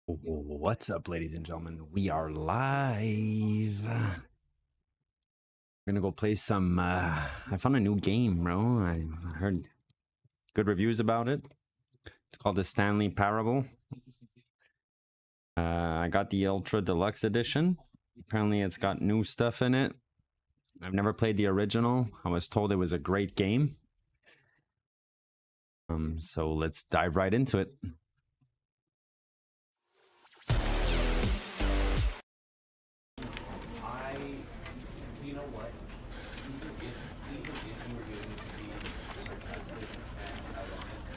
What's up, ladies and gentlemen? We are live. We're gonna go play some. I found a new game, bro. I heard good reviews about it. It's called the Stanley Parable. I got the Ultra Deluxe Edition. Apparently, it's got new stuff in it. I've never played the original. I was told it was a great game. So let's dive right into it.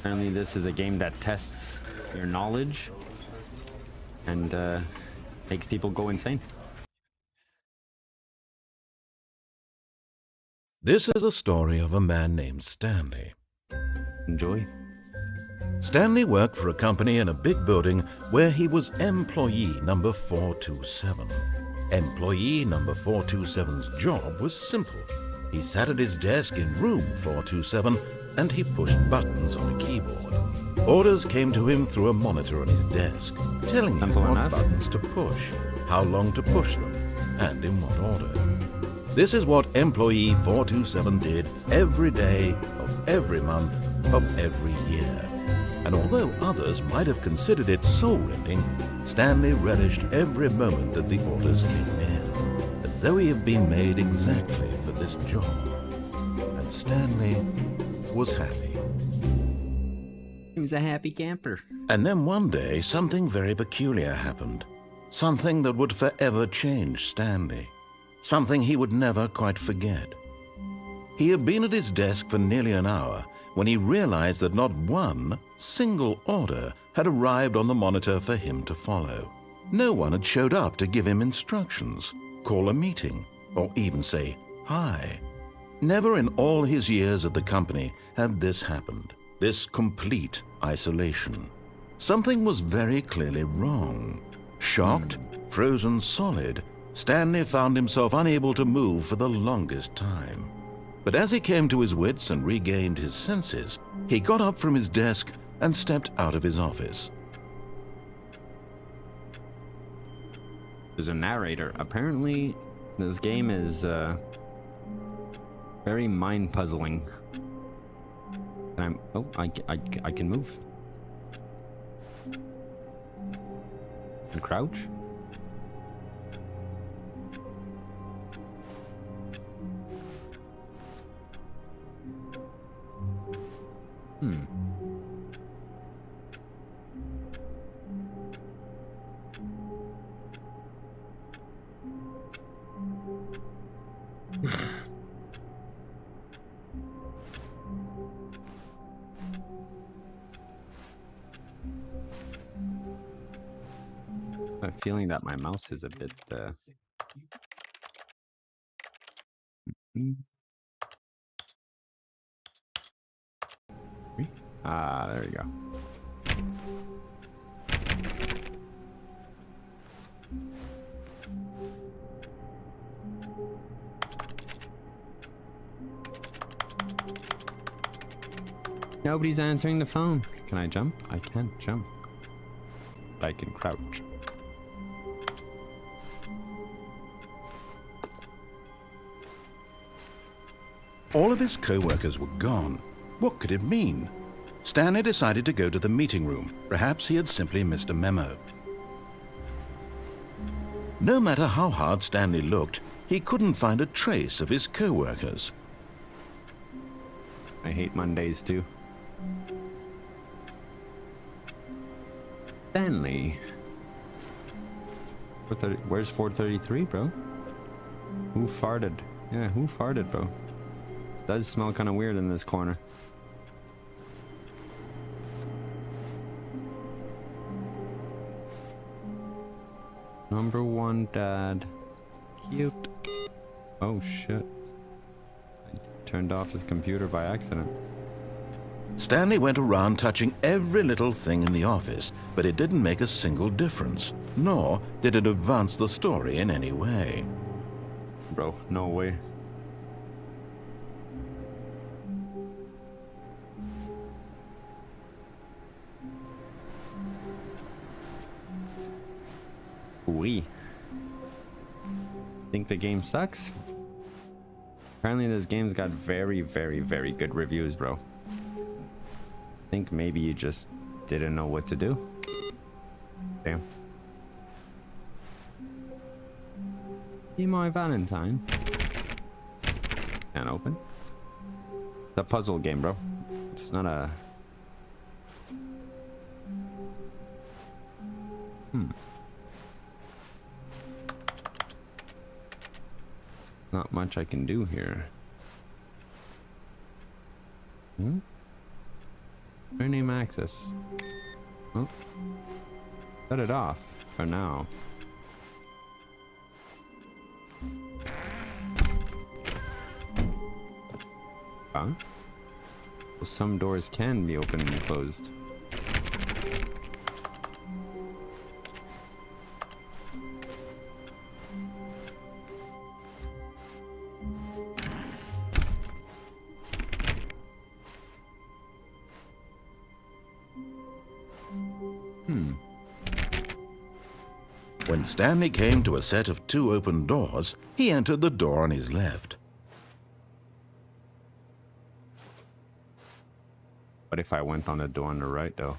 Apparently this is a game that tests your knowledge and makes people go insane. This is a story of a man named Stanley. Enjoy. Stanley worked for a company in a big building where he was employee number 427. Employee number 427's job was simple. He sat at his desk in room 427 and he pushed buttons on a keyboard. Orders came to him through a monitor on his desk, telling him what buttons to push, how long to push them, and in what order. This is what employee 427 did every day of every month of every year. And although others might have considered it soul-rending, Stanley relished every moment that the orders came in, as though he had been made exactly for this job. And Stanley was happy. He was a happy camper. And then one day, something very peculiar happened. Something that would forever change Stanley. Something he would never quite forget. He had been at his desk for nearly an hour when he realized that not one single order had arrived on the monitor for him to follow. No one had showed up to give him instructions, call a meeting, or even say hi. Never in all his years at the company had this happened, this complete isolation. Something was very clearly wrong. Shocked, frozen solid, Stanley found himself unable to move for the longest time. But as he came to his wits and regained his senses, he got up from his desk and stepped out of his office. There's a narrator. Apparently, this game is very mind-puzzling. And I can move. And crouch. I have a feeling that my mouse is a bit there we go. Nobody's answering the phone. Can I jump? I can't jump. I can crouch. All of his co-workers were gone. What could it mean? Stanley decided to go to the meeting room. Perhaps he had simply missed a memo. No matter how hard Stanley looked, he couldn't find a trace of his co-workers. I hate Mondays too. Stanley. Where's 433, bro? Who farted? Yeah, who farted, bro? Does smell kind of weird in this corner. Number one, Dad. Cute. Oh shit. I turned off the computer by accident. Stanley went around touching every little thing in the office, but it didn't make a single difference, nor did it advance the story in any way. Bro, no way. We think the game sucks? Apparently this game's got very, very, very good reviews, bro. Think maybe you just didn't know what to do. Damn. Be my Valentine. Can't open. It's a puzzle game, bro. It's not a... Not much I can do here. Rename access. Oh. Shut it off for now. Huh? Well, some doors can be opened and closed. When Stanley came to a set of 2 open doors, he entered the door on his left. What if I went on the door on the right, though?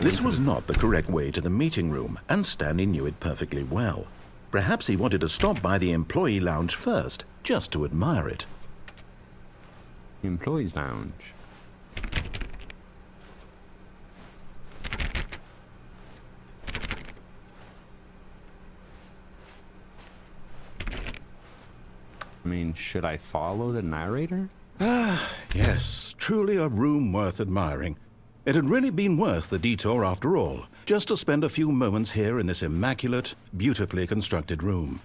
This was not the correct way to the meeting room, and Stanley knew it perfectly well. Perhaps he wanted to stop by the employee lounge first, just to admire it. Employees lounge. I mean, should I follow the narrator? Yes, truly a room worth admiring. It had really been worth the detour after all, just to spend a few moments here in this immaculate, beautifully constructed room.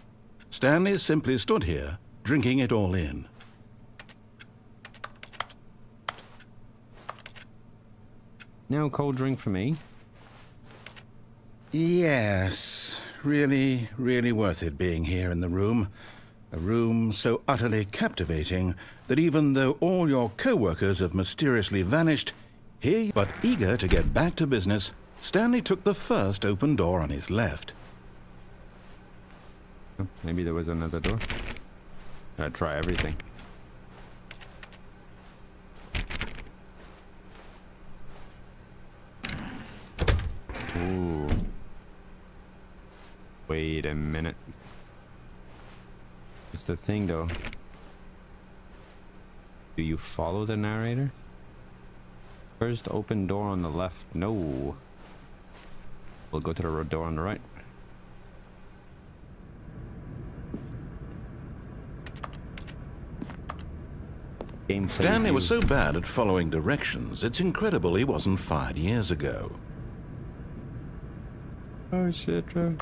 Stanley simply stood here, drinking it all in. No cold drink for me. Yes, really, really worth it being here in the room. A room so utterly captivating that even though all your co-workers have mysteriously vanished, here, but eager to get back to business, Stanley took the first open door on his left. Oh, maybe there was another door. Gotta try everything. Ooh. Wait a minute. It's the thing, though. Do you follow the narrator? First open door on the left. No. We'll go to the door on the right. Game Stanley was so bad at following directions, it's incredible he wasn't fired years ago. Oh shit, bro.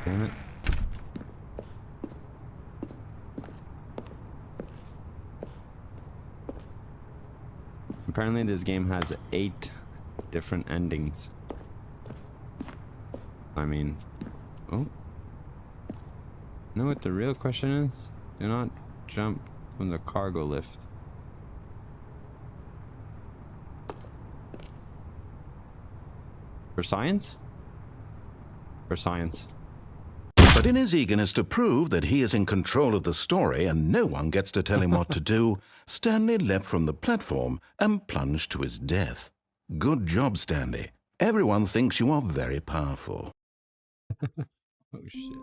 Damn it. Apparently this game has 8 different endings. I mean, oh. Know what the real question is? Do not jump from the cargo lift. For science? For science. But in his eagerness to prove that he is in control of the story and no one gets to tell him what to do, Stanley leapt from the platform and plunged to his death. Good job, Stanley. Everyone thinks you are very powerful. Oh shit.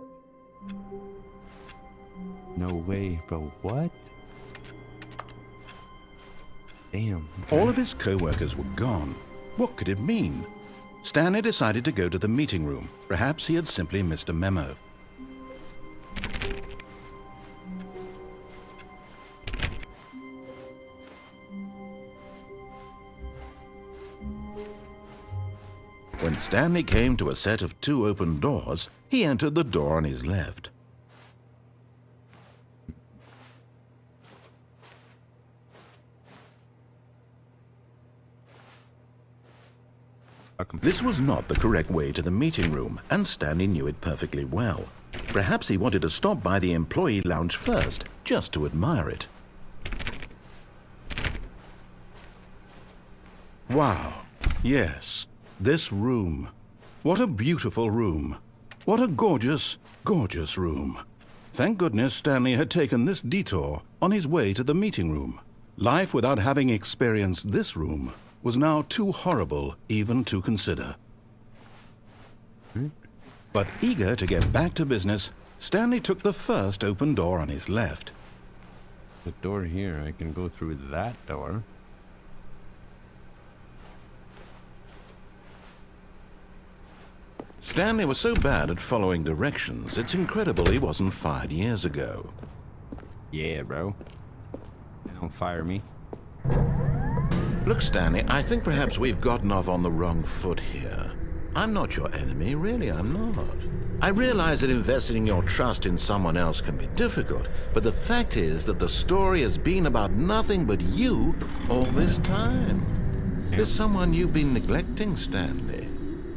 No way, bro. What? Damn. Okay. All of his co-workers were gone. What could it mean? Stanley decided to go to the meeting room. Perhaps he had simply missed a memo. When Stanley came to a set of 2 open doors, he entered the door on his left. This was not the correct way to the meeting room, and Stanley knew it perfectly well. Perhaps he wanted to stop by the employee lounge first, just to admire it. Wow. Yes, this room. What a beautiful room. What a gorgeous, gorgeous room. Thank goodness Stanley had taken this detour on his way to the meeting room. Life without having experienced this room was now too horrible even to consider. But eager to get back to business, Stanley took the first open door on his left. The door here, I can go through that door. Stanley was so bad at following directions, it's incredible he wasn't fired years ago. Yeah, bro. Don't fire me. Look, Stanley, I think perhaps we've gotten off on the wrong foot here. I'm not your enemy, really, I'm not. I realize that investing your trust in someone else can be difficult, but the fact is that the story has been about nothing but you all this time. There's someone you've been neglecting, Stanley.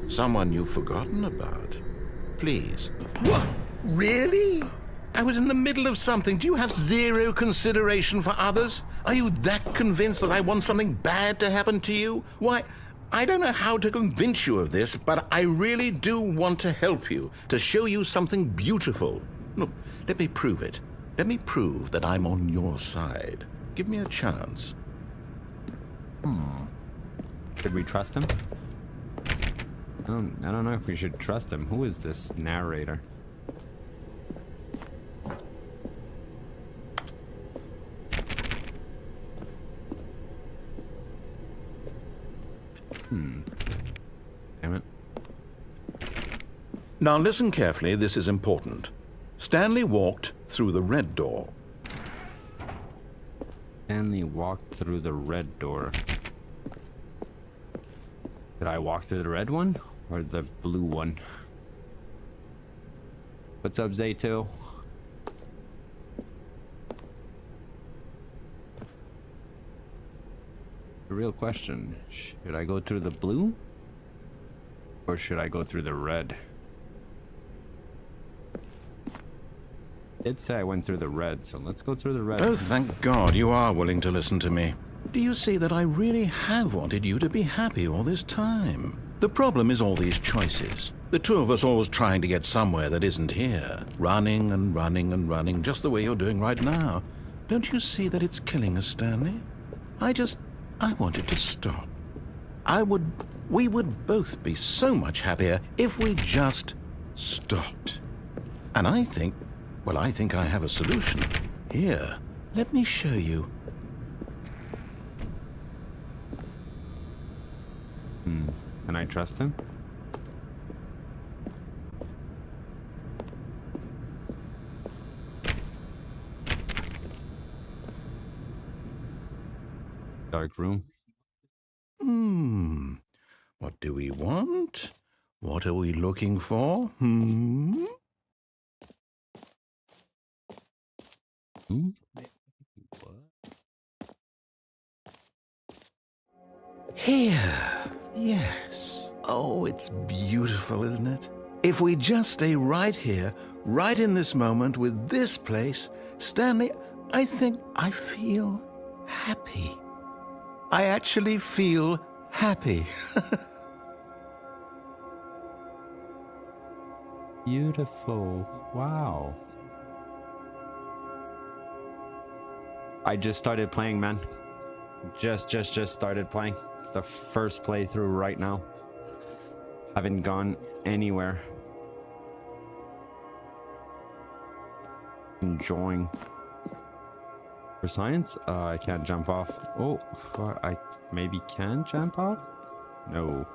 Someone you've forgotten about. Please. What? Really? I was in the middle of something. Do you have zero consideration for others? Are you that convinced that I want something bad to happen to you? Why, I don't know how to convince you of this, but I really do want to help you, to show you something beautiful. Look, let me prove it. Let me prove that I'm on your side. Give me a chance. Should we trust him? I don't know if we should trust him. Who is this narrator? Damn it. Now listen carefully, this is important. Stanley walked through the red door. Stanley walked through the red door. Did I walk through the red one or the blue one? What's up, Zayto? The real question, should I go through the blue or should I go through the red? Did say I went through the red, so let's go through the red. Oh, thank God you are willing to listen to me. Do you see that I really have wanted you to be happy all this time? The problem is all these choices. The two of us always trying to get somewhere that isn't here. Running and running and running, just the way you're doing right now. Don't you see that it's killing us, Stanley? I wanted to stop. We would both be so much happier if we just stopped. And I think I have a solution. Here, let me show you. Can I trust him? Dark room. What do we want? What are we looking for? Here. Yes. Oh, it's beautiful, isn't it? If we just stay right here, right in this moment with this place, Stanley, I think I feel happy. I actually feel happy. Beautiful. Wow. I just started playing, man. Just started playing. It's the first playthrough right now. Haven't gone anywhere. Enjoying. For science, I can't jump off. Oh, I maybe can jump off? No.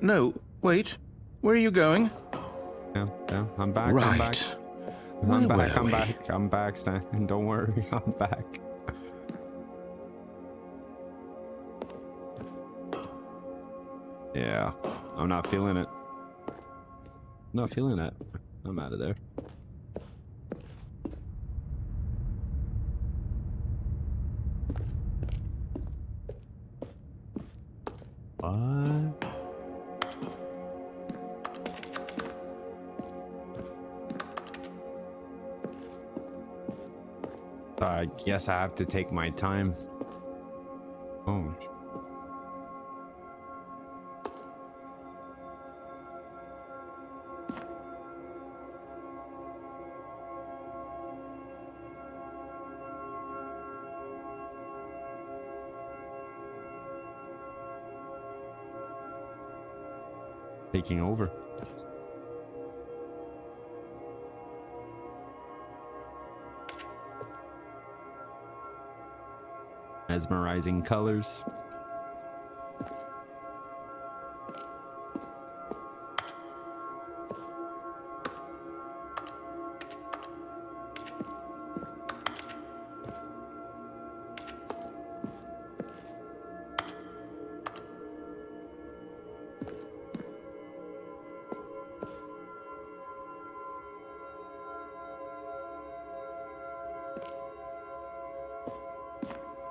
No, wait. Where are you going? No, I'm back. Right. I'm back. Where were we? I'm back, Stan. Don't worry, I'm back. Yeah, I'm not feeling it. Not feeling it. I'm out of there. What? I guess I have to take my time. Oh. Taking over. Mesmerizing colors.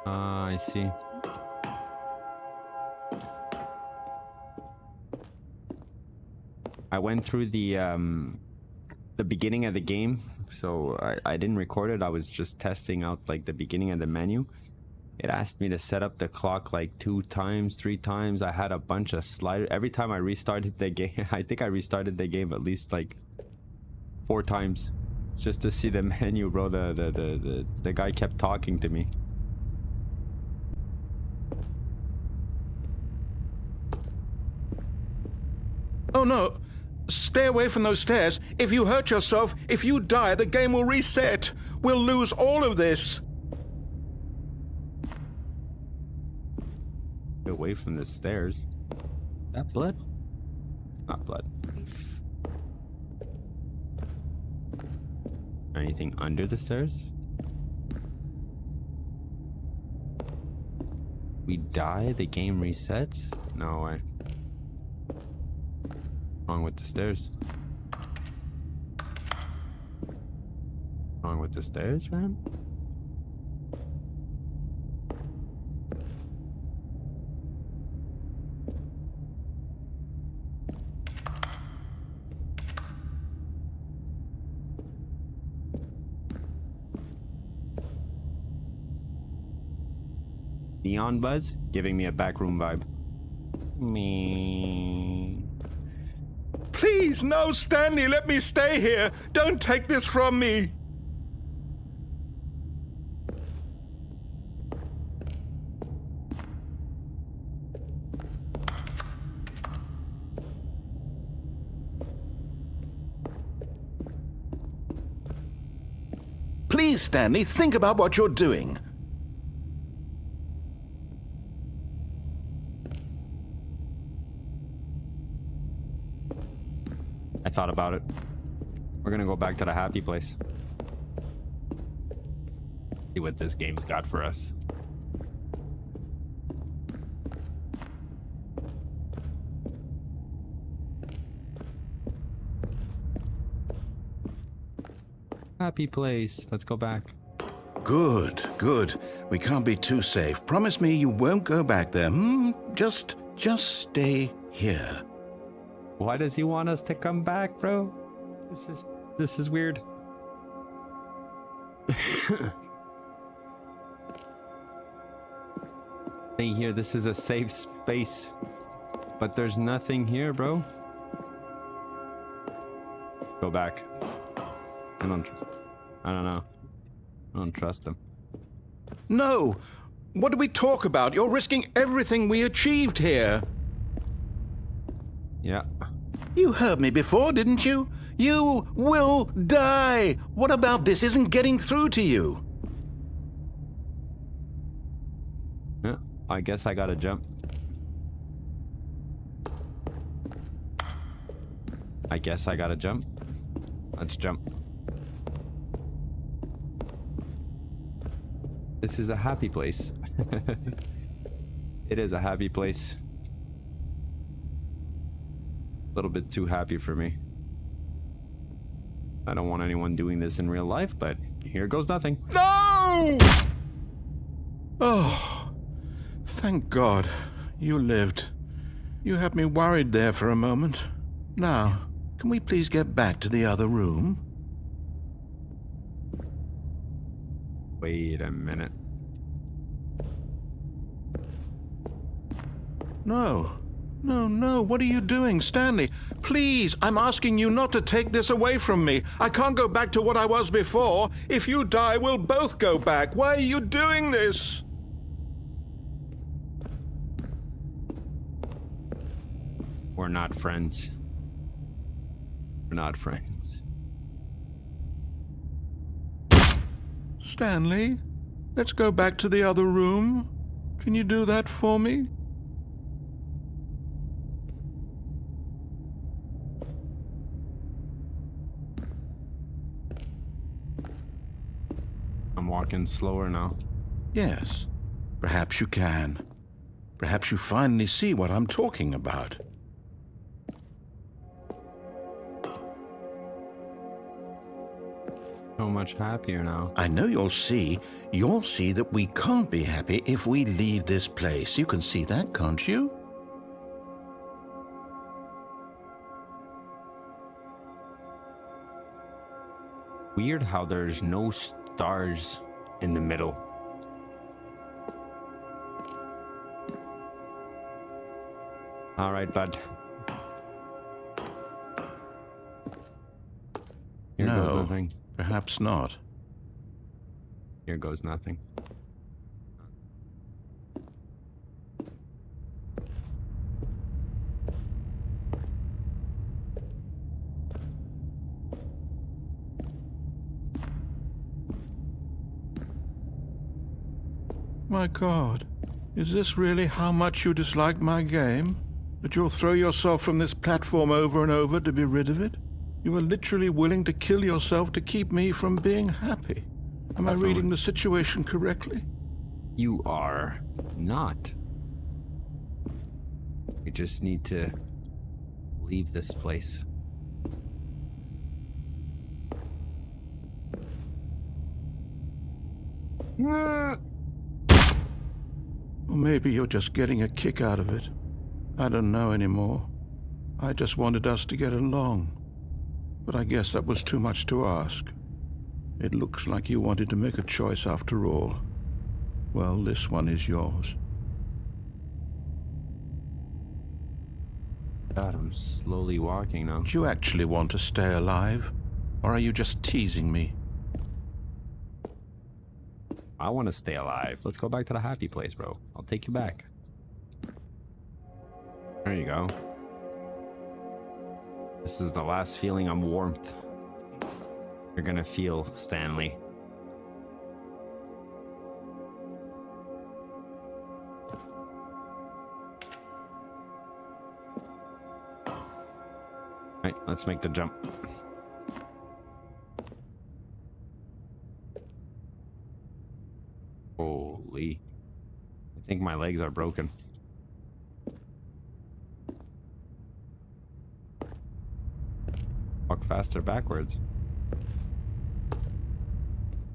I see. I went through the beginning of the game, so I didn't record it. I was just testing out like the beginning of the menu. It asked me to set up the clock like 2 times, 3 times. I had a bunch of sliders. Every time I restarted the game, I think I restarted the game at least like 4 times just to see the menu, bro. The guy kept talking to me. Oh no! Stay away from those stairs. If you hurt yourself, if you die, the game will reset. We'll lose all of this. Away from the stairs. That blood? Not blood. Anything under the stairs? We die, the game resets? No way. Wrong with the stairs. Wrong with the stairs, man? Neon buzz giving me a backroom vibe. Me. Please, no, Stanley, let me stay here. Don't take this from me. Please, Stanley, think about what you're doing. I thought about it. We're gonna go back to the happy place. See what this game's got for us. Happy place. Let's go back. Good, good. We can't be too safe. Promise me you won't go back there. Just stay here. Why does he want us to come back, bro? This is weird. Stay here. This is a safe space. But there's nothing here, bro. Go back. I don't know. I don't trust him. No! What do we talk about? You're risking everything we achieved here. Yeah. You heard me before, didn't you? You will die! What about this isn't getting through to you? Yeah. I guess I gotta jump. I guess I gotta jump. Let's jump. This is a happy place. It is a happy place. A little bit too happy for me. I don't want anyone doing this in real life, but here goes nothing. No! Oh, thank God you lived. You had me worried there for a moment. Now, can we please get back to the other room? Wait a minute. No. No, what are you doing, Stanley? Please, I'm asking you not to take this away from me. I can't go back to what I was before. If you die, we'll both go back. Why are you doing this? We're not friends. We're not friends. Stanley, let's go back to the other room. Can you do that for me? I'm walking slower now. Yes, perhaps you can. Perhaps you finally see what I'm talking about. So much happier now. I know you'll see that we can't be happy if we leave this place. You can see that, can't you? Weird how there's no stars in the middle. All right, bud. Here goes No, nothing. perhaps not. Here goes nothing. My God, is this really how much you dislike my game? That you'll throw yourself from this platform over and over to be rid of it? You are literally willing to kill yourself to keep me from being happy. Am I reading the situation correctly? You are not. We just need to leave this place. Or maybe you're just getting a kick out of it. I don't know anymore. I just wanted us to get along. But I guess that was too much to ask. It looks like you wanted to make a choice after all. Well, this one is yours. God, I'm slowly walking now. Do you actually want to stay alive? Or are you just teasing me? I want to stay alive. Let's go back to the happy place, bro. I'll take you back. There you go. This is the last feeling of warmth you're gonna feel, Stanley. Right, let's make the jump. Holy. I think my legs are broken. Walk faster backwards.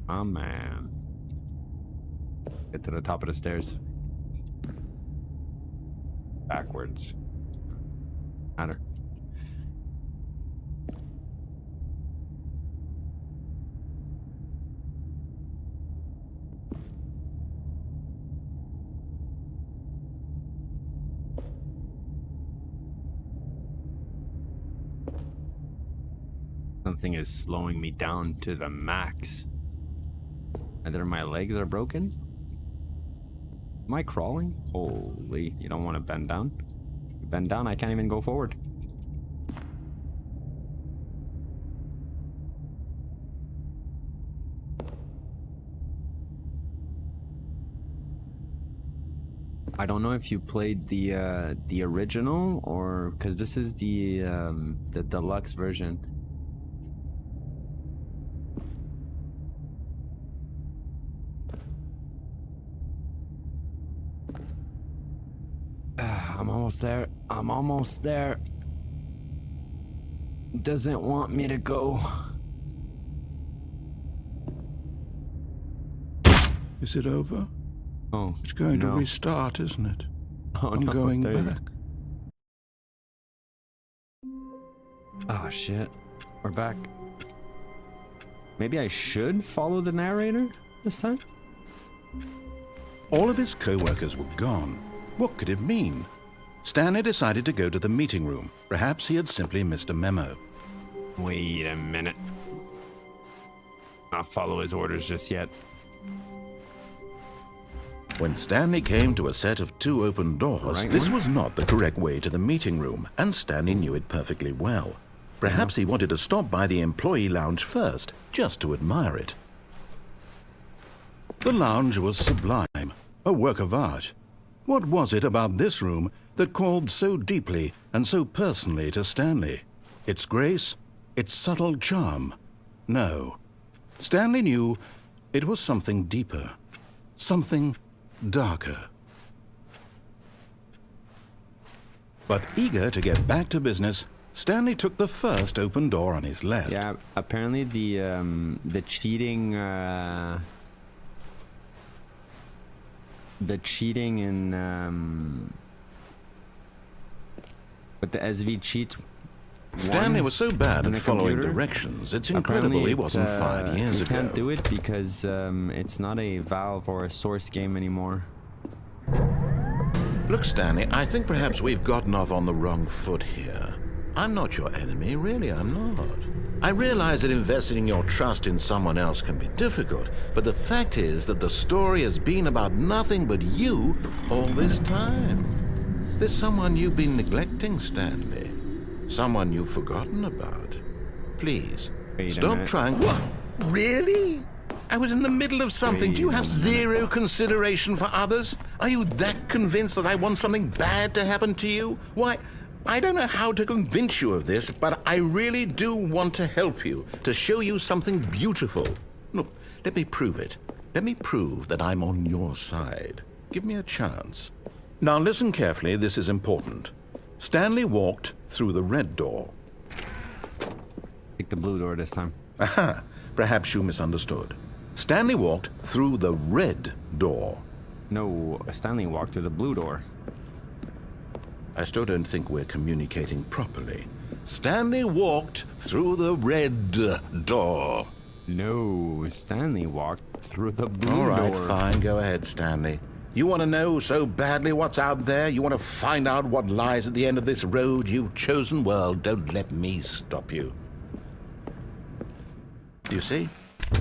Oh man. Get to the top of the stairs. Backwards. Matter. Something is slowing me down to the max. Either my legs are broken? Am I crawling? Holy, you don't want to bend down? You bend down, I can't even go forward. I don't know if you played the original or because this is the deluxe version. I'm almost there. I'm almost there. Doesn't want me to go. Is it over? Oh, It's going to no. restart, isn't it? Oh, I'm no, going there you- back. Oh, shit. We're back. Maybe I should follow the narrator this time? All of his co-workers were gone. What could it mean? Stanley decided to go to the meeting room. Perhaps he had simply missed a memo. Wait a minute. Not follow his orders just yet. When Stanley came to a set of 2 open doors, Right this one? was not the correct way to the meeting room, and Stanley knew it perfectly well. Perhaps he wanted to stop by the employee lounge first, just to admire it. The lounge was sublime, a work of art. What was it about this room that called so deeply and so personally to Stanley? Its grace? Its subtle charm? No. Stanley knew it was something deeper, something darker. But eager to get back to business, Stanley took the first open door on his left. Yeah, apparently the cheating in with the SV cheat. Stanley was so bad on at the following computer. directions, it's incredible he wasn't 5 years you ago. can't do it because it's not a Valve or a Source game anymore. Look, Stanley, I think perhaps we've gotten off on the wrong foot here. I'm not your enemy, really, I'm not. I realize that investing your trust in someone else can be difficult, but the fact is that the story has been about nothing but you all this time. There's someone you've been neglecting, Stanley. Someone you've forgotten about. Please, Wait a stop minute. trying. What? Really? I was in the middle of something. Do you Wait a have zero consideration for others? Are you that convinced that I want something bad to happen to you? Why, I don't know how to convince you of this, but I really do want to help you, to show you something beautiful. Look, let me prove it. Let me prove that I'm on your side. Give me a chance. Now listen carefully, this is important. Stanley walked through the red door. Pick the blue door this time. Aha, perhaps you misunderstood. Stanley walked through the red door. No, Stanley walked through the blue door. I still don't think we're communicating properly. Stanley walked through the red door. No, Stanley walked through the blue All right, door. fine. Go ahead, Stanley. You want to know so badly what's out there? You want to find out what lies at the end of this road you've chosen? Well, don't let me stop you. You see?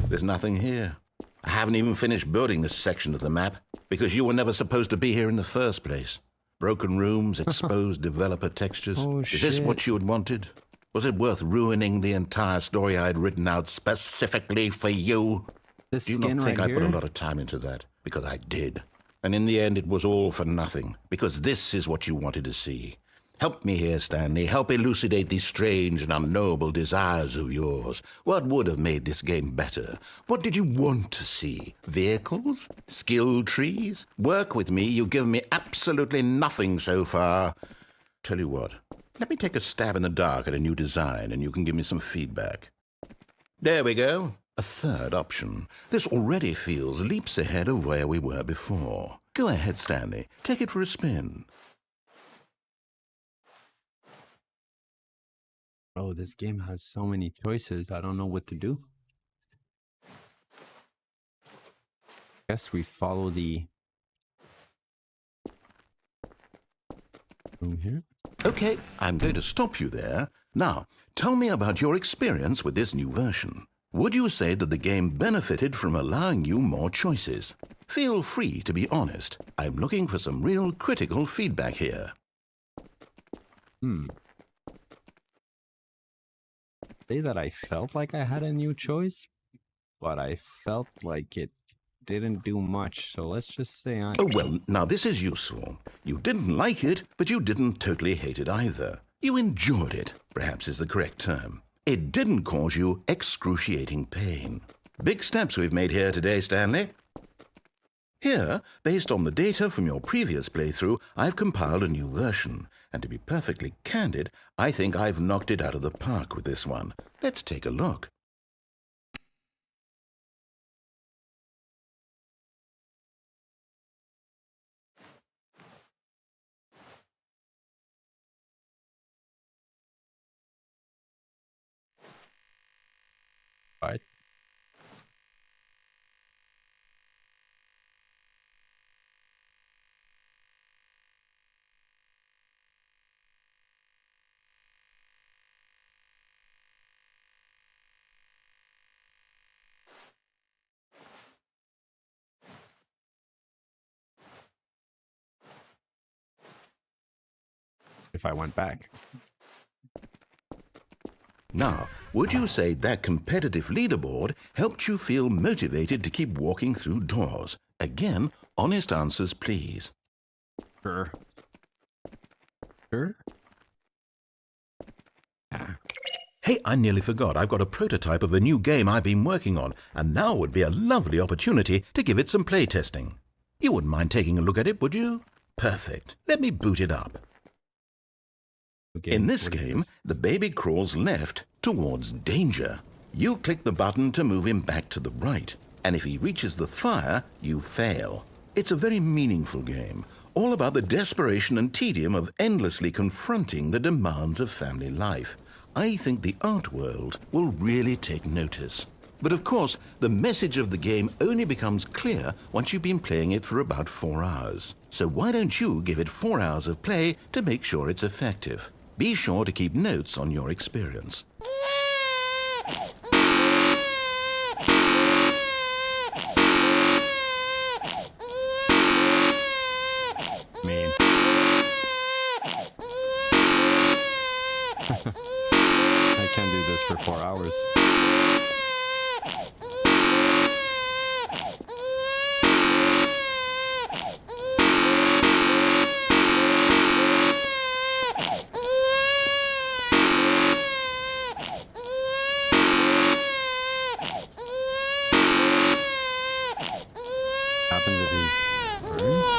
There's nothing here. I haven't even finished building this section of the map because you were never supposed to be here in the first place. Broken rooms, exposed developer textures. Oh, Is this shit. what you had wanted? Was it worth ruining the entire story I had written out specifically for you? This Do you skin not think right I put a here? lot of time into that? Because I did. And in the end, it was all for nothing. Because this is what you wanted to see. Help me here, Stanley. Help elucidate these strange and unknowable desires of yours. What would have made this game better? What did you want to see? Vehicles? Skill trees? Work with me. You've given me absolutely nothing so far. Tell you what. Let me take a stab in the dark at a new design, and you can give me some feedback. There we go. A third option. This already feels leaps ahead of where we were before. Go ahead, Stanley. Take it for a spin. Oh, this game has so many choices. I don't know what to do. Guess we follow the room here. Okay, I'm going to stop you there. Now, tell me about your experience with this new version. Would you say that the game benefited from allowing you more choices? Feel free to be honest. I'm looking for some real critical feedback here. Say that I felt like I had a new choice, but I felt like it didn't do much. So let's just say I... Oh, well, now this is useful. You didn't like it, but you didn't totally hate it either. You enjoyed it, perhaps is the correct term. It didn't cause you excruciating pain. Big steps we've made here today, Stanley. Here, based on the data from your previous playthrough, I've compiled a new version. And to be perfectly candid, I think I've knocked it out of the park with this one. Let's take a look. Right. If I went back. Now, would you say that competitive leaderboard helped you feel motivated to keep walking through doors? Again, honest answers, please. Sure. Sure. Ah. Hey, I nearly forgot. I've got a prototype of a new game I've been working on, and now would be a lovely opportunity to give it some playtesting. You wouldn't mind taking a look at it, would you? Perfect. Let me boot it up. Okay, In this what is game, the baby crawls left towards danger. You click the button to move him back to the right, and if he reaches the fire, you fail. It's a very meaningful game, all about the desperation and tedium of endlessly confronting the demands of family life. I think the art world will really take notice. But of course, the message of the game only becomes clear once you've been playing it for about 4 hours. So why don't you give it 4 hours of play to make sure it's effective? Be sure to keep notes on your experience. mean? I can't do this for 4 hours. Happens if he burns?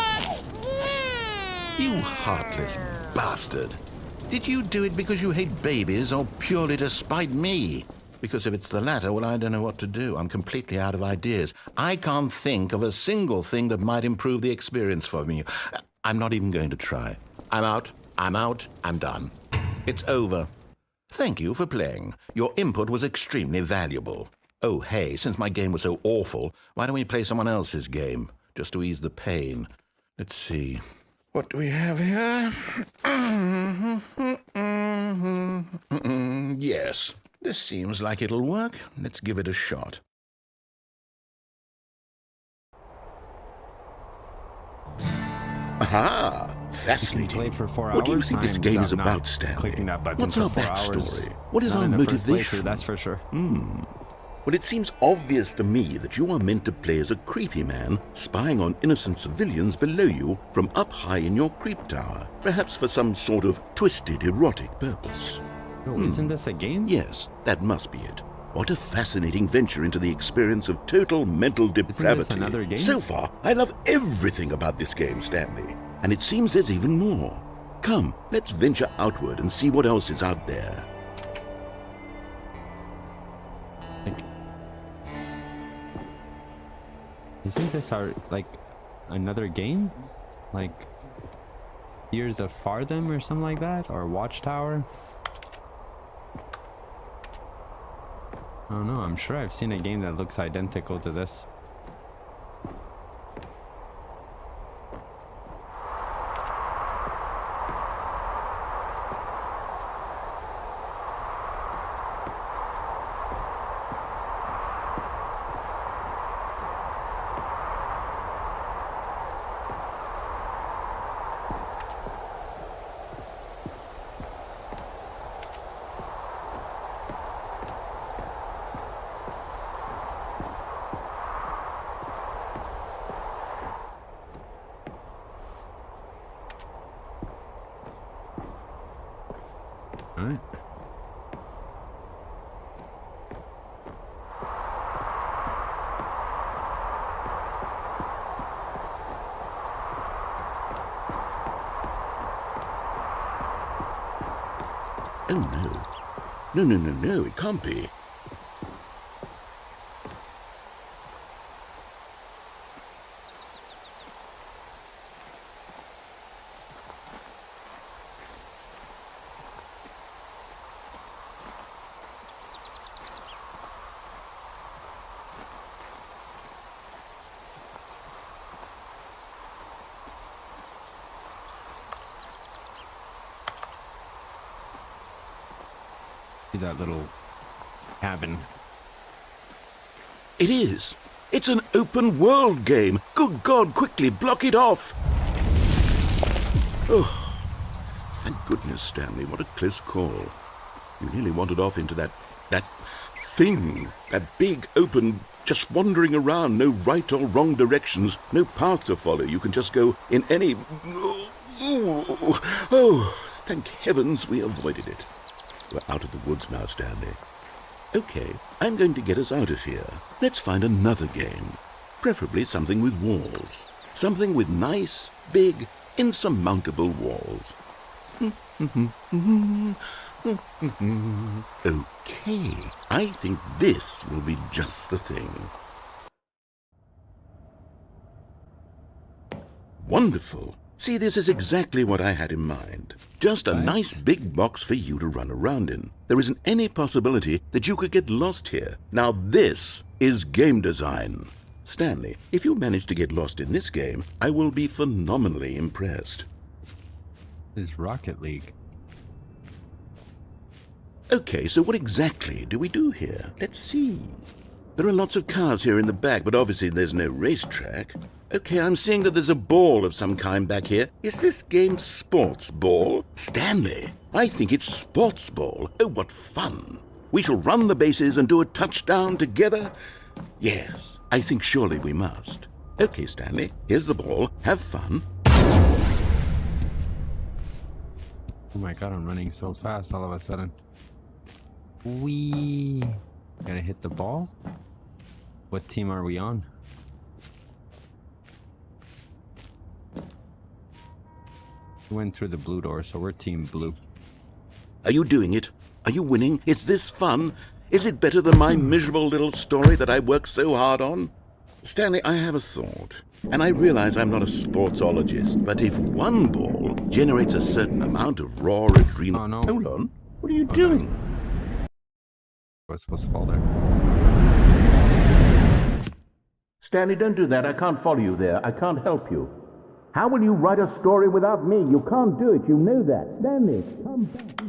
You heartless bastard. Did you do it because you hate babies or purely to spite me? Because if it's the latter, well, I don't know what to do. I'm completely out of ideas. I can't think of a single thing that might improve the experience for me. I'm not even going to try. I'm out. I'm done. It's over. Thank you for playing. Your input was extremely valuable. Oh, hey, since my game was so awful, why don't we play someone else's game, just to ease the pain? Let's see. What do we have here? Yes, this seems like it'll work. Let's give it a shot. Aha! Fascinating. Play for 4 hours. What do you think this I'm game is not about, Stanley? clicking that button What's for our 4 hours. backstory? What is Not our in the first motivation? playthrough, that's for sure. Well, it seems obvious to me that you are meant to play as a creepy man spying on innocent civilians below you from up high in your creep tower, perhaps for some sort of twisted erotic purpose. Oh, isn't this a game? Yes, that must be it. What a fascinating venture into the experience of total mental depravity. another game? So far, I love everything about this game, Stanley. And it seems there's even more. Come, let's venture outward and see what else is out there. Isn't this another game? Like Years of Fartham or something like that? Or Watchtower? I don't know, I'm sure I've seen a game that looks identical to this. Alright. Oh, no. No, it can't be. that little cabin. It is. It's an open world game. Good God, quickly block it off. Oh, thank goodness, Stanley. What a close call. You nearly wandered off into that thing. That big, open, just wandering around. No right or wrong directions. No path to follow. You can just go in any... Oh, thank heavens we avoided it. We're out of the woods now, Stanley. Okay, I'm going to get us out of here. Let's find another game. Preferably something with walls. Something with nice, big, insurmountable walls. Okay, I think this will be just the thing. Wonderful. See, this is exactly what I had in mind. Just a nice big box for you to run around in. There isn't any possibility that you could get lost here. Now this is game design. Stanley, if you manage to get lost in this game, I will be phenomenally impressed. This is Rocket League. Okay, so what exactly do we do here? Let's see. There are lots of cars here in the back, but obviously there's no racetrack. Okay, I'm seeing that there's a ball of some kind back here. Is this game sports ball? Stanley, I think it's sports ball. Oh, what fun. We shall run the bases and do a touchdown together? Yes, I think surely we must. Okay, Stanley, here's the ball. Have fun. Oh my god, I'm running so fast all of a sudden. We gotta hit the ball. What team are we on? We went through the blue door, so we're team blue. Are you doing it? Are you winning? Is this fun? Is it better than my miserable little story that I worked so hard on? Stanley, I have a thought. And I realize I'm not a sportsologist, but if one ball generates a certain amount of raw adrenaline... Oh, no. Hold on. What are you doing? No. I was supposed to fall there. Stanley, don't do that. I can't follow you there. I can't help you. How will you write a story without me? You can't do it. You know that. Stanley, come back.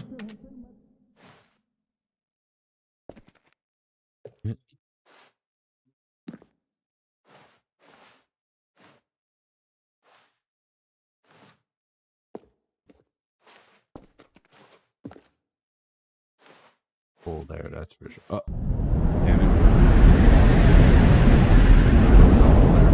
Pull there, that's for sure. Oh, damn it. It was all there.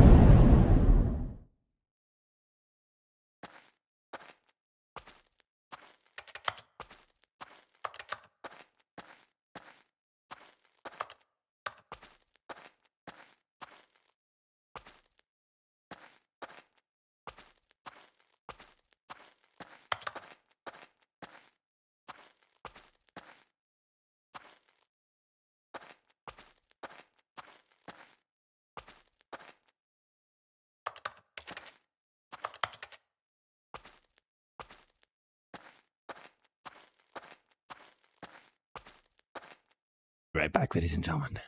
Right back, ladies and gentlemen.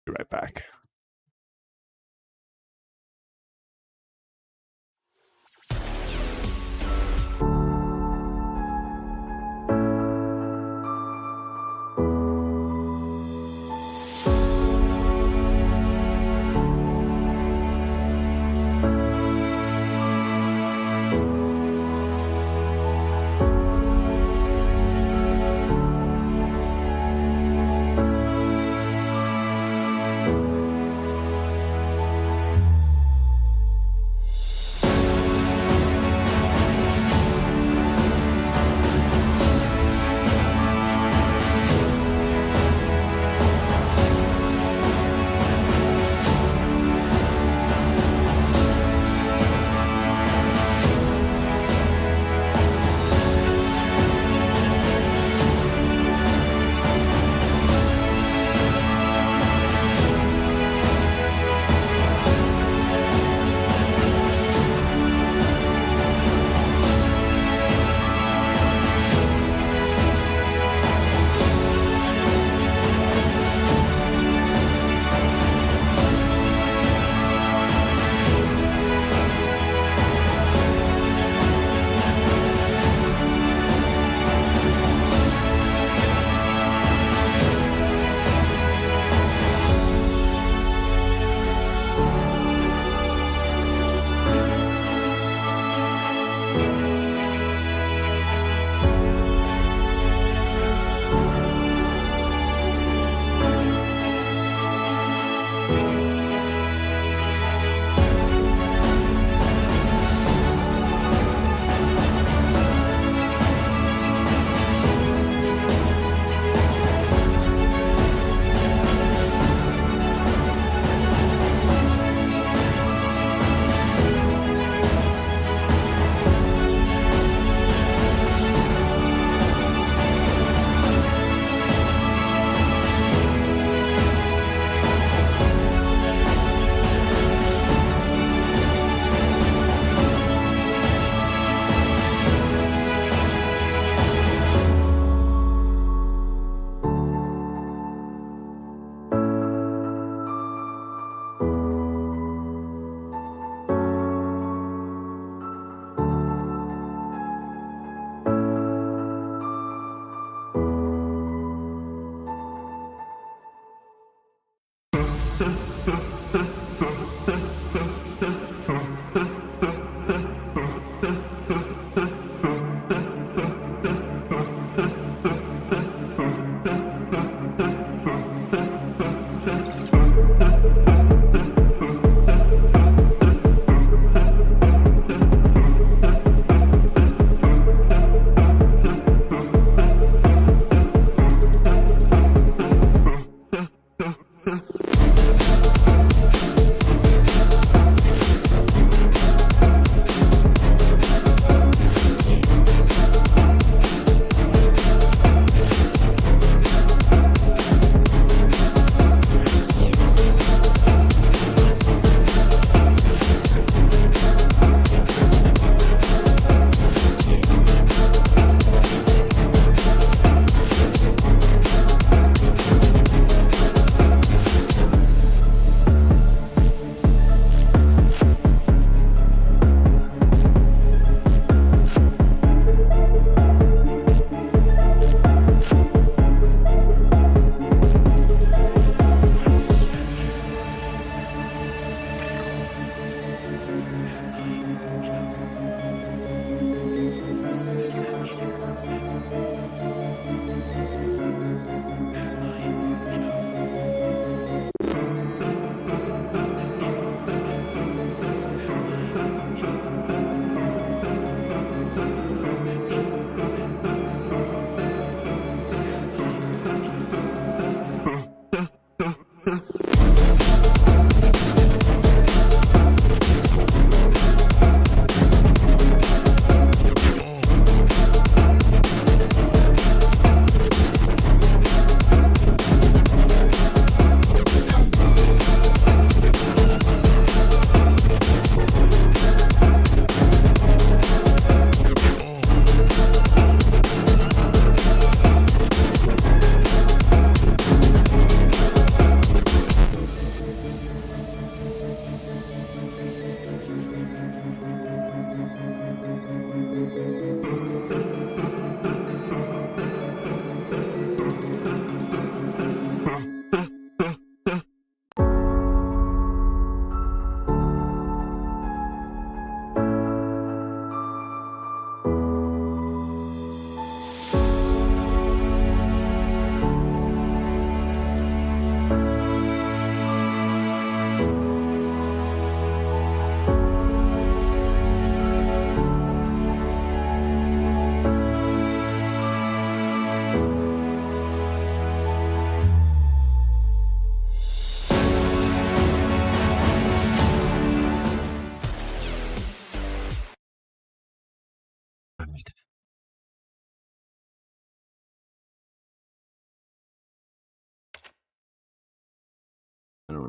Be right back.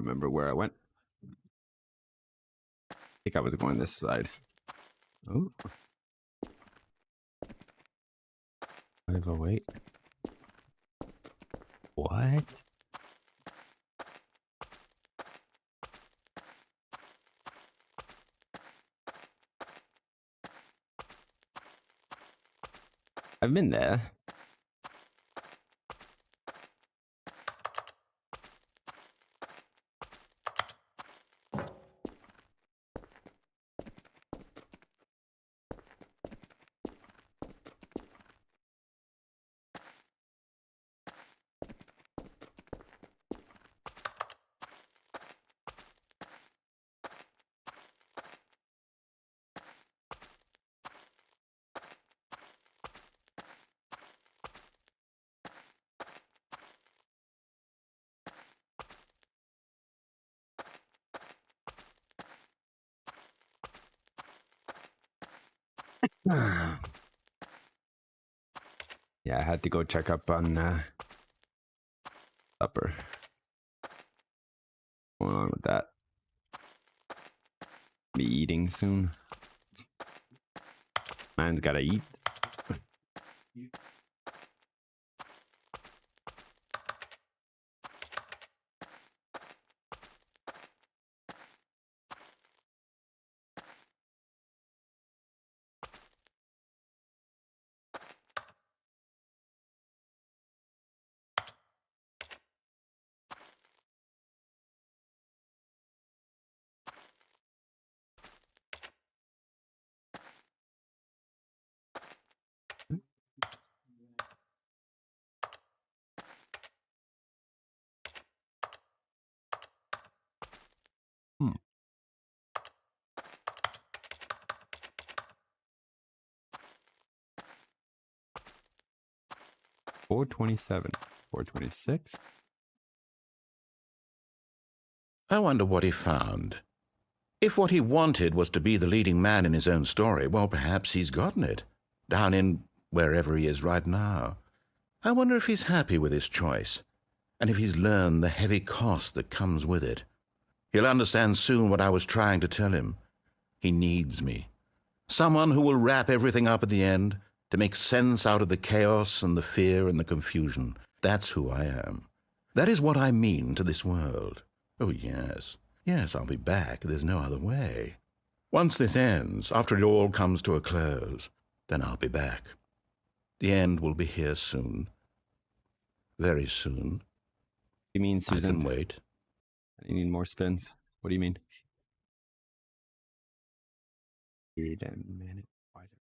remember where I went. I think I was going this side. Oh. 508. What? I've been there. Yeah, I had to go check up on supper. What's going on with that? Be eating soon. Man's gotta eat. Hmm. 427. 426. I wonder what he found. If what he wanted was to be the leading man in his own story, well, perhaps he's gotten it, down in wherever he is right now. I wonder if he's happy with his choice, and if he's learned the heavy cost that comes with it. He'll understand soon what I was trying to tell him. He needs me. Someone who will wrap everything up at the end, to make sense out of the chaos and the fear and the confusion. That's who I am. That is what I mean to this world. Oh, yes. Yes, I'll be back. There's no other way. Once this ends, after it all comes to a close, then I'll be back. The end will be here soon. Very soon. You mean, Susan? I can wait. I need more spins. What do you mean? Wait a minute. Why is it?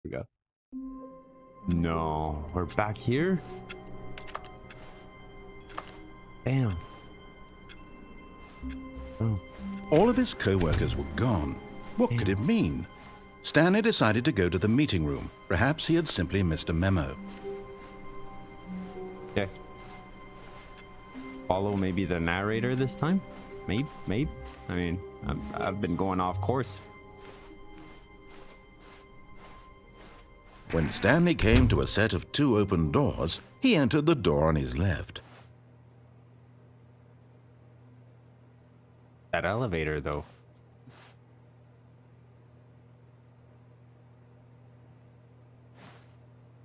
Here we go. No, we're back here? Damn. Oh. All of his co-workers were gone. What could it mean? Stanley decided to go to the meeting room. Perhaps he had simply missed a memo. Okay. Follow maybe the narrator this time? Maybe. I mean, I've been going off course. When Stanley came to a set of 2 open doors, he entered the door on his left. That elevator, though.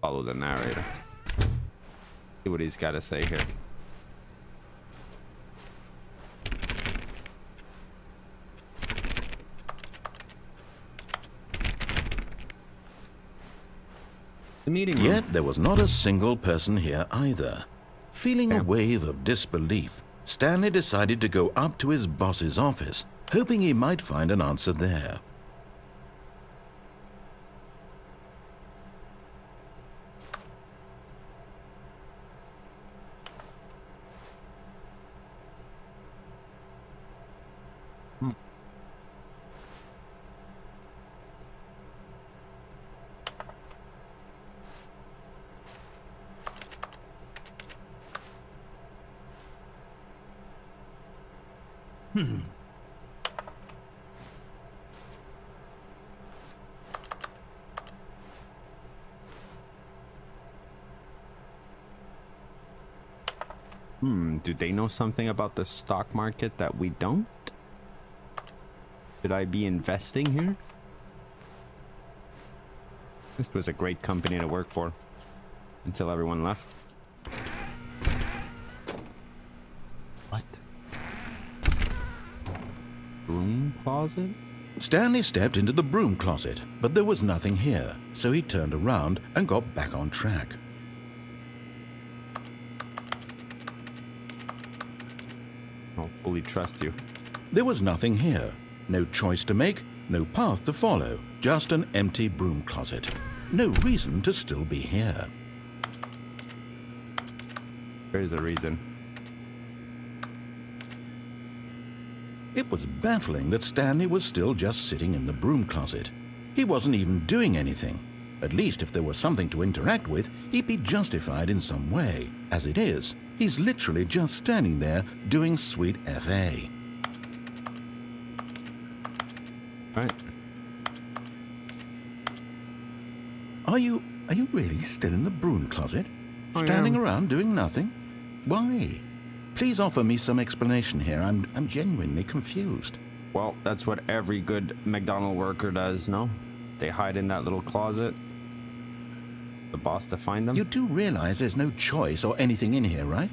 Follow the narrator. See what he's got to say here. The meeting room. Yet there was not a single person here either. Feeling a wave of disbelief, Stanley decided to go up to his boss's office, hoping he might find an answer there. Do they know something about the stock market that we don't? Should I be investing here? This was a great company to work for until everyone left. What? Broom closet? Stanley stepped into the broom closet, but there was nothing here, so he turned around and got back on track. I'll fully trust you. There was nothing here. No choice to make, no path to follow, just an empty broom closet. No reason to still be here. There's a reason. It was baffling that Stanley was still just sitting in the broom closet. He wasn't even doing anything. At least if there was something to interact with, he'd be justified in some way. As it is, he's literally just standing there doing sweet FA. Right. Are you really still in the broom closet? Standing around doing nothing? Why? Please offer me some explanation here. I'm genuinely confused. Well, that's what every good McDonald's worker does, no? They hide in that little closet. The boss to find them. You do realize there's no choice or anything in here, right?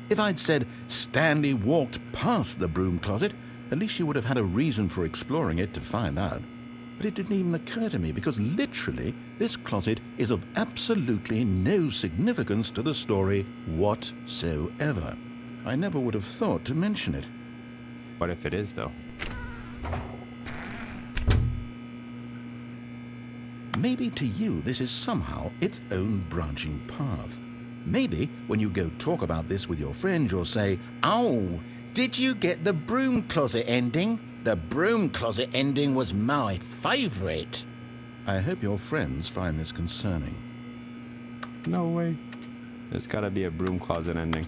If I'd said Stanley walked past the broom closet, at least you would have had a reason for exploring it to find out. But it didn't even occur to me because literally this closet is of absolutely no significance to the story whatsoever. I never would have thought to mention it. What if it is, though? Maybe to you this is somehow its own branching path. Maybe when you go talk about this with your friend, you'll say, "Oh, did you get the broom closet ending? The broom closet ending was my favorite." I hope your friends find this concerning. No way. There's gotta be a broom closet ending.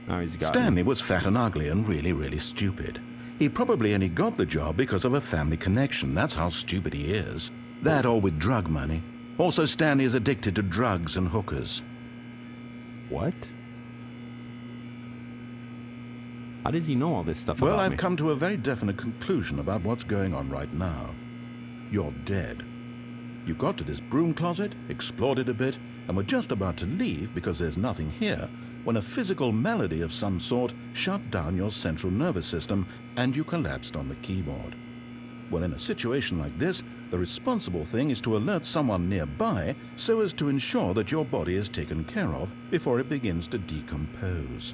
Oh, he's got Stanley was fat and ugly and really, really stupid. He probably only got the job because of a family connection. That's how stupid he is. That or with drug money. Also, Stanley is addicted to drugs and hookers. What? How does he know all this stuff Well, about I've me? come to a very definite conclusion about what's going on right now. You're dead. You got to this broom closet, explored it a bit, and were just about to leave because there's nothing here, when a physical malady of some sort shut down your central nervous system and you collapsed on the keyboard. Well, in a situation like this, the responsible thing is to alert someone nearby so as to ensure that your body is taken care of before it begins to decompose.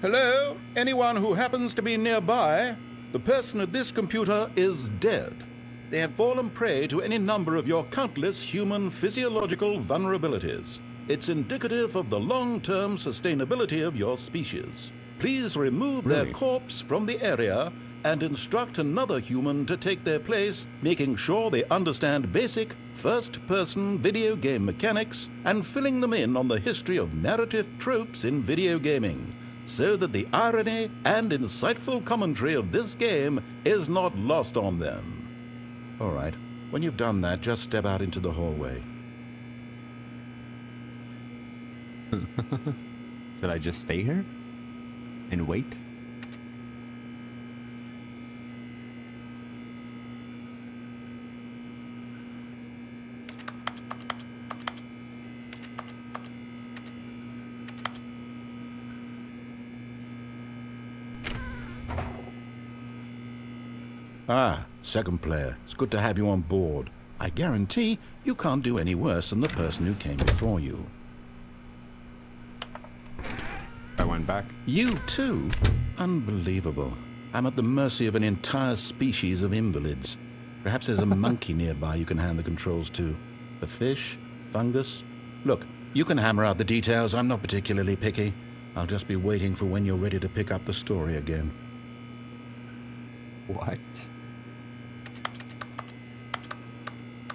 Hello? Anyone who happens to be nearby? The person at this computer is dead. They have fallen prey to any number of your countless human physiological vulnerabilities. It's indicative of the long-term sustainability of your species. Please remove their corpse from the area and instruct another human to take their place, making sure they understand basic first-person video game mechanics and filling them in on the history of narrative tropes in video gaming, so that the irony and insightful commentary of this game is not lost on them. All right, when you've done that, just step out into the hallway. Should I just stay here and wait? Ah, second player. It's good to have you on board. I guarantee you can't do any worse than the person who came before you. I went back. You too? Unbelievable. I'm at the mercy of an entire species of invalids. Perhaps there's a monkey nearby you can hand the controls to. A fish? Fungus? Look, you can hammer out the details. I'm not particularly picky. I'll just be waiting for when you're ready to pick up the story again. What?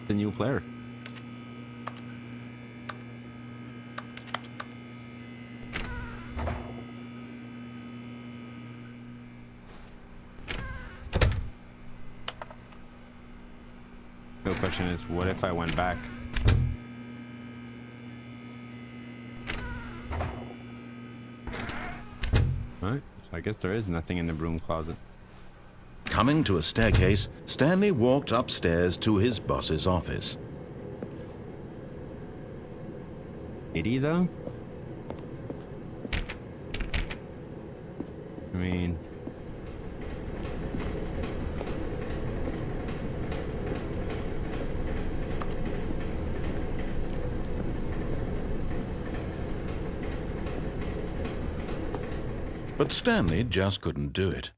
The new player. The question is, what if I went back? Right. So I guess there is nothing in the broom closet. Coming to a staircase, Stanley walked upstairs to his boss's office. Did he, though? I mean... But Stanley just couldn't do it.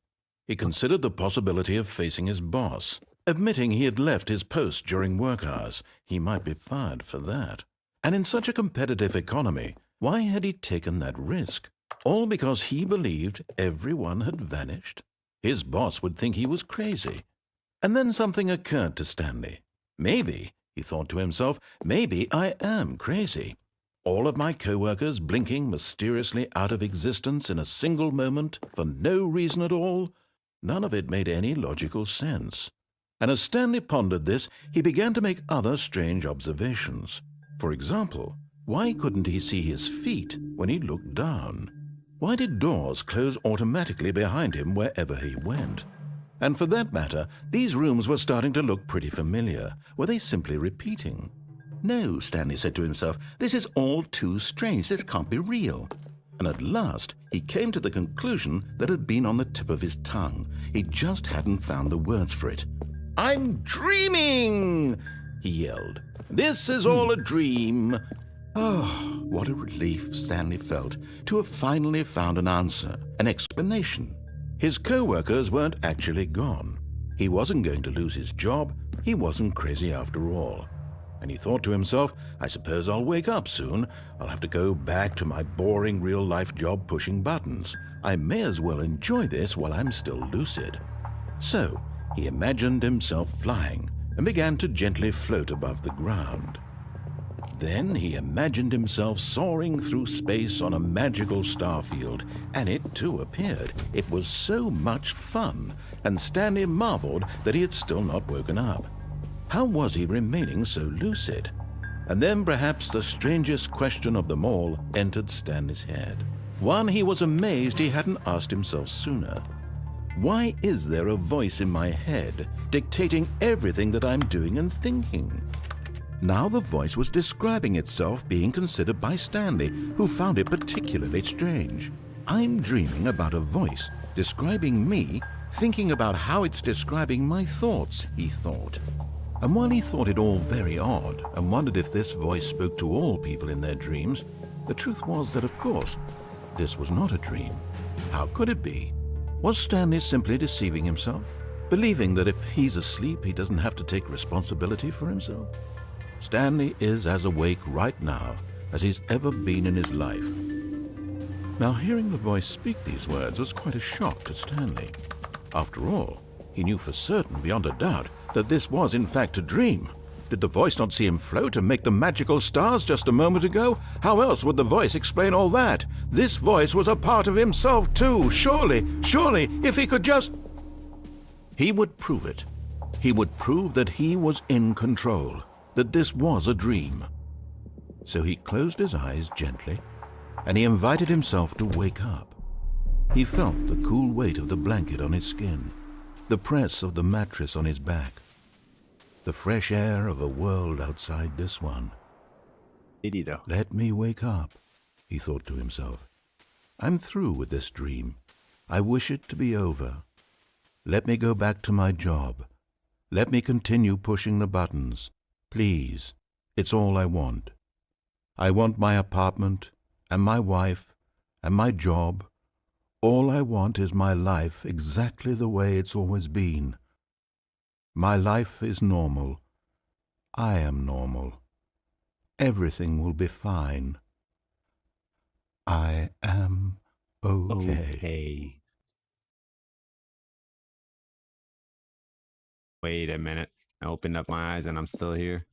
He considered the possibility of facing his boss. Admitting he had left his post during work hours, he might be fired for that. And in such a competitive economy, why had he taken that risk? All because he believed everyone had vanished? His boss would think he was crazy. And then something occurred to Stanley. Maybe, he thought to himself, maybe I am crazy. All of my co-workers blinking mysteriously out of existence in a single moment for no reason at all? None of it made any logical sense. And as Stanley pondered this, he began to make other strange observations. For example, why couldn't he see his feet when he looked down? Why did doors close automatically behind him wherever he went? And for that matter, these rooms were starting to look pretty familiar. Were they simply repeating? No, Stanley said to himself, this is all too strange. This can't be real. And at last, he came to the conclusion that had been on the tip of his tongue. He just hadn't found the words for it. I'm dreaming, he yelled. This is all a dream. Oh, what a relief Stanley felt to have finally found an answer, an explanation. His co-workers weren't actually gone. He wasn't going to lose his job. He wasn't crazy after all. And he thought to himself, I suppose I'll wake up soon. I'll have to go back to my boring real-life job pushing buttons. I may as well enjoy this while I'm still lucid. So he imagined himself flying and began to gently float above the ground. Then he imagined himself soaring through space on a magical starfield, and it too appeared. It was so much fun, and Stanley marveled that he had still not woken up. How was he remaining so lucid? And then perhaps the strangest question of them all entered Stanley's head. One he was amazed he hadn't asked himself sooner. Why is there a voice in my head dictating everything that I'm doing and thinking? Now the voice was describing itself being considered by Stanley, who found it particularly strange. I'm dreaming about a voice describing me, thinking about how it's describing my thoughts, he thought. And while he thought it all very odd and wondered if this voice spoke to all people in their dreams, the truth was that, of course, this was not a dream. How could it be? Was Stanley simply deceiving himself, believing that if he's asleep, he doesn't have to take responsibility for himself? Stanley is as awake right now as he's ever been in his life. Now, hearing the voice speak these words was quite a shock to Stanley. After all, he knew for certain, beyond a doubt, that this was in fact a dream. Did the voice not see him float and make the magical stars just a moment ago? How else would the voice explain all that? This voice was a part of himself too. Surely, if he could just... He would prove it. He would prove that he was in control, that this was a dream. So he closed his eyes gently, and he invited himself to wake up. He felt the cool weight of the blanket on his skin, the press of the mattress on his back, the fresh air of a world outside this one. Let me wake up, he thought to himself. I'm through with this dream. I wish it to be over. Let me go back to my job. Let me continue pushing the buttons. Please, it's all I want. I want my apartment, and my wife, and my job. All I want is my life exactly the way it's always been. My life is normal. I am normal. Everything will be fine. I am okay. Wait a minute. I opened up my eyes and I'm still here.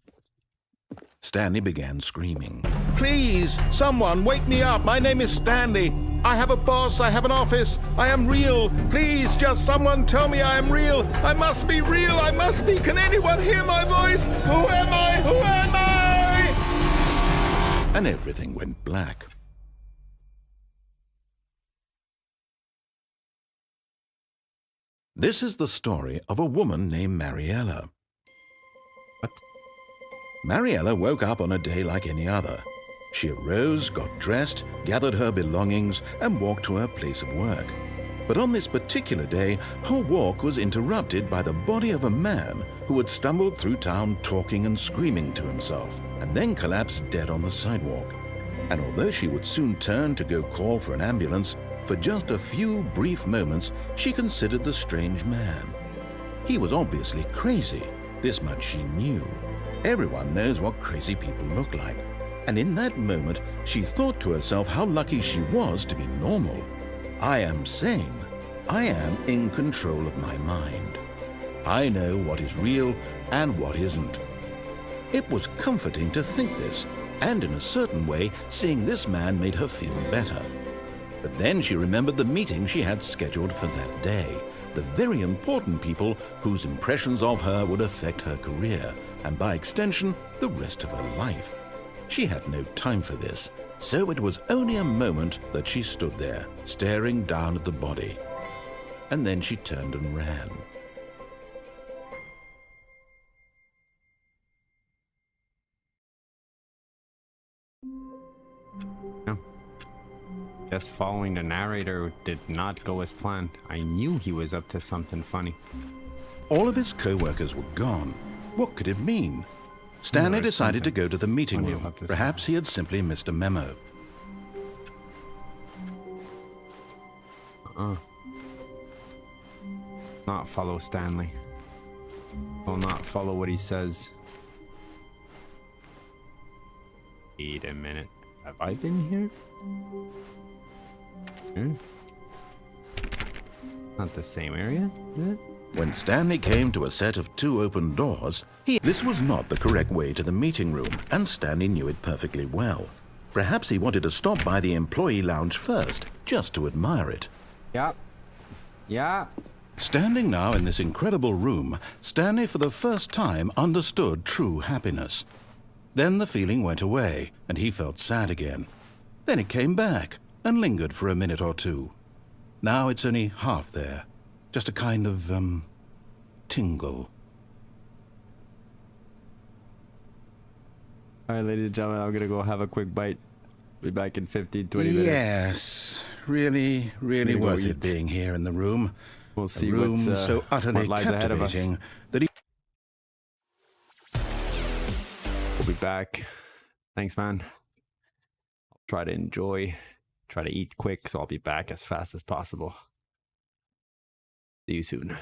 Stanley began screaming. Please, someone, wake me up. My name is Stanley. I have a boss. I have an office. I am real. Please, just someone tell me I am real. I must be real. I must be. Can anyone hear my voice? Who am I? Who am I? And everything went black. This is the story of a woman named Mariella. What? Mariella woke up on a day like any other. She arose, got dressed, gathered her belongings, and walked to her place of work. But on this particular day, her walk was interrupted by the body of a man who had stumbled through town talking and screaming to himself, and then collapsed dead on the sidewalk. And although she would soon turn to go call for an ambulance, for just a few brief moments she considered the strange man. He was obviously crazy, this much she knew. Everyone knows what crazy people look like. And in that moment, she thought to herself how lucky she was to be normal. I am sane. I am in control of my mind. I know what is real and what isn't. It was comforting to think this, and in a certain way, seeing this man made her feel better. But then she remembered the meeting she had scheduled for that day, the very important people whose impressions of her would affect her career, and by extension, the rest of her life. She had no time for this, so it was only a moment that she stood there, staring down at the body. And then she turned and ran. Guess following the narrator did not go as planned. I knew he was up to something funny. All of his co-workers were gone. What could it mean? Stanley decided to go to the meeting room. Perhaps he had simply missed a memo. Not follow Stanley. Will not follow what he says. Wait a minute. Have I been here? Not the same area, is it? When Stanley came to a set of 2 open doors, this was not the correct way to the meeting room, and Stanley knew it perfectly well. Perhaps he wanted to stop by the employee lounge first, just to admire it. Yeah. Standing now in this incredible room, Stanley for the first time understood true happiness. Then the feeling went away, and he felt sad again. Then it came back, and lingered for a minute or two. Now it's only half there. Just a kind of, tingle. Alright, ladies and gentlemen, I'm gonna go have a quick bite. Be back in 15, 20 minutes. Yes, really worth it being here in the room. We'll see a room so utterly what lies ahead of us. captivating that he... We'll be back. Thanks, man. I'll try to eat quick, so I'll be back as fast as possible. See you soon.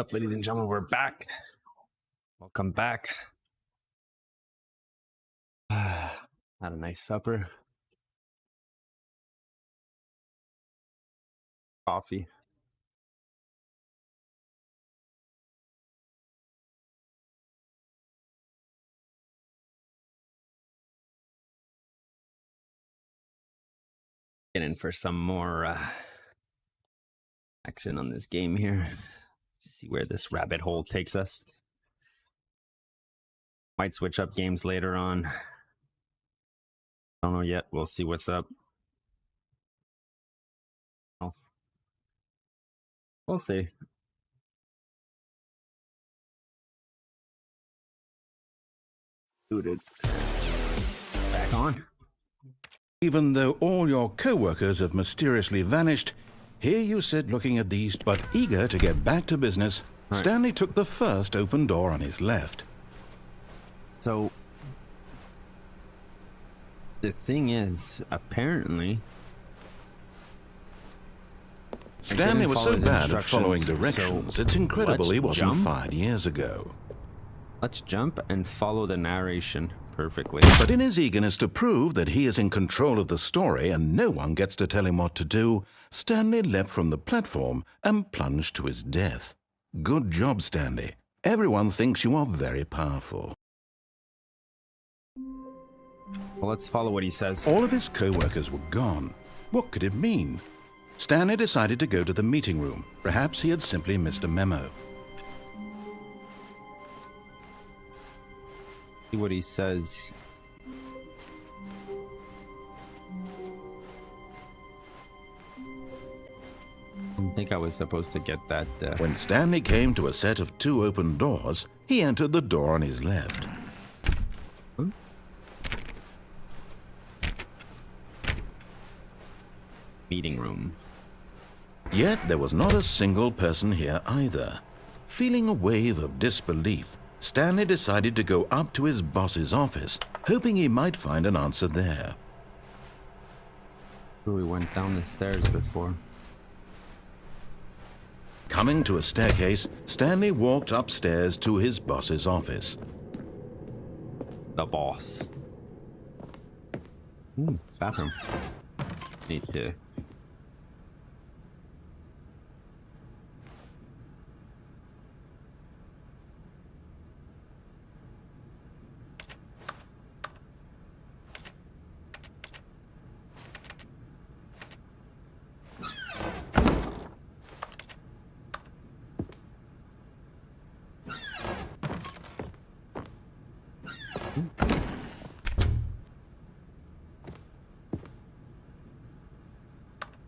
What's up, ladies and gentlemen? We're back. Welcome back. Had a nice supper. Coffee. Get in for some more action on this game here. See where this rabbit hole takes us. Might switch up games later on. Don't know yet. We'll see what's up. We'll see. Booted. Back on. Even though all your co-workers have mysteriously vanished, here you sit looking at these, but eager to get back to business. Right. Stanley took the first open door on his left. So the thing is, apparently, Stanley was so follow his bad at following instructions, directions, so it's incredible he let's wasn't jump. fired years ago. Let's jump and follow the narration perfectly. But in his eagerness to prove that he is in control of the story and no one gets to tell him what to do, Stanley leapt from the platform and plunged to his death. Good job, Stanley. Everyone thinks you are very powerful. Well, let's follow what he says. All of his co-workers were gone. What could it mean? Stanley decided to go to the meeting room. Perhaps he had simply missed a memo. See what he says. I didn't think I was supposed to get that. When Stanley came to a set of 2 open doors, he entered the door on his left. Meeting room. Yet there was not a single person here either. Feeling a wave of disbelief, Stanley decided to go up to his boss's office, hoping he might find an answer there. We went down the stairs before. Coming to a staircase, Stanley walked upstairs to his boss's office. The boss. Bathroom. Need to.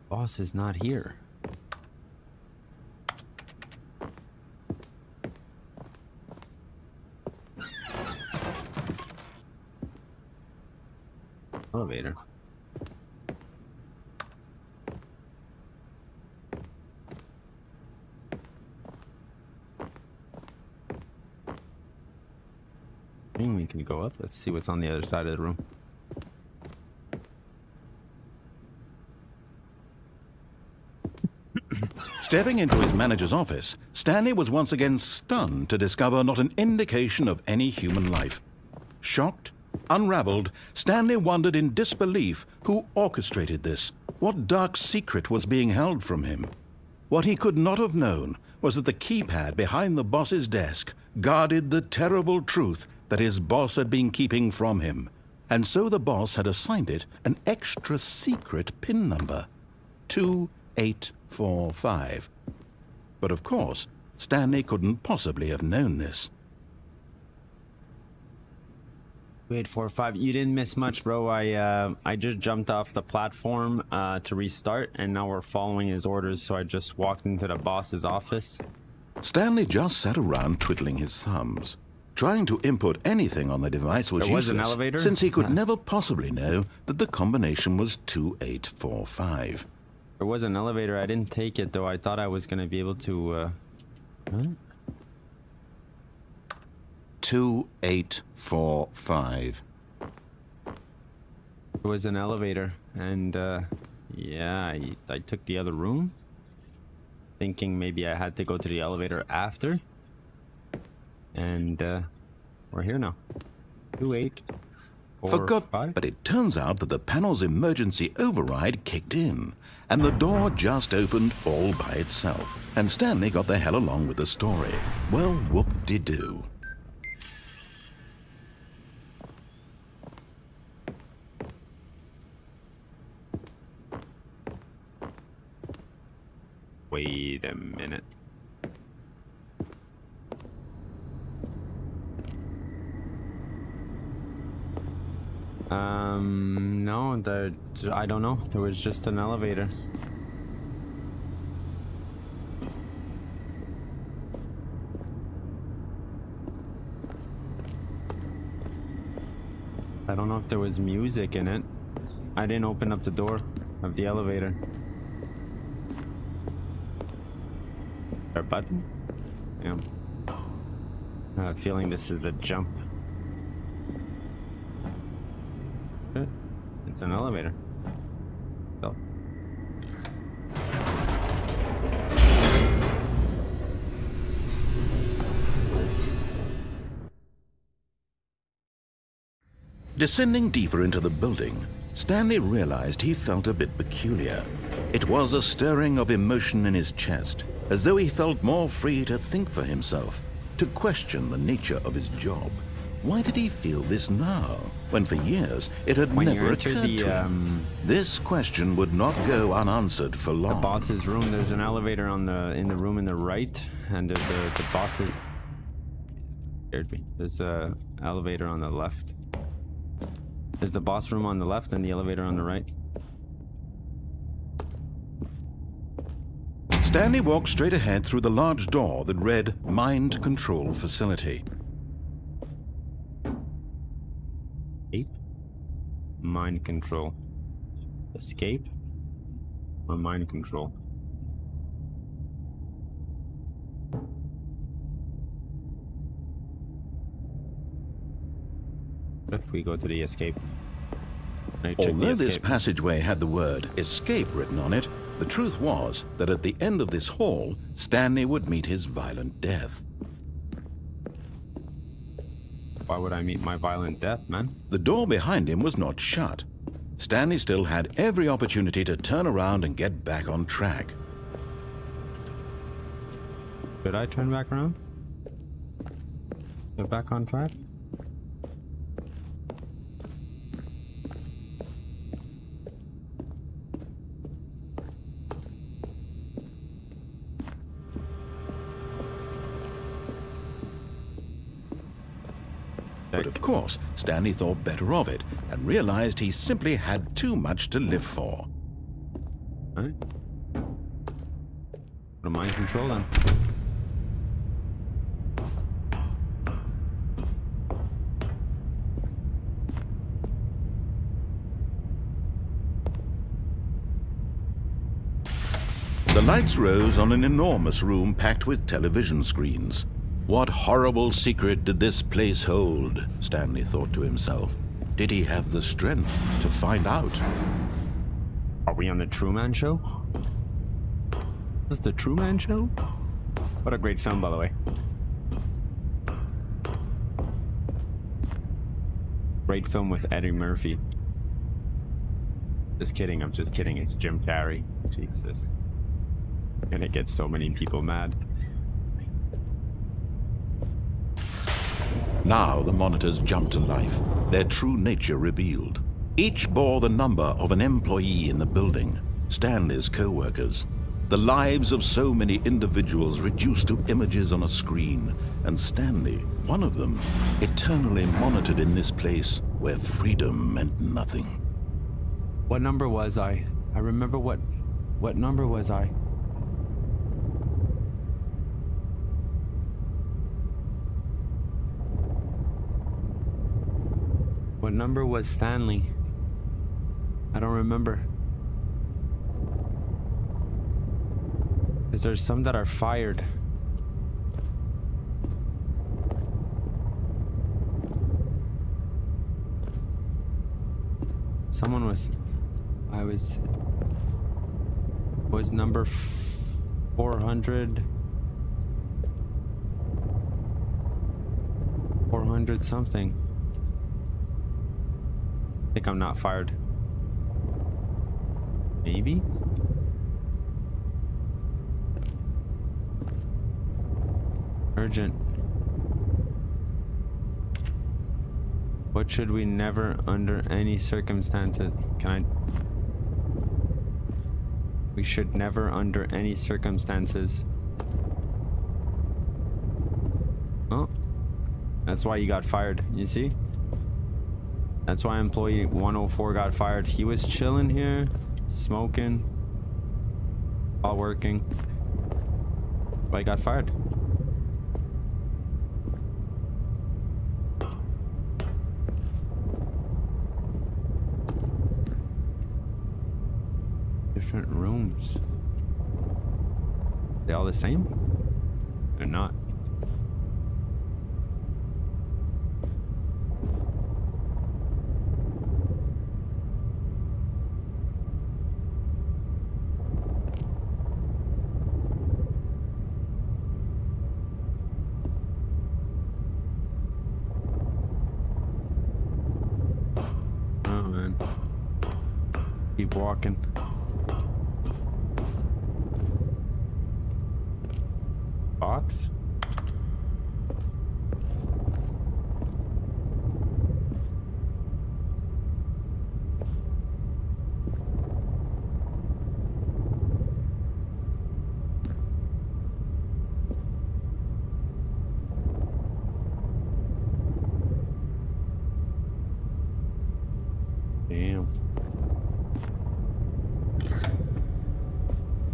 Boss is not here. Elevator. I think we can go up. Let's see what's on the other side of the room. Stepping into his manager's office, Stanley was once again stunned to discover not an indication of any human life. Shocked, unraveled, Stanley wondered in disbelief who orchestrated this. What dark secret was being held from him? What he could not have known was that the keypad behind the boss's desk guarded the terrible truth that his boss had been keeping from him. And so the boss had assigned it an extra secret PIN number. 2845. But of course, Stanley couldn't possibly have known this. 2845. You didn't miss much, bro. I just jumped off the platform to restart, and now we're following his orders. So I just walked into the boss's office. Stanley just sat around twiddling his thumbs. Trying to input anything on the device was There was useless, an elevator? since he could never possibly know that the combination was 2845. There was an elevator. I didn't take it though. I thought I was gonna be able to. What? 2845. There was an elevator, and yeah, I took the other room. I thinking maybe I had to go to the elevator after. And we're here now. 2, 8, 4, Forgot, 5. but it turns out that the panel's emergency override kicked in, and the door just opened all by itself. And Stanley got the hell along with the story. Well, whoop-de-doo. Wait a minute. No, I don't know. There was just an elevator. I don't know if there was music in it. I didn't open up the door of the elevator. Our button? Yeah. I have a feeling this is a jump. It's an elevator. So. Descending deeper into the building, Stanley realized he felt a bit peculiar. It was a stirring of emotion in his chest, as though he felt more free to think for himself, to question the nature of his job. Why did he feel this now, when for years it had never occurred to him? This question would not go unanswered for long. The boss's room, there's an elevator in the room in the right, and there's the boss's... Scared me. There's a elevator on the left. There's the boss room on the left and the elevator on the right. Stanley walked straight ahead through the large door that read Mind Control Facility. Escape? Mind control. Escape? Or mind control? What if we go to the escape? Although this passageway had the word escape written on it, the truth was that at the end of this hall, Stanley would meet his violent death. Why would I meet my violent death, man? The door behind him was not shut. Stanley still had every opportunity to turn around and get back on track. Should I turn back around? Get back on track? But of course, Stanley thought better of it and realized he simply had too much to live for. Alright. Go to mind control then. The lights rose on an enormous room packed with television screens. What horrible secret did this place hold? Stanley thought to himself. Did he have the strength to find out? Are we on the Truman Show? Is this the Truman Show? What a great film, by the way. Great film with Eddie Murphy. Just kidding, I'm just kidding. It's Jim Carrey. Jesus. And it gets so many people mad. Now the monitors jumped to life, their true nature revealed. Each bore the number of an employee in the building, Stanley's co-workers. The lives of so many individuals reduced to images on a screen, and Stanley, one of them, eternally monitored in this place where freedom meant nothing. What number was I? I remember what number was I? What number was Stanley? I don't remember. Is there some that are fired? Someone was... I was number 400. 400 something. I think I'm not fired. Maybe? Urgent. What should we never under any circumstances? We should never under any circumstances. Oh. That's why you got fired. You see? That's why employee 104 got fired. He was chilling here, smoking, while working. Why he got fired? Different rooms. They all the same? They're not. Oh man. Keep walking. Box? Damn.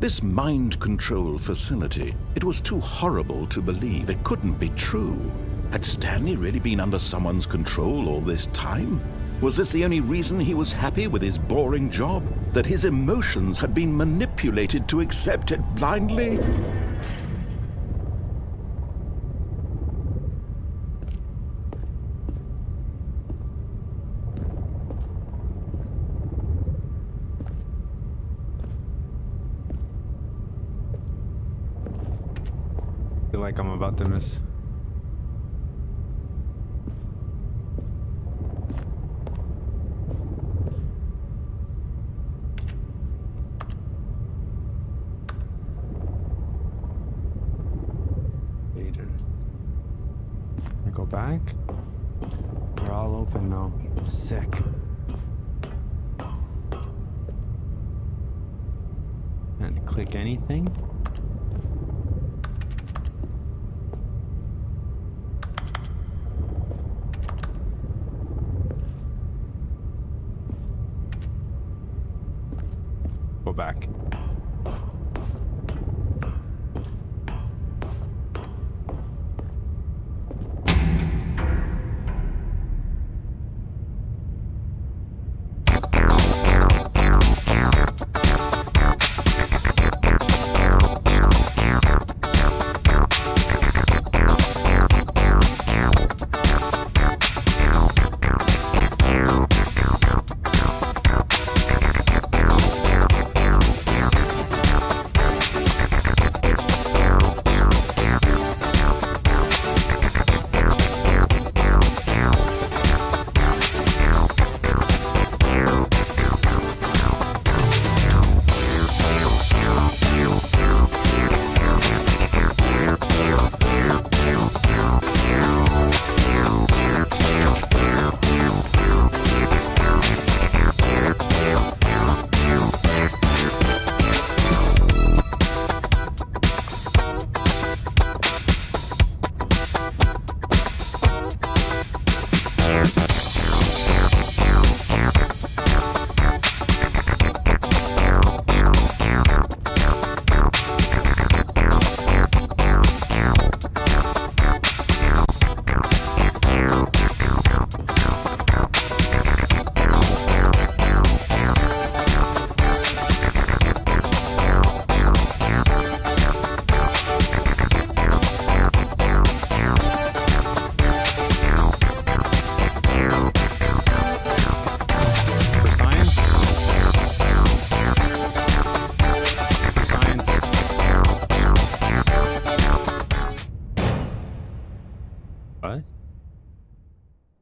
This mind control facility, it was too horrible to believe. It couldn't be true. Had Stanley really been under someone's control all this time? Was this the only reason he was happy with his boring job? That his emotions had been manipulated to accept it blindly? Feel like I'm about to miss. Later. I go back. They're all open now. Sick. Can't click anything. Go back.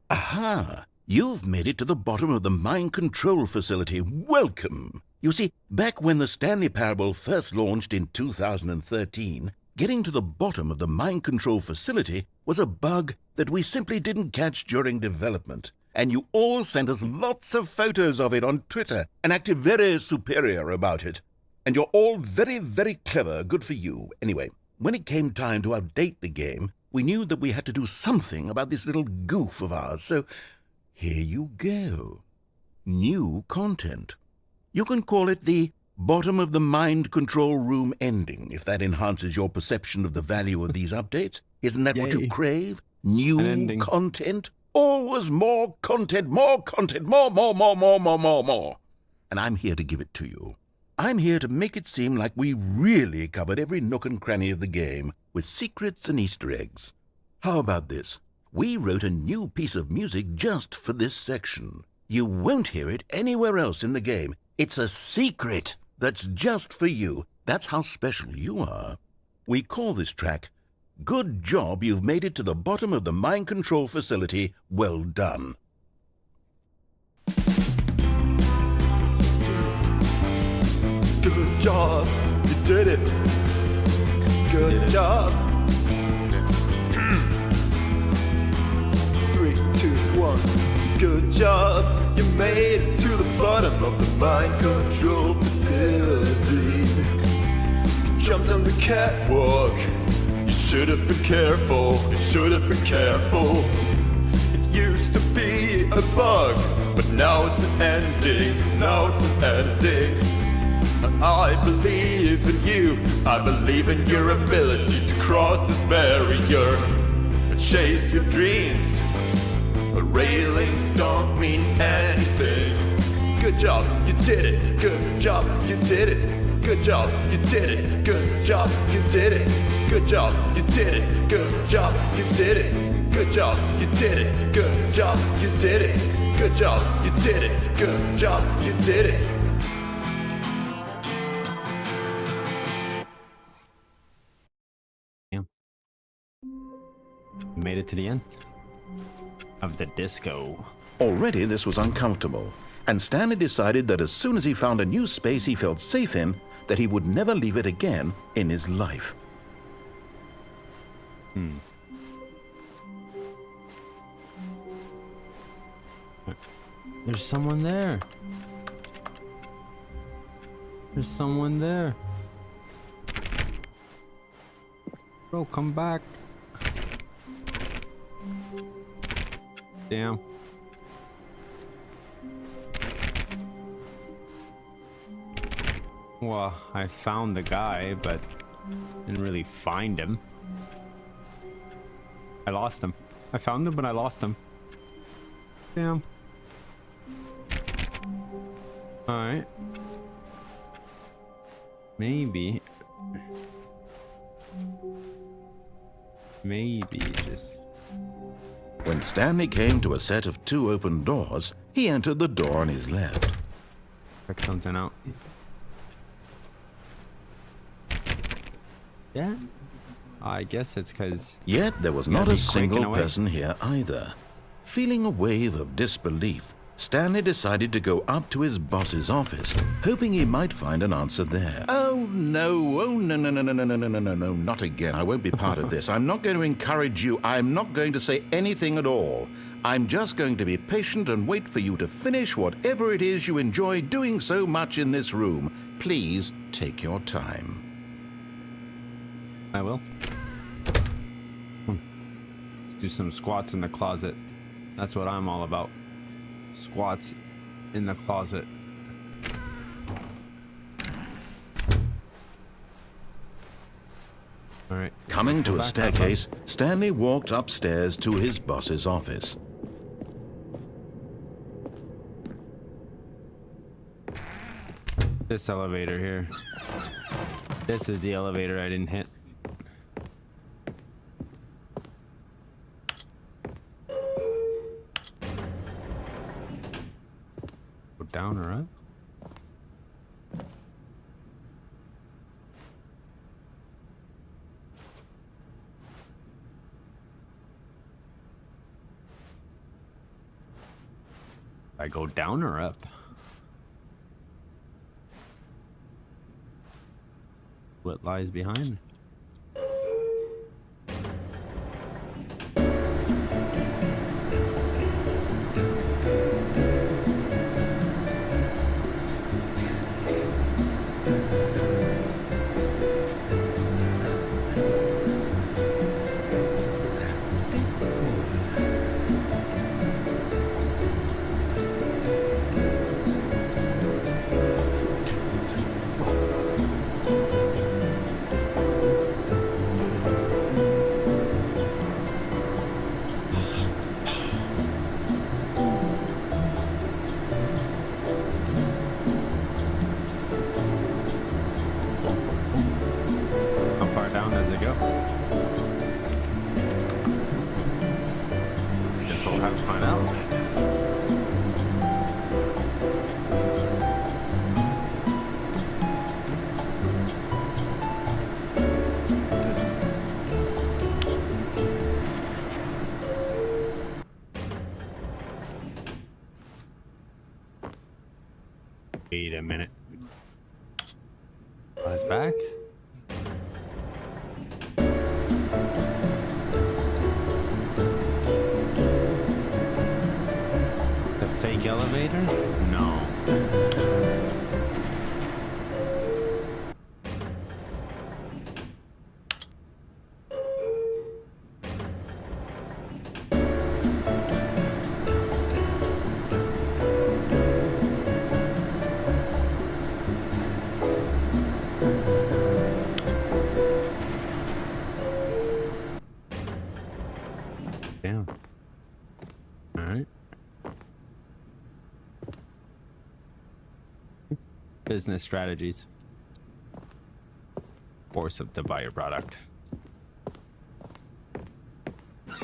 Aha! You've made it to the bottom of the mind control facility. Welcome! You see, back when the Stanley Parable first launched in 2013, getting to the bottom of the mind control facility was a bug that we simply didn't catch during development. And you all sent us lots of photos of it on Twitter and acted very superior about it. And you're all very, very clever. Good for you. Anyway, when it came time to update the game, we knew that we had to do something about this little goof of ours, so here you go. New content. You can call it the bottom of the mind control room ending, if that enhances your perception of the value of these updates. Isn't that what you Yay. crave? An New ending. content? Always more content, more. And I'm here to give it to you. I'm here to make it seem like we really covered every nook and cranny of the game with secrets and Easter eggs. How about this? We wrote a new piece of music just for this section. You won't hear it anywhere else in the game. It's a secret that's just for you. That's how special you are. We call this track, Good Job You've Made It to the Bottom of the Mind Control Facility. Well done. Good job, you did it. Good job. 3, 2, 1. Good job, you made it to the bottom of the mind control facility. You jumped on the catwalk. You should have been careful. You should have been careful. It used to be a bug, but now it's an ending. Now it's an ending. I believe in you. I believe in your ability to cross this barrier and chase your dreams. Railings don't mean anything. Good job, you did it. Good job, you did it. Good job, you did it. Good job, you did it. Good job, you did it. Good job, you did it. Good job, you did it. Good job, you did it. Good job, you did it. Good job, you did it. Made it to the end of the disco. Already this was uncomfortable, and Stanley decided that as soon as he found a new space he felt safe in, that he would never leave it again in his life. There's someone there. There's someone there. Bro, come back. Damn. Well, I found the guy, but didn't really find him. I lost him. I found him, but I lost him. Damn. Alright. Maybe just... When Stanley came to a set of 2 open doors, he entered the door on his left. Check something out. Yeah? I guess it's because... Yet there was You not gotta a be quick and single away. person here either. Feeling a wave of disbelief, Stanley decided to go up to his boss's office, hoping he might find an answer there. Oh no, not again. I won't be part of this. I'm not going to encourage you. I'm not going to say anything at all. I'm just going to be patient and wait for you to finish whatever it is you enjoy doing so much in this room. Please take your time. I will. Let's do some squats in the closet. That's what I'm all about. Squats in the closet. All right. Coming let's go to a back, staircase, Stanley walked upstairs to his boss's office. This elevator here. This is the elevator I didn't hit. Go down or up? I go down or up? What lies behind? Wait a minute. Lies back? The fake elevator? No. Damn. All right. Business strategies. Force up to buy your product.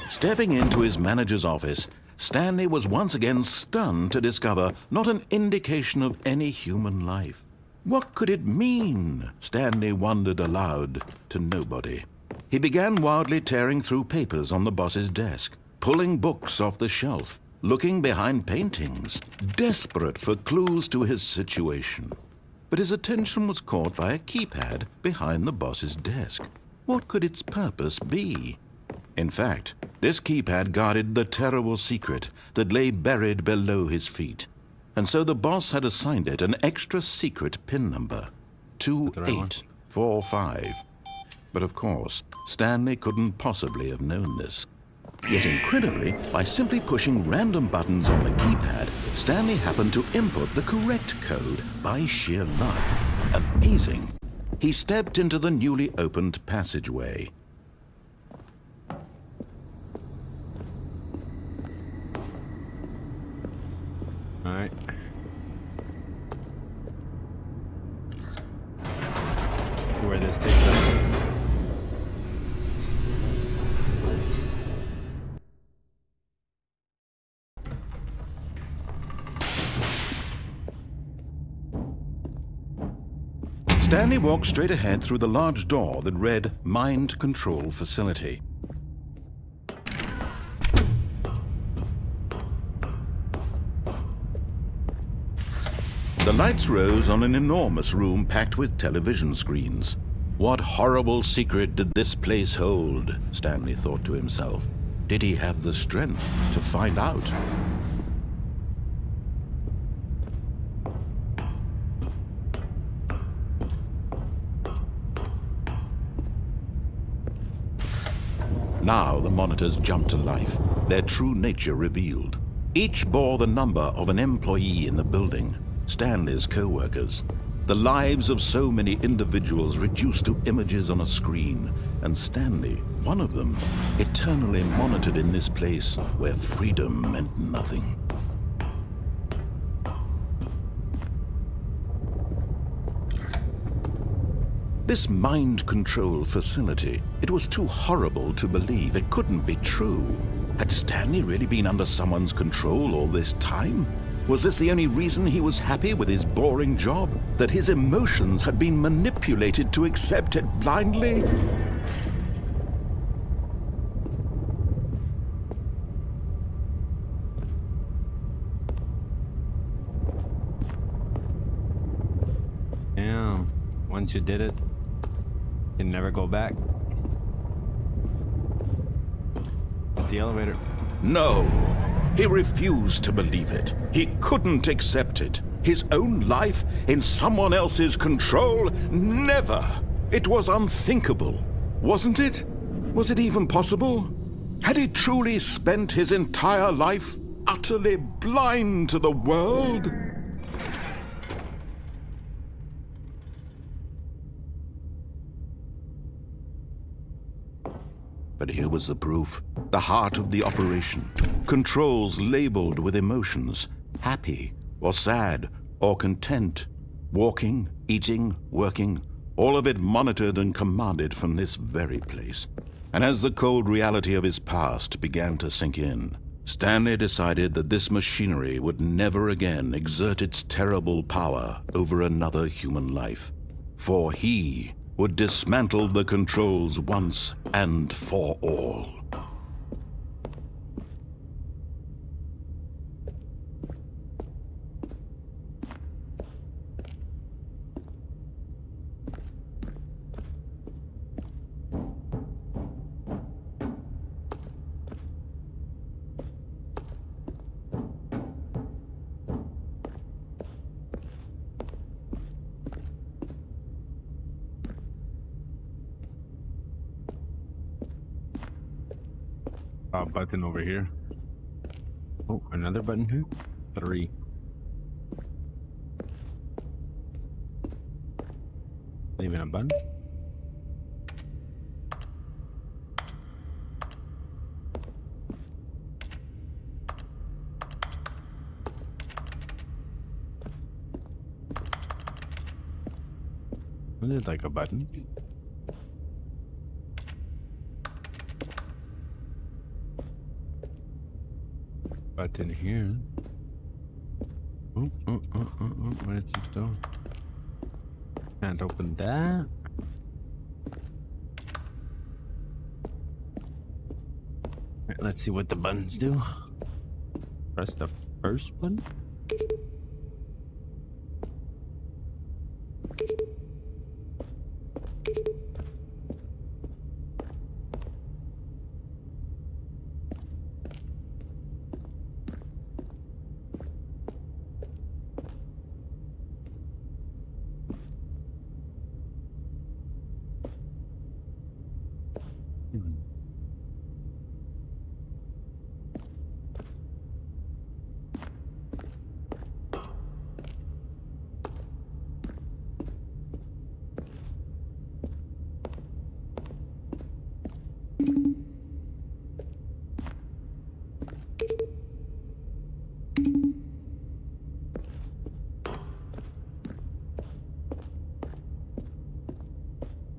Stepping into his manager's office, Stanley was once again stunned to discover not an indication of any human life. What could it mean? Stanley wondered aloud to nobody. He began wildly tearing through papers on the boss's desk, pulling books off the shelf, looking behind paintings, desperate for clues to his situation. But his attention was caught by a keypad behind the boss's desk. What could its purpose be? In fact, this keypad guarded the terrible secret that lay buried below his feet. And so the boss had assigned it an extra secret PIN number, 2845. But of course, Stanley couldn't possibly have known this. Yet incredibly, by simply pushing random buttons on the keypad, Stanley happened to input the correct code by sheer luck. Amazing. He stepped into the newly opened passageway. All right. Where this takes us. Stanley walked straight ahead through the large door that read Mind Control Facility. The lights rose on an enormous room packed with television screens. What horrible secret did this place hold? Stanley thought to himself. Did he have the strength to find out? Now the monitors jumped to life, their true nature revealed. Each bore the number of an employee in the building, Stanley's co-workers. The lives of so many individuals reduced to images on a screen, and Stanley, one of them, eternally monitored in this place where freedom meant nothing. This mind control facility, it was too horrible to believe. It couldn't be true. Had Stanley really been under someone's control all this time? Was this the only reason he was happy with his boring job? That his emotions had been manipulated to accept it blindly? Yeah. Once you did it, you can never go back. At the elevator. No. He refused to believe it. He couldn't accept it. His own life in someone else's control? Never. It was unthinkable. Wasn't it? Was it even possible? Had he truly spent his entire life utterly blind to the world? But here was the proof. The heart of the operation. Controls labeled with emotions. Happy, or sad, or content. Walking, eating, working. All of it monitored and commanded from this very place. And as the cold reality of his past began to sink in, Stanley decided that this machinery would never again exert its terrible power over another human life. For he would dismantle the controls once and for all. Button over here. Oh, another button here. 3. Even a button. Was it like a button? Button here. What is this door? Can't open that. Right, let's see what the buttons do. Press the first button.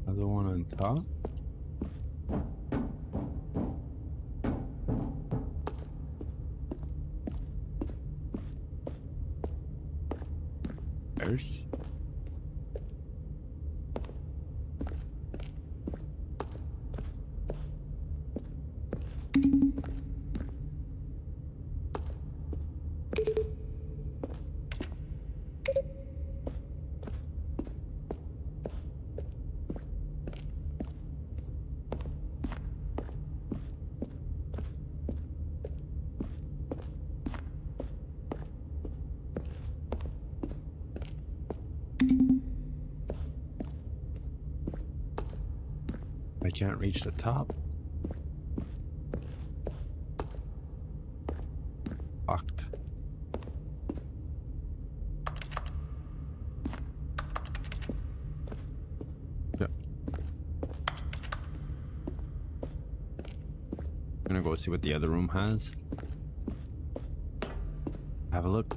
Other one on top. There's. I can't reach the top. Locked. Yeah. I'm gonna go see what the other room has. Have a look.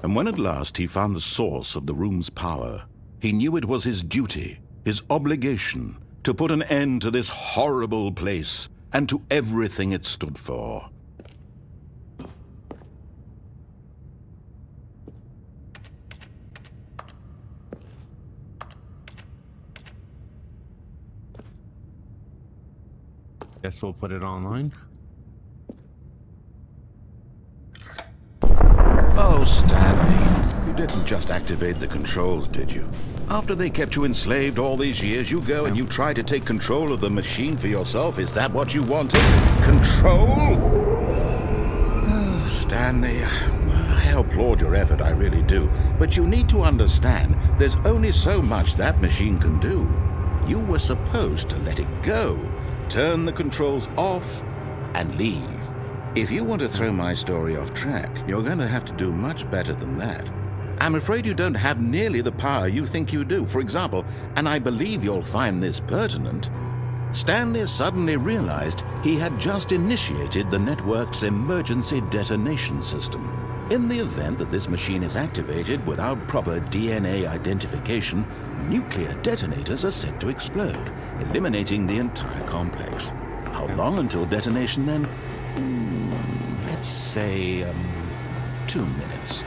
And when at last he found the source of the room's power, he knew it was his duty, his obligation, to put an end to this horrible place and to everything it stood for. Guess we'll put it online. Oh, Stanley, you didn't just activate the controls, did you? After they kept you enslaved all these years, you go and you try to take control of the machine for yourself. Is that what you wanted? Control? Oh, Stanley, I applaud your effort, I really do. But you need to understand, there's only so much that machine can do. You were supposed to let it go, turn the controls off, and leave. If you want to throw my story off track, you're going to have to do much better than that. I'm afraid you don't have nearly the power you think you do. For example, and I believe you'll find this pertinent, Stanley suddenly realized he had just initiated the network's emergency detonation system. In the event that this machine is activated without proper DNA identification, nuclear detonators are set to explode, eliminating the entire complex. How long until detonation then? Let's say, 2 minutes.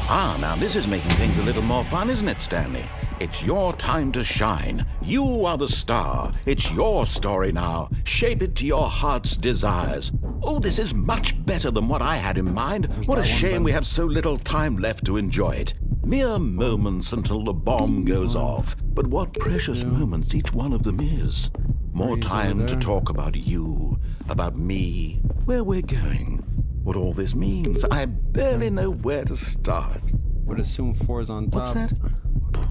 Now this is making things a little more fun, isn't it, Stanley? It's your time to shine. You are the star. It's your story now. Shape it to your heart's desires. Oh, this is much better than what I had in mind. What a shame we have so little time left to enjoy it. Mere moments until the bomb goes off. But what precious moments each one of them is. More time to talk about you, about me, where we're going, what all this means. I barely know where to start. Would assume 4 is on top. What's that?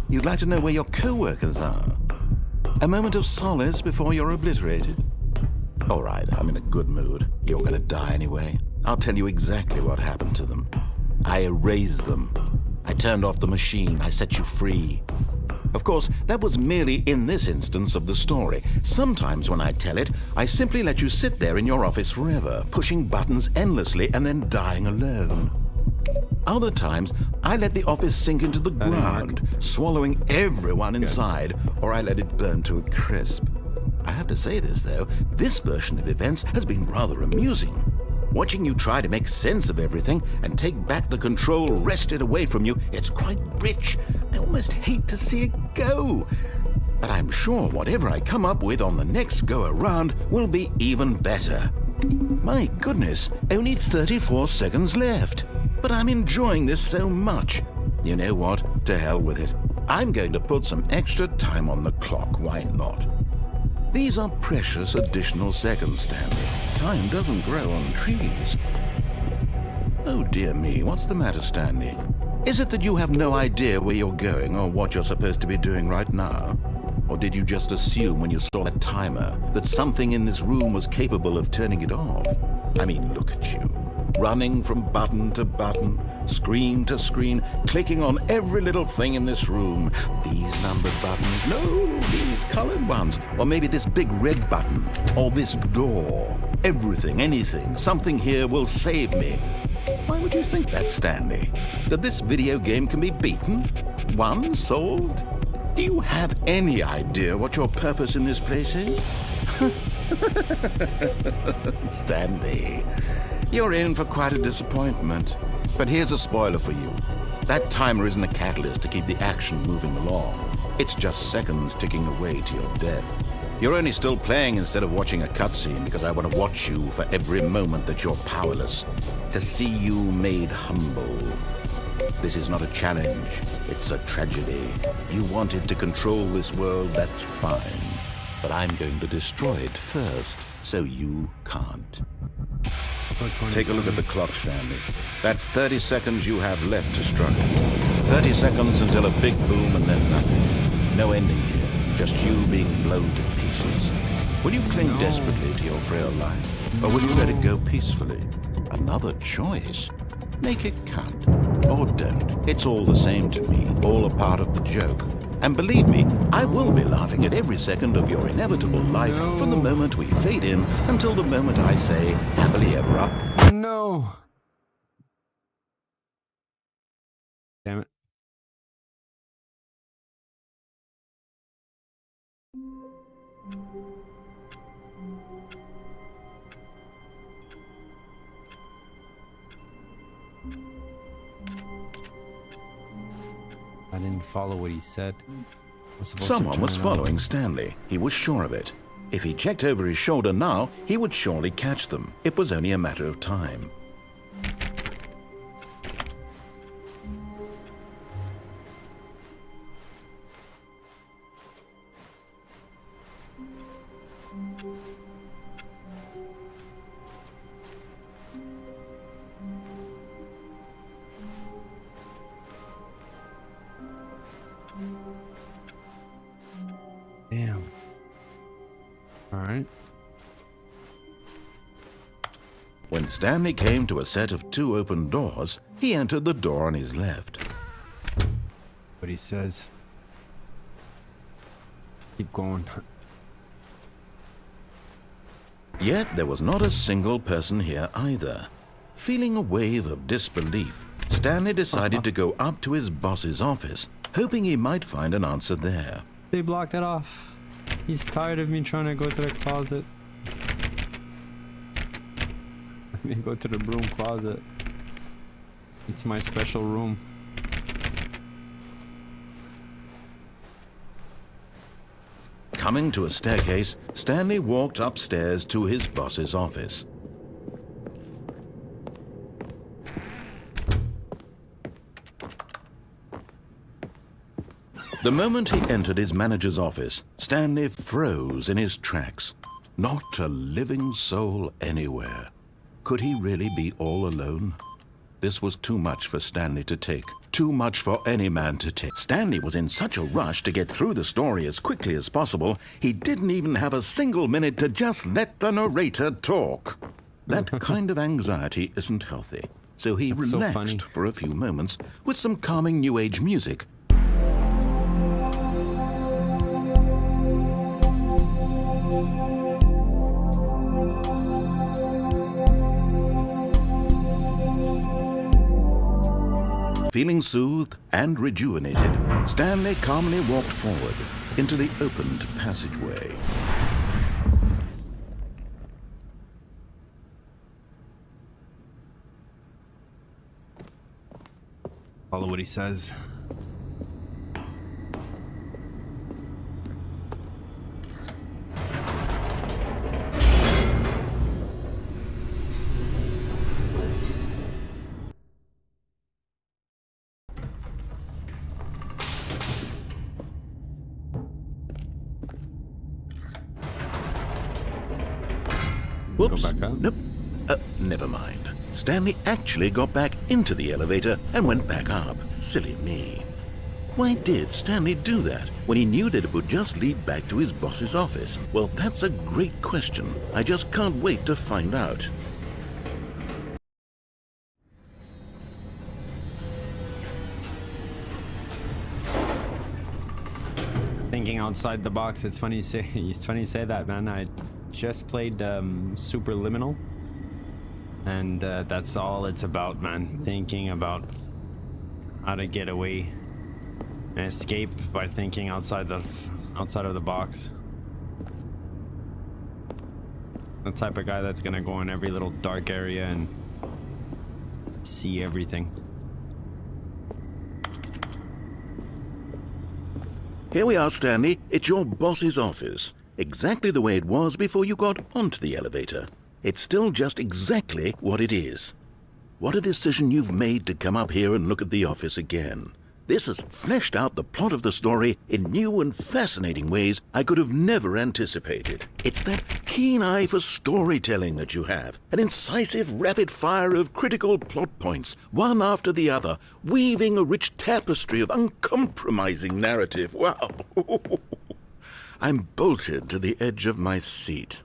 You'd like to know where your co-workers are? A moment of solace before you're obliterated? All right, I'm in a good mood. You're gonna die anyway. I'll tell you exactly what happened to them. I erased them. I turned off the machine. I set you free. Of course, that was merely in this instance of the story. Sometimes when I tell it, I simply let you sit there in your office forever, pushing buttons endlessly and then dying alone. Other times, I let the office sink into the ground, swallowing everyone inside, or I let it burn to a crisp. I have to say this, though, this version of events has been rather amusing. Watching you try to make sense of everything and take back the control wrested away from you, it's quite rich. I almost hate to see it go. But I'm sure whatever I come up with on the next go-around will be even better. My goodness, only 34 seconds left. But I'm enjoying this so much. You know what? To hell with it. I'm going to put some extra time on the clock. Why not? These are precious additional seconds, Stanley. Time doesn't grow on trees. Oh dear me, what's the matter, Stanley? Is it that you have no idea where you're going or what you're supposed to be doing right now? Or did you just assume when you saw that timer that something in this room was capable of turning it off? I mean, look at you. Running from button to button, screen to screen, clicking on every little thing in this room. These numbered buttons, no, these colored ones. Or maybe this big red button, or this door. Everything, anything, something here will save me. Why would you think that, Stanley? That this video game can be beaten? Won? Solved? Do you have any idea what your purpose in this place is? Stanley, you're in for quite a disappointment. But here's a spoiler for you. That timer isn't a catalyst to keep the action moving along. It's just seconds ticking away to your death. You're only still playing instead of watching a cutscene because I want to watch you for every moment that you're powerless. To see you made humble. This is not a challenge. It's a tragedy. You wanted to control this world, that's fine. But I'm going to destroy it first, so you can't. Take a look at the clock, Stanley. That's 30 seconds you have left to struggle. 30 seconds until a big boom and then nothing. No ending here, just you being blown to pieces. Will you cling desperately to your frail life, or will you let it go peacefully? Another choice. Make it count, or don't. It's all the same to me, all a part of the joke. And believe me, I will be laughing at every second of your inevitable life from the moment we fade in until the moment I say, happily ever after. No. Damn it. I didn't follow what he said. Someone was following Stanley. He was sure of it. If he checked over his shoulder now, he would surely catch them. It was only a matter of time. Damn. All right. When Stanley came to a set of 2 open doors, he entered the door on his left. But he says, keep going. Yet there was not a single person here either. Feeling a wave of disbelief, Stanley decided to go up to his boss's office, hoping he might find an answer there. They blocked it off. He's tired of me trying to go to the closet. Let me go to the broom closet. It's my special room. Coming to a staircase, Stanley walked upstairs to his boss's office. The moment he entered his manager's office, Stanley froze in his tracks. Not a living soul anywhere. Could he really be all alone? This was too much for Stanley to take. Too much for any man to take. Stanley was in such a rush to get through the story as quickly as possible, he didn't even have a single minute to just let the narrator talk. That kind of anxiety isn't healthy. So he relaxed for a few moments with some calming New Age music. Feeling soothed and rejuvenated, Stanley calmly walked forward into the opened passageway. Follow what he says. Whoops. Go back up? Nope. Never mind. Stanley actually got back into the elevator and went back up. Silly me. Why did Stanley do that when he knew that it would just lead back to his boss's office? Well, that's a great question. I just can't wait to find out. Thinking outside the box. It's funny you say that, man. I just played Superliminal, and that's all it's about, man. Thinking about how to get away and escape by thinking outside of the box. The type of guy that's gonna go in every little dark area and see everything. Here we are, Stanley. It's your boss's office. Exactly the way it was before you got onto the elevator. It's still just exactly what it is. What a decision you've made to come up here and look at the office again. This has fleshed out the plot of the story in new and fascinating ways I could have never anticipated. It's that keen eye for storytelling that you have, an incisive rapid fire of critical plot points, one after the other, weaving a rich tapestry of uncompromising narrative. Wow! I'm bolted to the edge of my seat.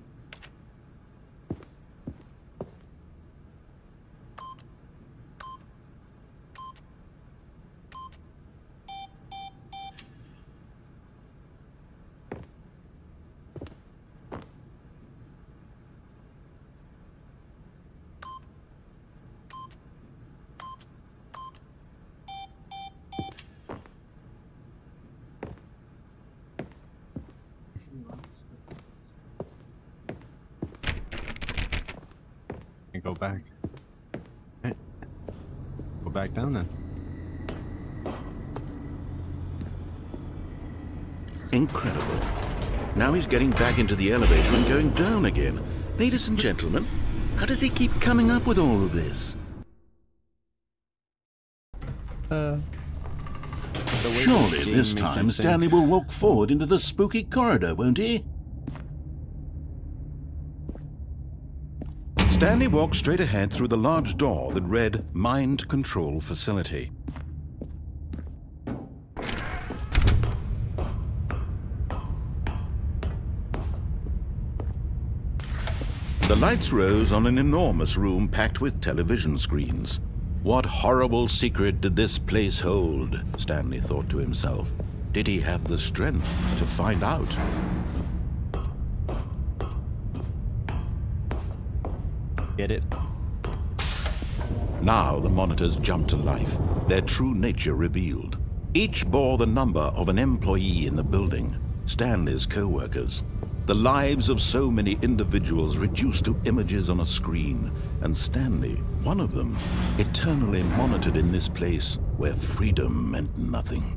Go back. Right. Go back down then. Incredible. Now he's getting back into the elevator and going down again. Ladies and gentlemen, how does he keep coming up with all of this? Surely this time Stanley will walk forward into the spooky corridor, won't he? Stanley walked straight ahead through the large door that read Mind Control Facility. The lights rose on an enormous room packed with television screens. What horrible secret did this place hold? Stanley thought to himself. Did he have the strength to find out? Get it? Now the monitors jumped to life, their true nature revealed. Each bore the number of an employee in the building, Stanley's co-workers. The lives of so many individuals reduced to images on a screen, and Stanley, one of them, eternally monitored in this place where freedom meant nothing.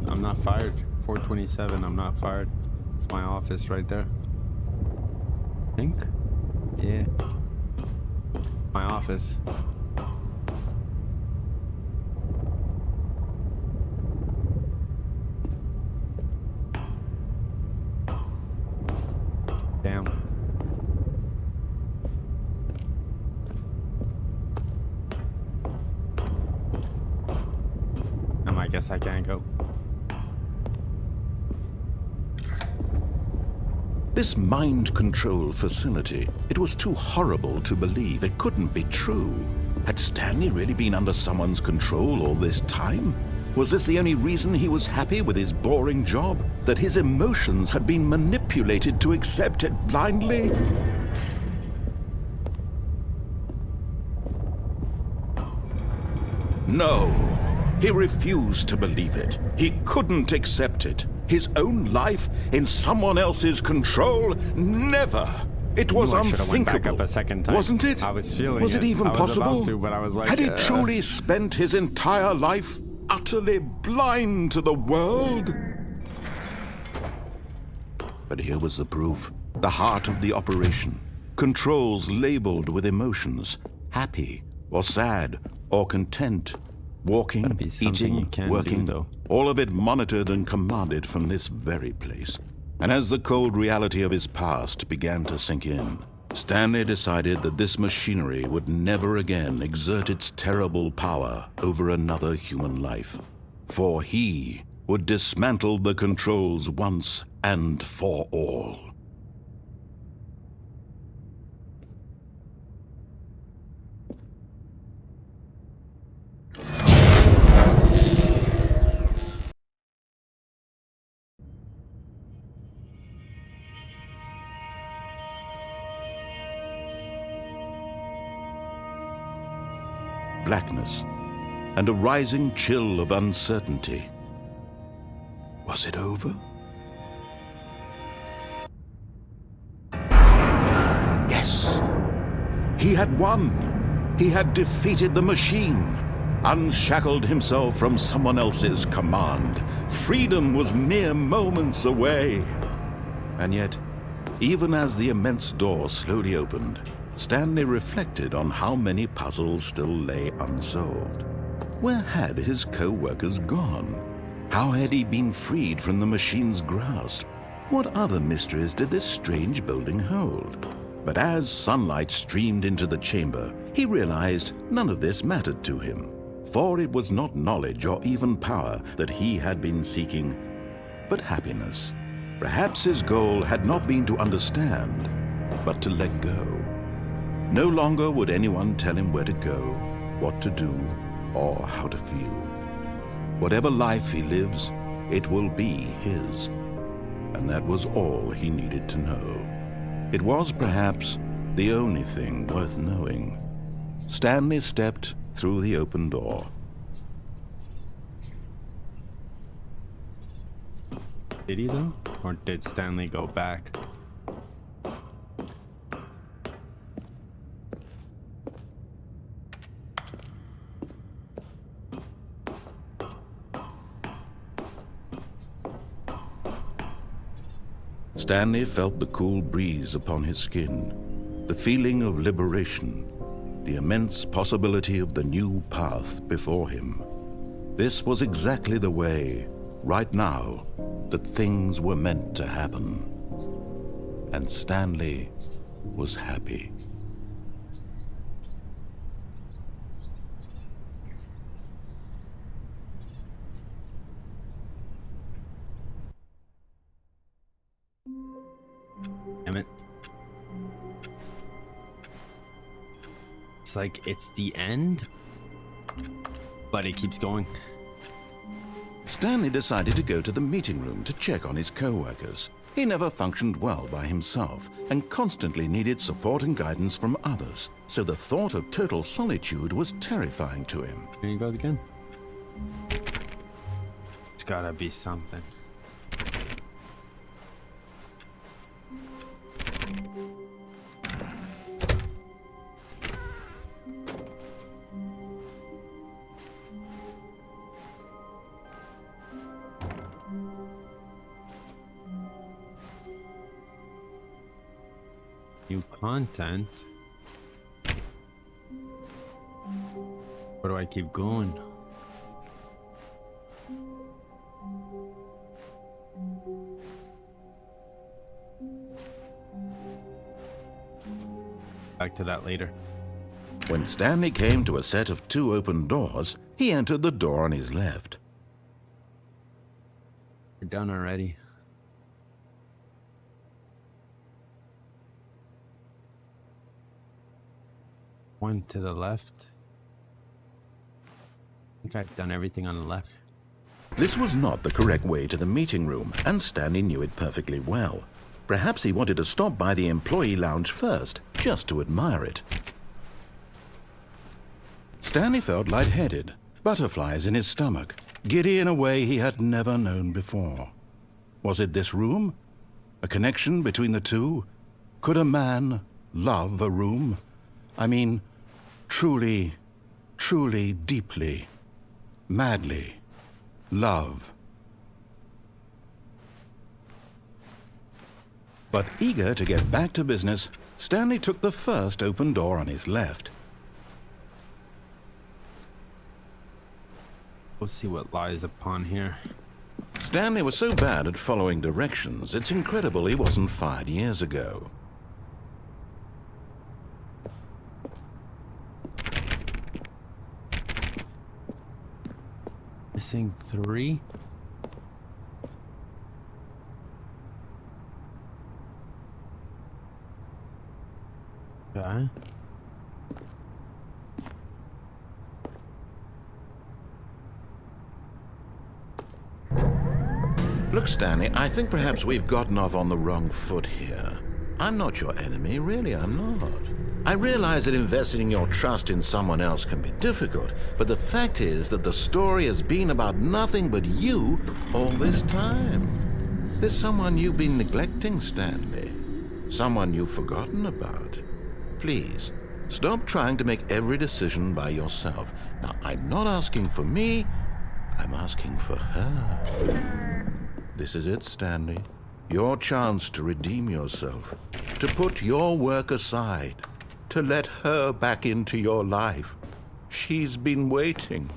I'm not fired. 427, I'm not fired. It's my office right there. Think? Yeah. My office. Damn. I guess I can't go. This mind control facility, it was too horrible to believe. It couldn't be true. Had Stanley really been under someone's control all this time? Was this the only reason he was happy with his boring job? That his emotions had been manipulated to accept it blindly? No, he refused to believe it. He couldn't accept it. His own life in someone else's control? Never! It was I should have went back unthinkable. up a second time. Wasn't it? I was feeling Was it even I was possible? about to, but I was like, Had he truly spent his entire life utterly blind to the world? But here was the proof. The heart of the operation. Controls labeled with emotions. Happy, or sad, or content. Walking, Gotta be something you eating, can working. do, though. All of it monitored and commanded from this very place. And as the cold reality of his past began to sink in, Stanley decided that this machinery would never again exert its terrible power over another human life. For he would dismantle the controls once and for all. Blackness, and a rising chill of uncertainty. Was it over? Yes! He had won! He had defeated the machine, unshackled himself from someone else's command. Freedom was mere moments away. And yet, even as the immense door slowly opened, Stanley reflected on how many puzzles still lay unsolved. Where had his co-workers gone? How had he been freed from the machine's grasp? What other mysteries did this strange building hold? But as sunlight streamed into the chamber, he realized none of this mattered to him. For it was not knowledge or even power that he had been seeking, but happiness. Perhaps his goal had not been to understand, but to let go. No longer would anyone tell him where to go, what to do, or how to feel. Whatever life he lives, it will be his. And that was all he needed to know. It was perhaps the only thing worth knowing. Stanley stepped through the open door. Did he though? Or did Stanley go back? Stanley felt the cool breeze upon his skin, the feeling of liberation, the immense possibility of the new path before him. This was exactly the way, right now, that things were meant to happen. And Stanley was happy. Damn it. It's like it's the end, but it keeps going. Stanley decided to go to the meeting room to check on his co-workers. He never functioned well by himself and constantly needed support and guidance from others, so the thought of total solitude was terrifying to him. Here he goes again. It's gotta be something. New content. Where do I keep going? Back to that later. When Stanley came to a set of 2 open doors, he entered the door on his left. We're done already. One to the left. I think I've done everything on the left. This was not the correct way to the meeting room, and Stanley knew it perfectly well. Perhaps he wanted to stop by the employee lounge first, just to admire it. Stanley felt lightheaded, butterflies in his stomach, giddy in a way he had never known before. Was it this room? A connection between the two? Could a man love a room? I mean, truly, truly, deeply, madly love. But eager to get back to business, Stanley took the first open door on his left. We'll see what lies upon here. Stanley was so bad at following directions, it's incredible he wasn't fired years ago. Missing 3. Okay. Look, Stanley, I think perhaps we've gotten off on the wrong foot here. I'm not your enemy, really, I'm not. I realize that investing your trust in someone else can be difficult, but the fact is that the story has been about nothing but you all this time. There's someone you've been neglecting, Stanley. Someone you've forgotten about. Please, stop trying to make every decision by yourself. Now, I'm not asking for me, I'm asking for her. This is it, Stanley. Your chance to redeem yourself, to put your work aside, to let her back into your life. She's been waiting.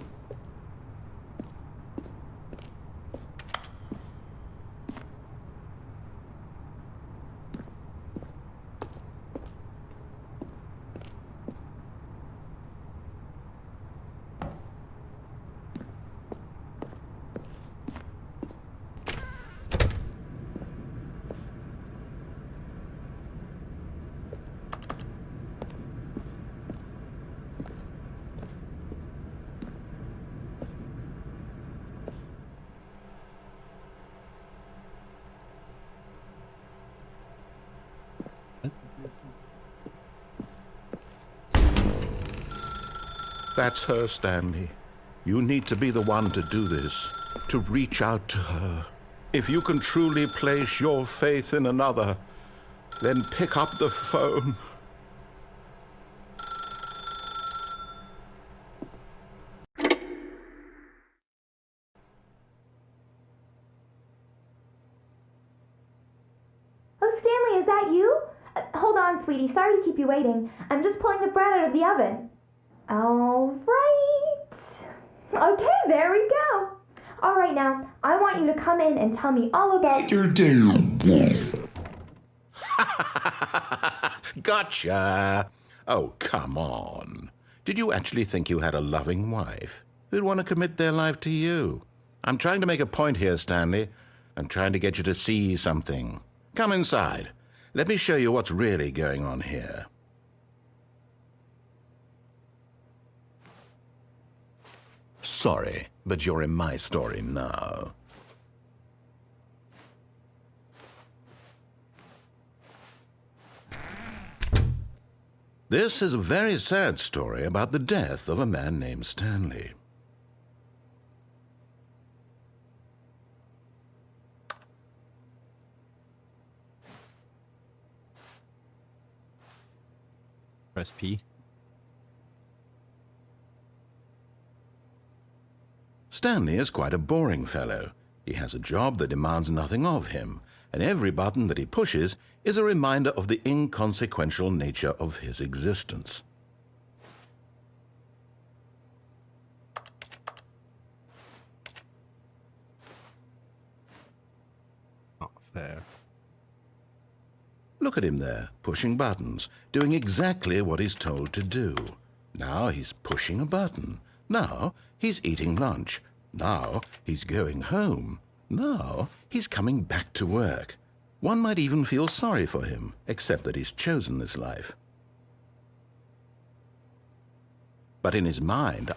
That's her, Stanley. You need to be the one to do this, to reach out to her. If you can truly place your faith in another, then pick up the phone. sweetie. Sorry to keep you waiting. I'm just pulling the bread out of the oven. All right. Okay, there we go. All right, now, I want you to come in and tell me all about your day. Gotcha! Oh, come on. Did you actually think you had a loving wife who'd want to commit their life to you? I'm trying to make a point here, Stanley. I'm trying to get you to see something. Come inside. Let me show you what's really going on here. Sorry, but you're in my story now. This is a very sad story about the death of a man named Stanley. Press P. Stanley is quite a boring fellow. He has a job that demands nothing of him, and every button that he pushes is a reminder of the inconsequential nature of his existence. Not fair. Look at him there, pushing buttons, doing exactly what he's told to do. Now he's pushing a button. Now he's eating lunch. Now he's going home. Now he's coming back to work. One might even feel sorry for him, except that he's chosen this life. But in his mind,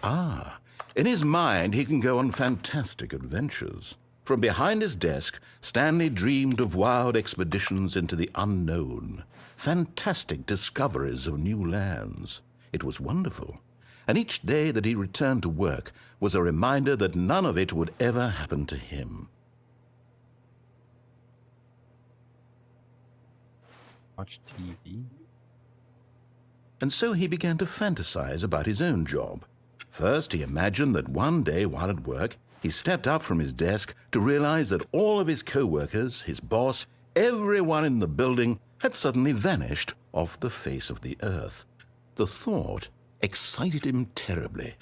in his mind he can go on fantastic adventures. From behind his desk, Stanley dreamed of wild expeditions into the unknown, fantastic discoveries of new lands. It was wonderful, and each day that he returned to work was a reminder that none of it would ever happen to him. Watch TV. And so he began to fantasize about his own job. First, he imagined that one day while at work, he stepped up from his desk to realize that all of his co-workers, his boss, everyone in the building had suddenly vanished off the face of the earth. The thought excited him terribly.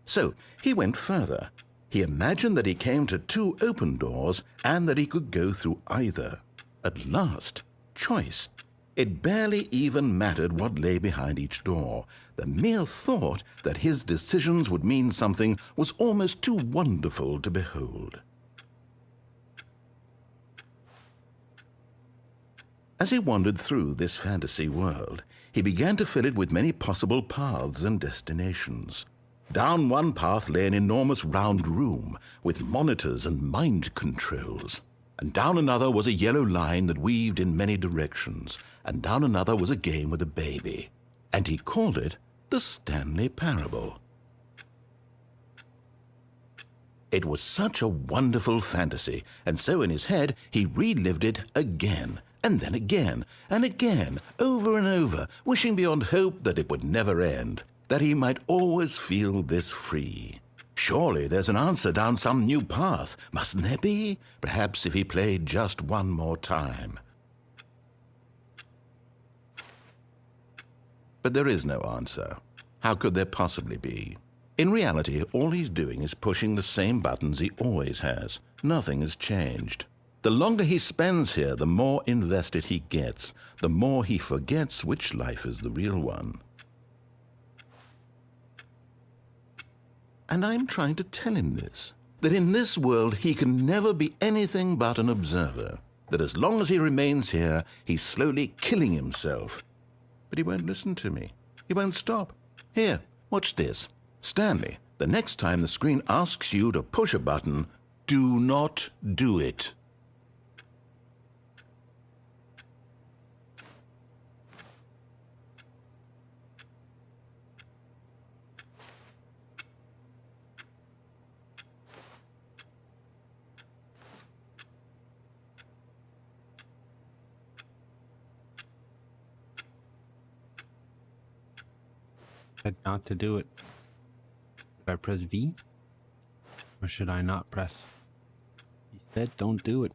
So he went further. He imagined that he came to 2 open doors and that he could go through either. At last, choice. It barely even mattered what lay behind each door. The mere thought that his decisions would mean something was almost too wonderful to behold. As he wandered through this fantasy world, he began to fill it with many possible paths and destinations. Down one path lay an enormous round room with monitors and mind controls. And down another was a yellow line that weaved in many directions. And down another was a game with a baby. And he called it the Stanley Parable. It was such a wonderful fantasy, and so in his head he relived it again, and then again, and again, over and over, wishing beyond hope that it would never end, that he might always feel this free. Surely there's an answer down some new path, mustn't there be? Perhaps if he played just one more time. But there is no answer. How could there possibly be? In reality, all he's doing is pushing the same buttons he always has. Nothing has changed. The longer he spends here, the more invested he gets, the more he forgets which life is the real one. And I'm trying to tell him this, that in this world he can never be anything but an observer, that as long as he remains here, he's slowly killing himself. But he won't listen to me. He won't stop. Here, watch this. Stanley, the next time the screen asks you to push a button, do not do it. Not to do it. Should I press V? Or should I not press? He Bet don't do it.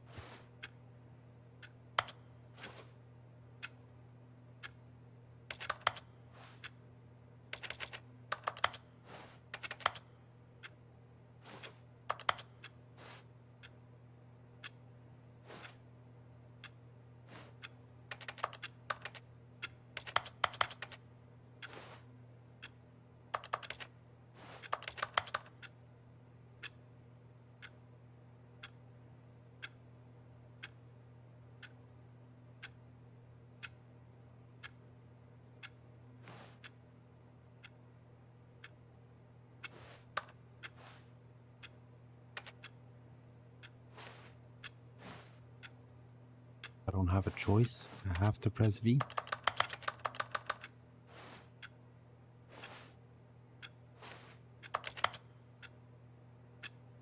I don't have a choice. I have to press V.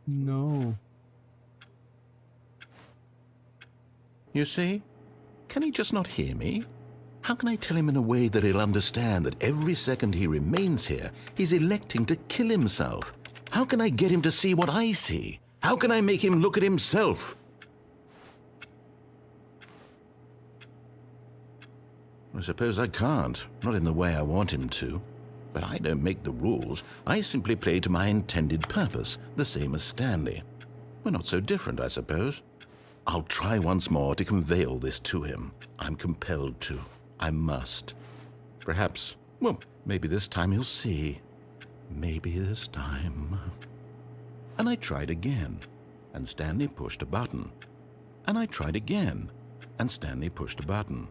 No. You see? Can he just not hear me? How can I tell him in a way that he'll understand that every second he remains here, he's electing to kill himself? How can I get him to see what I see? How can I make him look at himself? I suppose I can't, not in the way I want him to. But I don't make the rules. I simply play to my intended purpose, the same as Stanley. We're not so different, I suppose. I'll try once more to convey all this to him. I'm compelled to. I must. Perhaps, well, maybe this time he'll see. Maybe this time. And I tried again, and Stanley pushed a button. And I tried again, and Stanley pushed a button.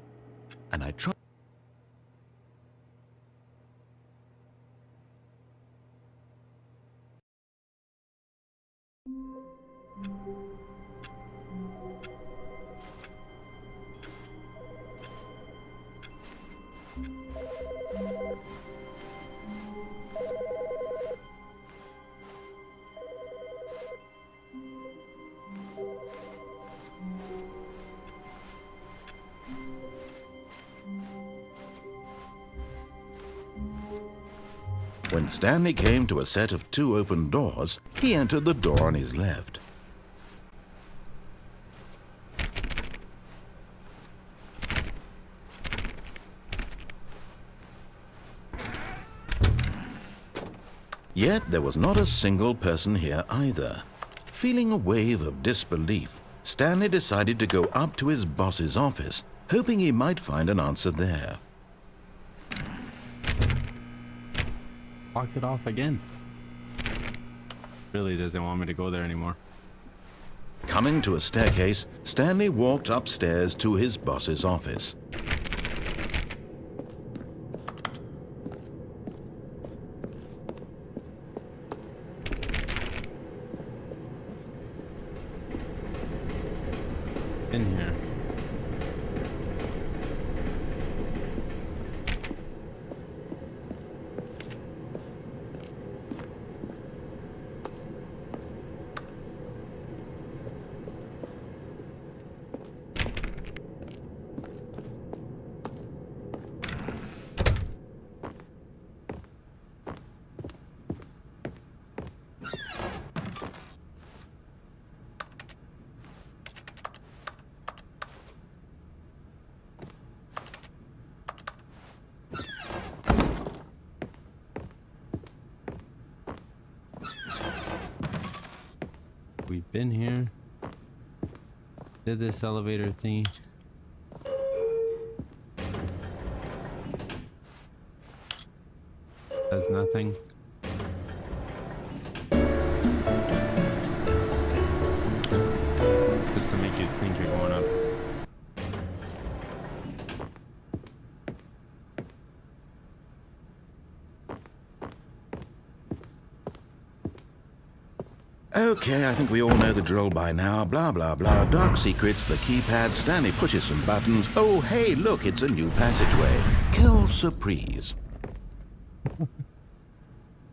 And I tried. When Stanley came to a set of 2 open doors, he entered the door on his left. Yet there was not a single person here either. Feeling a wave of disbelief, Stanley decided to go up to his boss's office, hoping he might find an answer there. Locked it off again. Really doesn't want me to go there anymore. Coming to a staircase, Stanley walked upstairs to his boss's office. In here. We've been here. Did this elevator thing. Does nothing. Just to make you think you're going up. Okay, I think we all know the drill by now. Blah, blah, blah. Dark secrets, the keypad, Stanley pushes some buttons. Oh, hey, look, it's a new passageway. Quelle surprise.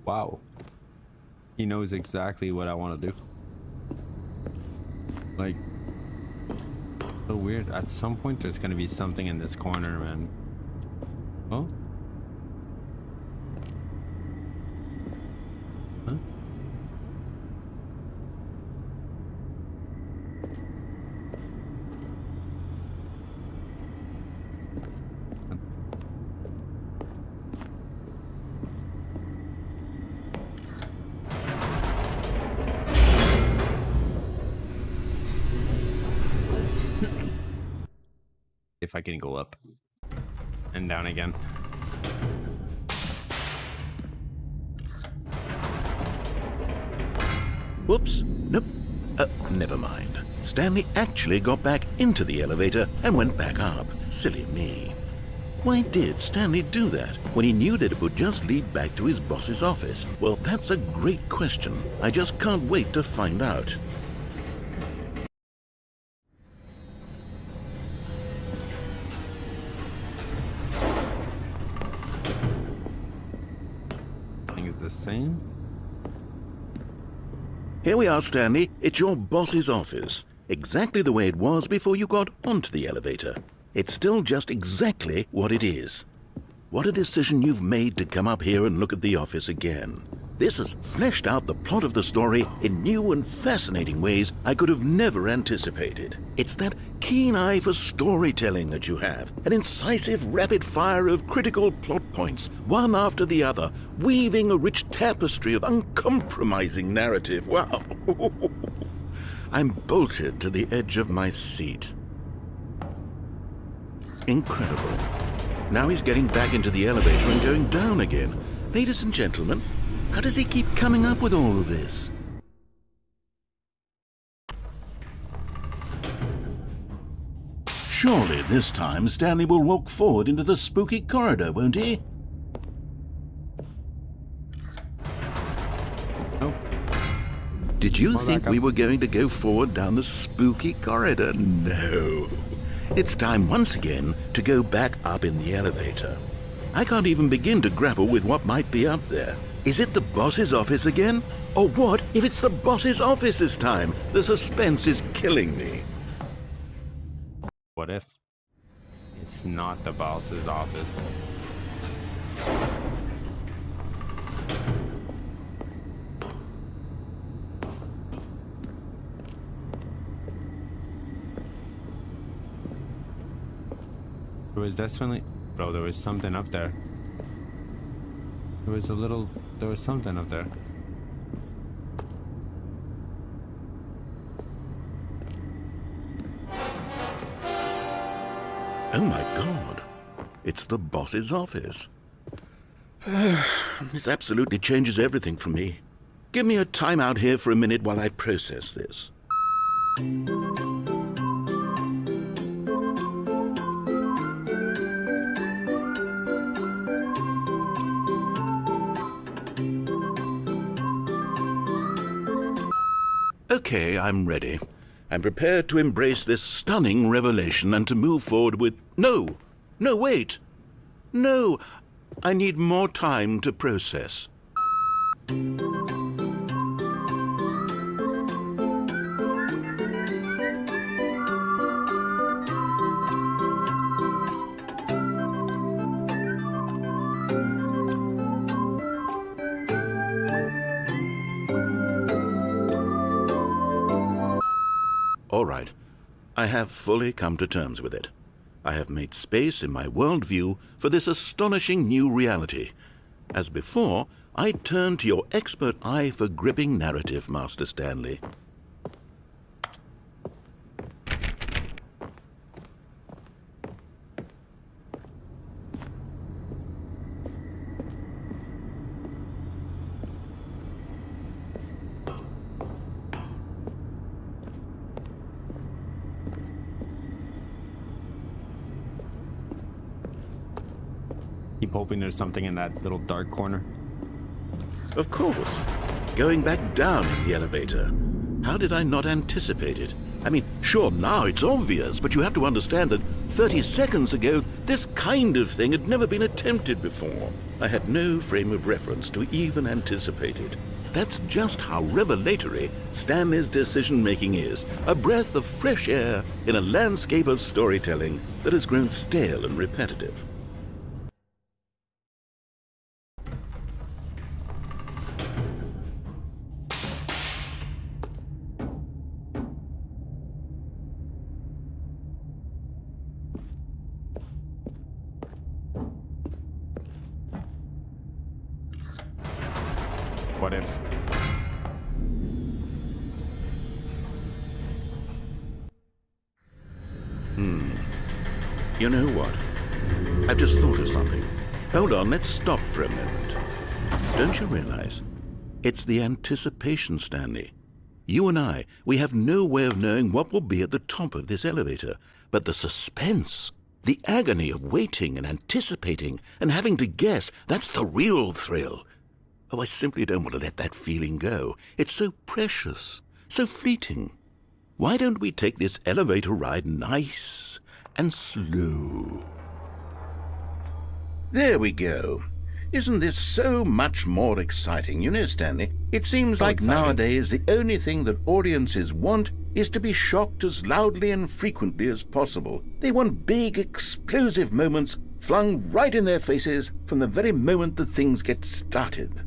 Wow. He knows exactly what I want to do. Like, so weird. At some point, there's going to be something in this corner, man. Oh? Huh? I can go up and down again. Whoops. Nope. Never mind. Stanley actually got back into the elevator and went back up. Silly me. Why did Stanley do that when he knew that it would just lead back to his boss's office? Well, that's a great question. I just can't wait to find out. I think it's the same. Here we are, Stanley. It's your boss's office. Exactly the way it was before you got onto the elevator. It's still just exactly what it is. What a decision you've made to come up here and look at the office again. This has fleshed out the plot of the story in new and fascinating ways I could have never anticipated. It's that keen eye for storytelling that you have, an incisive rapid fire of critical plot points, one after the other, weaving a rich tapestry of uncompromising narrative. Wow! I'm bolted to the edge of my seat. Incredible. Now he's getting back into the elevator and going down again. Ladies and gentlemen, how does he keep coming up with all of this? Surely this time Stanley will walk forward into the spooky corridor, won't he? Nope. Did you More think back up. we were going to go forward down the spooky corridor? No. It's time once again to go back up in the elevator. I can't even begin to grapple with what might be up there. Is it the boss's office again? Or what if it's the boss's office this time? The suspense is killing me. What if it's not the boss's office? There was definitely, bro, there was something up there. There was something up there. Oh my God. It's the boss's office. This absolutely changes everything for me. Give me a timeout here for a minute while I process this. Okay, I'm ready. I'm prepared to embrace this stunning revelation and to move forward with... No, wait. No, I need more time to process. All right, I have fully come to terms with it. I have made space in my worldview for this astonishing new reality. As before, I turn to your expert eye for gripping narrative, Master Stanley. Keep hoping there's something in that little dark corner. Of course. Going back down in the elevator. How did I not anticipate it? I mean, sure, now it's obvious, but you have to understand that 30 seconds ago, this kind of thing had never been attempted before. I had no frame of reference to even anticipate it. That's just how revelatory Stanley's decision-making is. A breath of fresh air in a landscape of storytelling that has grown stale and repetitive. What if? You know what? I've just thought of something. Hold on, let's stop for a moment. Don't you realize? It's the anticipation, Stanley. You and I, we have no way of knowing what will be at the top of this elevator. But the suspense, the agony of waiting and anticipating and having to guess, that's the real thrill. Oh, I simply don't want to let that feeling go. It's so precious, so fleeting. Why don't we take this elevator ride nice and slow? There we go. Isn't this so much more exciting? You know, Stanley, it seems like nowadays the only thing that audiences want is to be shocked as loudly and frequently as possible. They want big, explosive moments flung right in their faces from the very moment that things get started.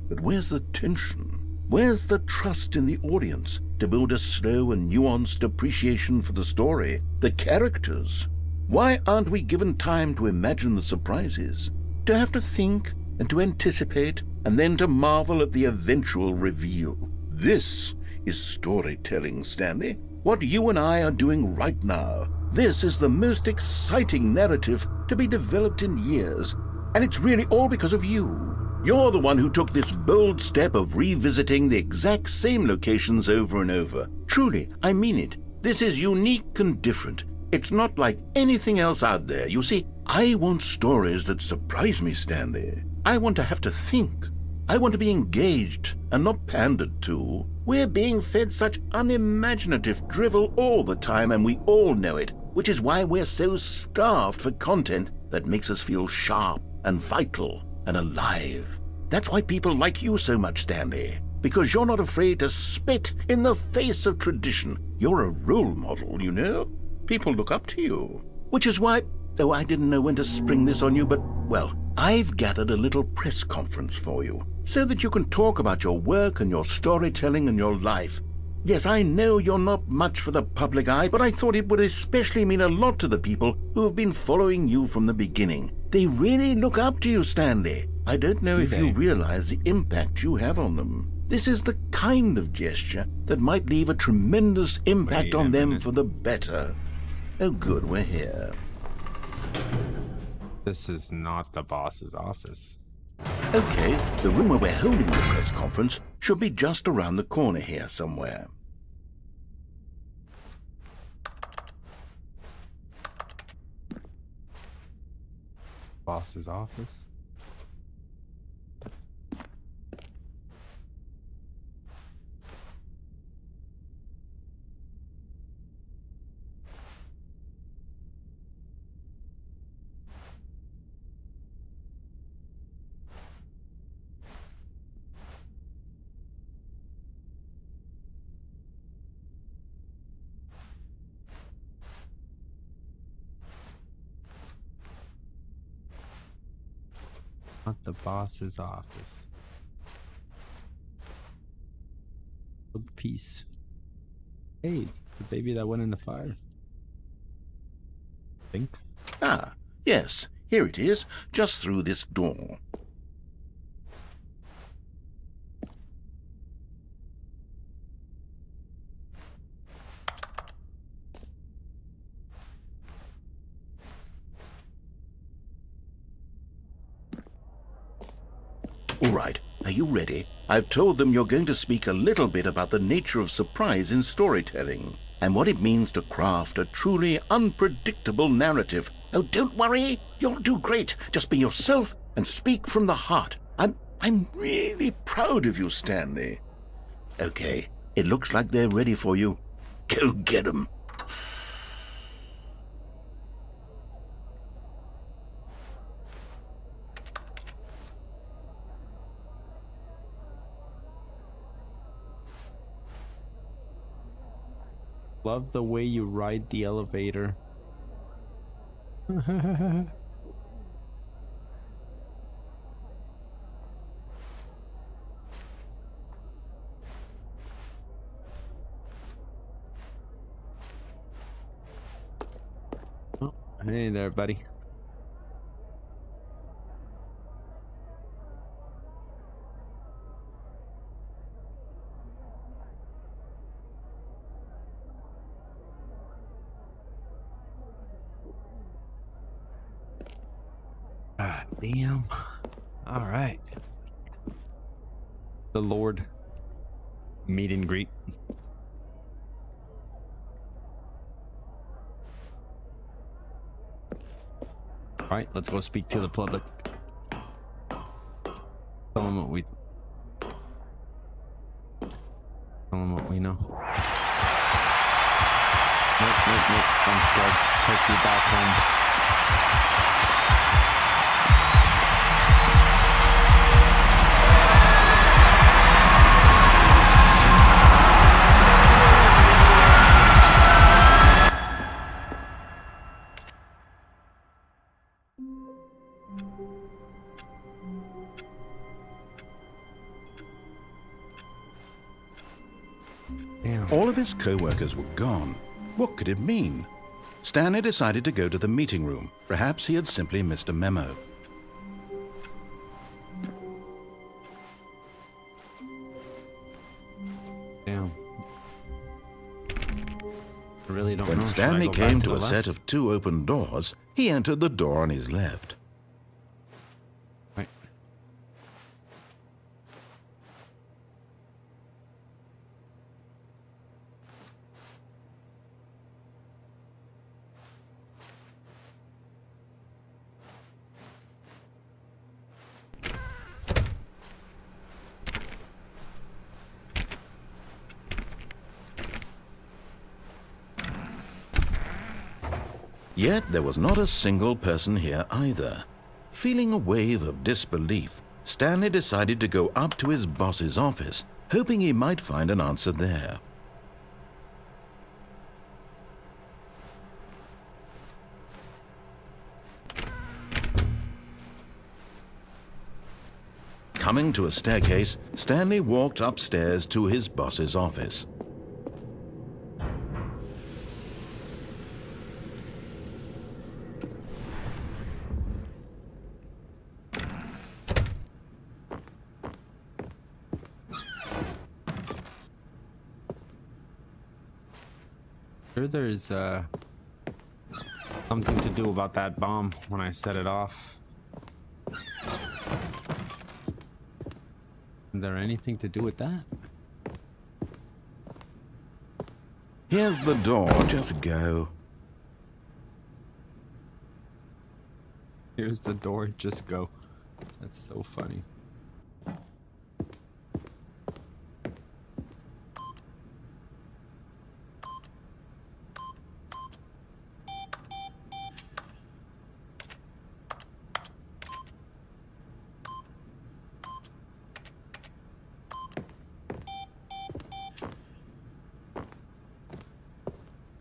But where's the tension? Where's the trust in the audience to build a slow and nuanced appreciation for the story, the characters? Why aren't we given time to imagine the surprises, to have to think and to anticipate, and then to marvel at the eventual reveal? This is storytelling, Stanley. What you and I are doing right now. This is the most exciting narrative to be developed in years, and it's really all because of you. You're the one who took this bold step of revisiting the exact same locations over and over. Truly, I mean it. This is unique and different. It's not like anything else out there. You see, I want stories that surprise me, Stanley. I want to have to think. I want to be engaged and not pandered to. We're being fed such unimaginative drivel all the time, and we all know it, which is why we're so starved for content that makes us feel sharp and vital and alive. That's why people like you so much, Stanley, because you're not afraid to spit in the face of tradition. You're a role model, you know? People look up to you. Which is why, though I didn't know when to spring this on you, but, well, I've gathered a little press conference for you, so that you can talk about your work and your storytelling and your life. Yes, I know you're not much for the public eye, but I thought it would especially mean a lot to the people who have been following you from the beginning. They really look up to you, Stanley. I don't know if you realize the impact you have on them. This is the kind of gesture that might leave a tremendous impact on them for the better. Oh, good, we're here. This is not the boss's office. Okay, the room where we're holding the press conference should be just around the corner here somewhere. Boss's office? Not the boss's office. Good piece. Hey, it's the baby that went in the fire. Think. Ah, yes, here it is, just through this door. All right, are you ready? I've told them you're going to speak a little bit about the nature of surprise in storytelling and what it means to craft a truly unpredictable narrative. Oh, don't worry, you'll do great. Just be yourself and speak from the heart. I'm really proud of you, Stanley. Okay, it looks like they're ready for you. Go get 'em. Love the way you ride the elevator. Oh, hey there, buddy. Ah, damn. All right. The Lord meet and greet. All right, let's go speak to the public. Tell them what we know. Nope. I'm scared. Take you back home. Damn. All of his co-workers were gone. What could it mean? Stanley decided to go to the meeting room. Perhaps he had simply missed a memo. Damn. I really don't know. When Should I Stanley go back came to the a set left? of 2 open doors, he entered the door on his left. Right. Yet there was not a single person here either. Feeling a wave of disbelief, Stanley decided to go up to his boss's office, hoping he might find an answer there. Coming to a staircase, Stanley walked upstairs to his boss's office. Sure there's something to do about that bomb when I set it off. Is there anything to do with that? Here's the door, just go. Here's the door, just go. That's so funny.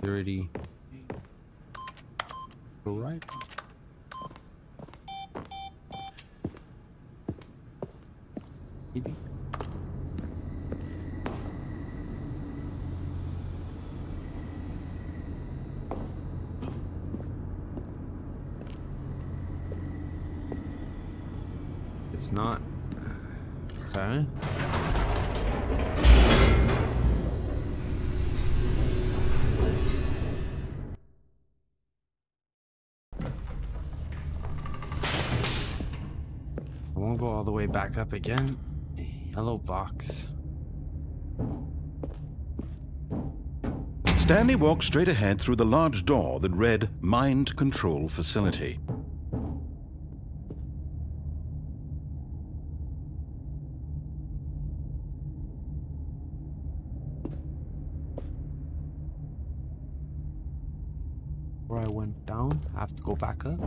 Security. Go right. Maybe. It's not. Okay. I won't go all the way back up again. Yellow box. Stanley walked straight ahead through the large door that read Mind Control Facility. Where I went down, I have to go back up.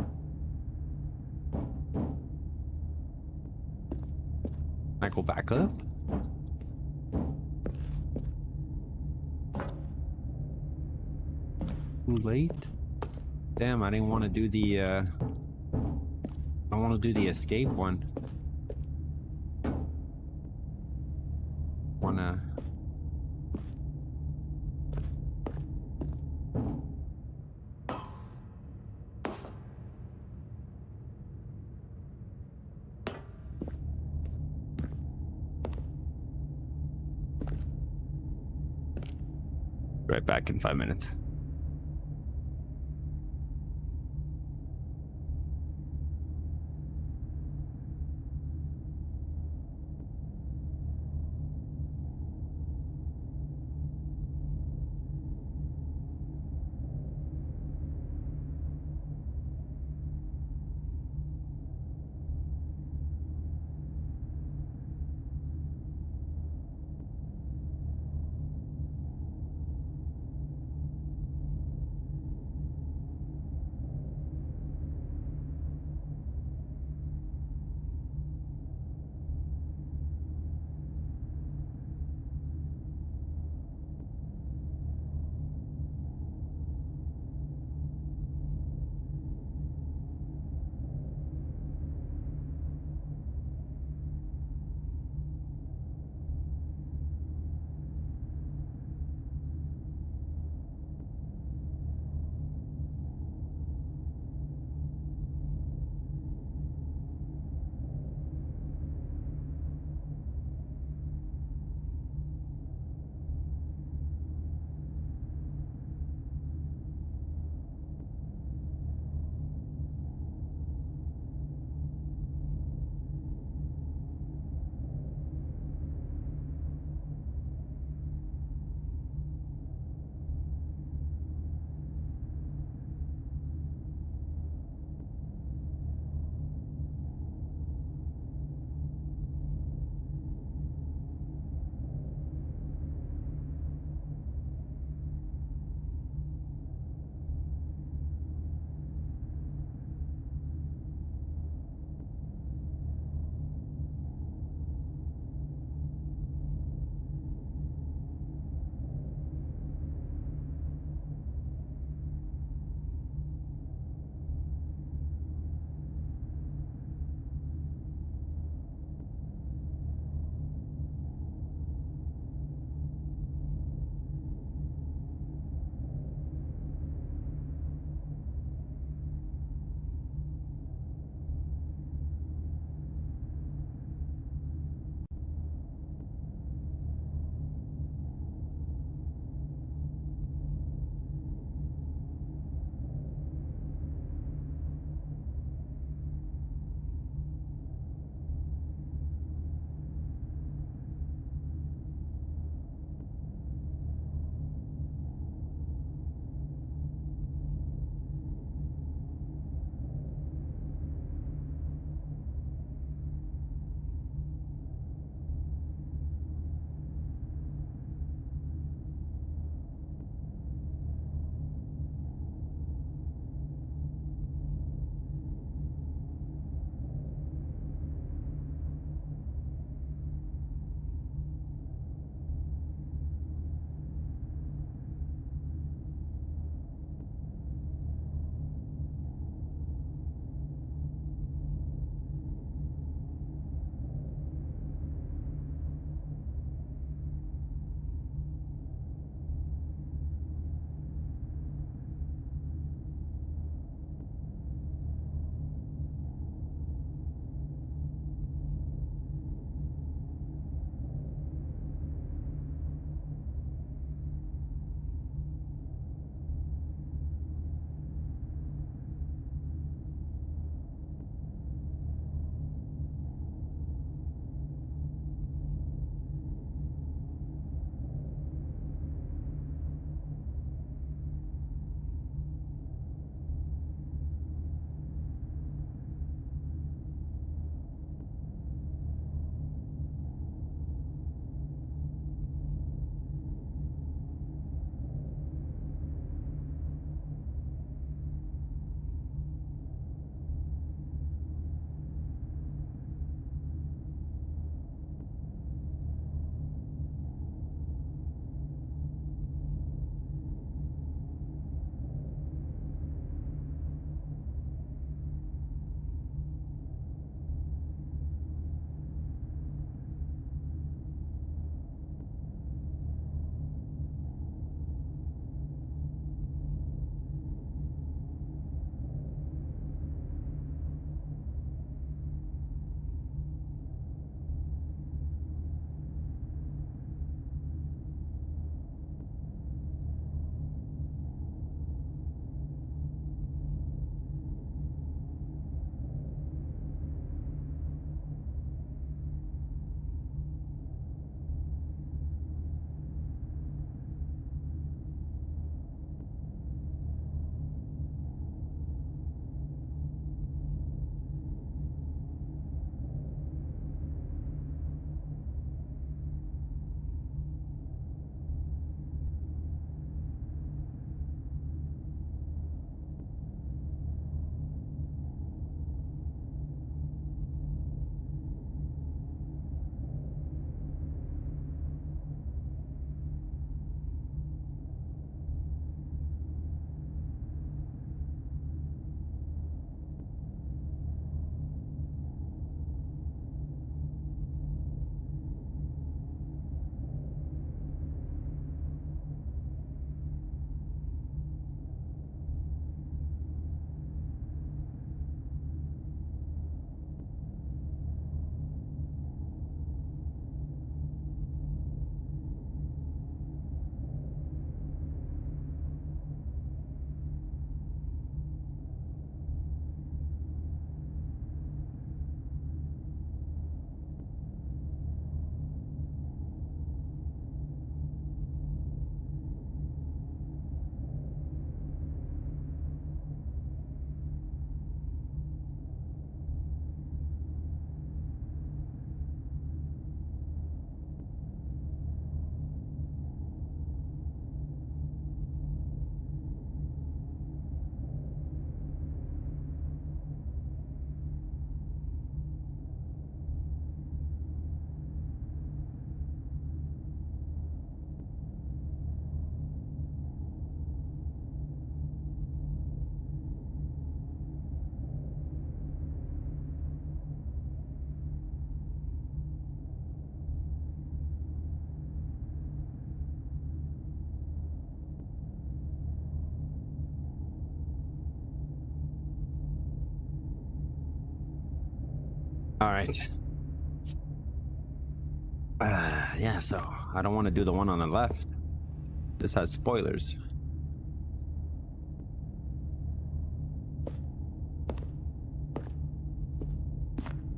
Can I go back up? Too late? Damn, I didn't want to do the I want to do the escape one. Wanna right back in 5 minutes. All right. Yeah, so I don't want to do the one on the left. This has spoilers.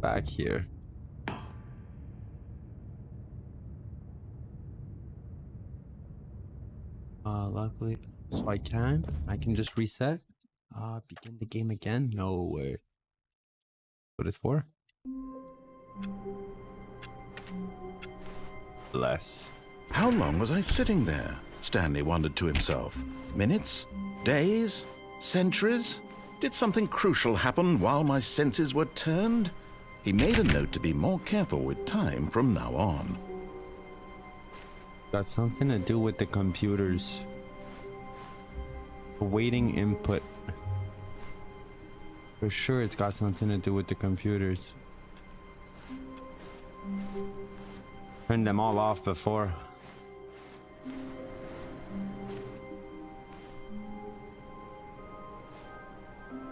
Back here. Luckily, so I can just reset. Begin the game again. No way. What it's for? Less. How long was I sitting there? Stanley wondered to himself. Minutes? Days? Centuries? Did something crucial happen while my senses were turned? He made a note to be more careful with time from now on. Got something to do with the computers. Awaiting input. For sure it's got something to do with the computers. Turned them all off before.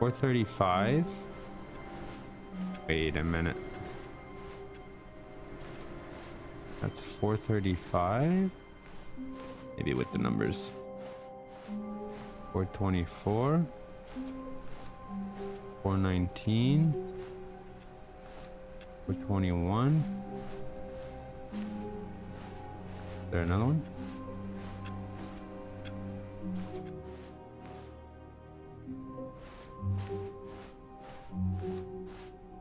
$435. Wait a minute. That's 435. Maybe with the numbers. 424. 419. 421. Is there another one?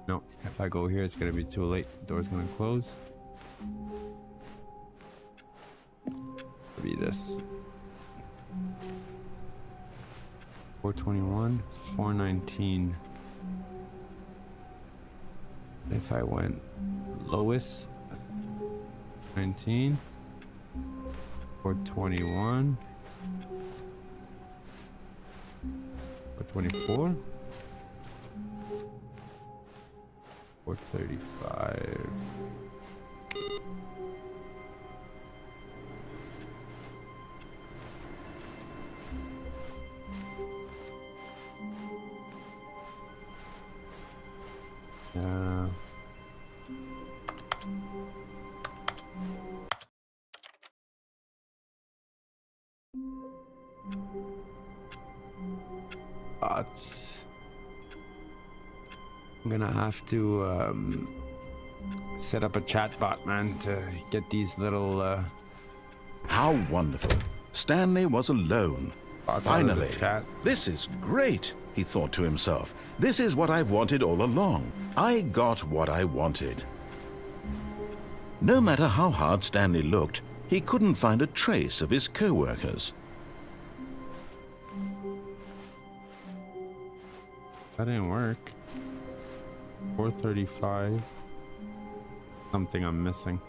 No, if I go here, it's gonna be too late. Door's gonna close. Be this. 421, 419. If I went lowest, 19, 421, 424, 435. But I'm gonna have to set up a chat bot, man, to get these little How wonderful. Stanley was alone. bots out of the Finally. chat. This is great, he thought to himself. This is what I've wanted all along. I got what I wanted. No matter how hard Stanley looked, he couldn't find a trace of his co-workers. That didn't work. 435. Something I'm missing.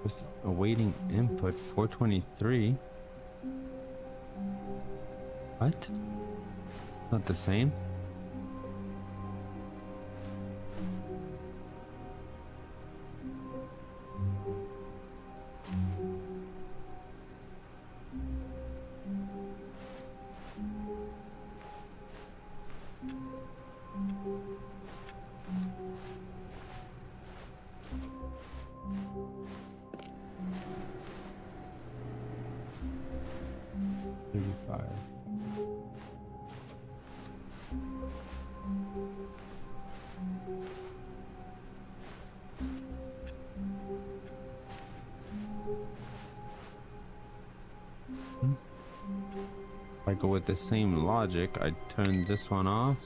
Just awaiting input. 423. What? Not the same? If I go with the same logic, I turn this one off.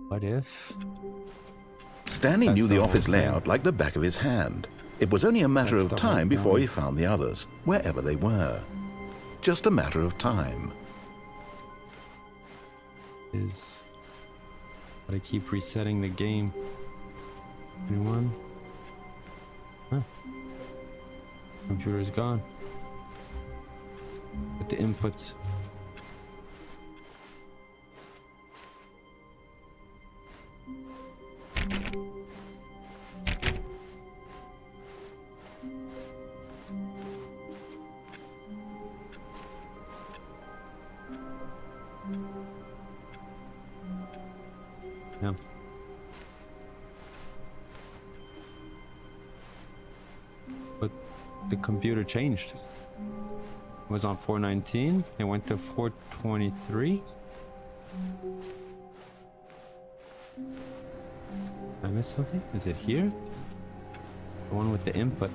What if? Stanley That's knew the the whole office thing. layout like the back of his hand. It was only a matter That's of the whole time before point. he found the others, wherever they were. Just a matter of time. Is. But I keep resetting the game. Anyone? Huh. Computer's gone. With the inputs. Yeah. But the computer changed. It was on 419. It went to 423. I missed something? Is it here? The one with the input.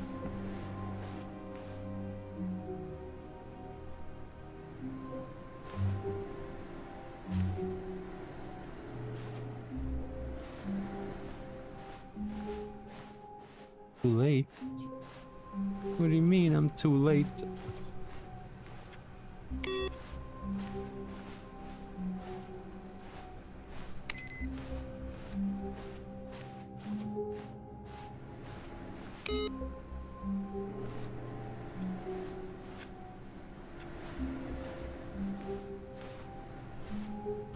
Too late? What do you mean I'm too late?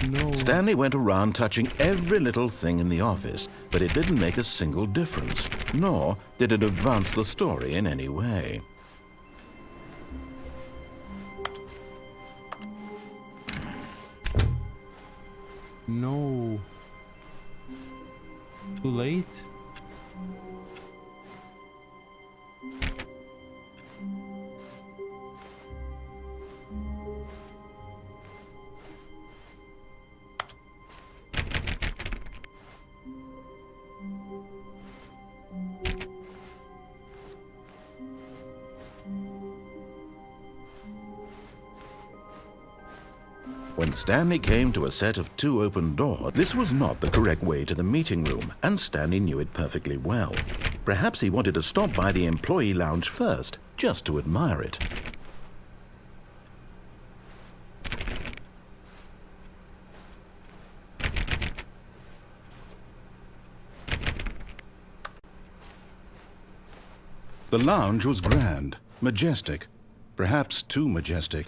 No. Stanley went around touching every little thing in the office, but it didn't make a single difference, nor did it advance the story in any way. No. Too late? When Stanley came to a set of 2 open doors, this was not the correct way to the meeting room, and Stanley knew it perfectly well. Perhaps he wanted to stop by the employee lounge first, just to admire it. The lounge was grand, majestic, perhaps too majestic.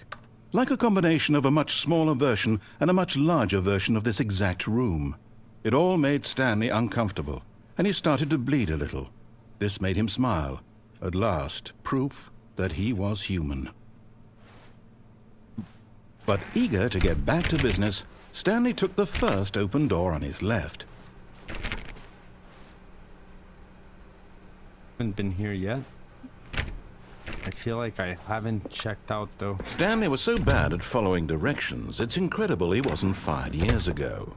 Like a combination of a much smaller version and a much larger version of this exact room. It all made Stanley uncomfortable, and he started to bleed a little. This made him smile. At last, proof that he was human. But eager to get back to business, Stanley took the first open door on his left. Haven't been here yet. I feel like I haven't checked out though. Stanley was so bad at following directions, it's incredible he wasn't fired years ago.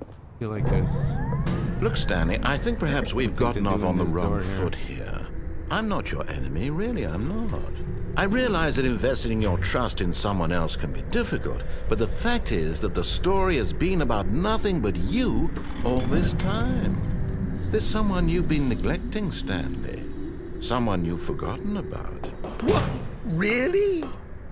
I feel like there's. Look, Stanley, I think perhaps we've gotten to off do on the in this wrong door here. foot here. I'm not your enemy, really, I'm not. I realize that investing your trust in someone else can be difficult, but the fact is that the story has been about nothing but you all this time. There's someone you've been neglecting, Stanley. Someone you've forgotten about. What? Really?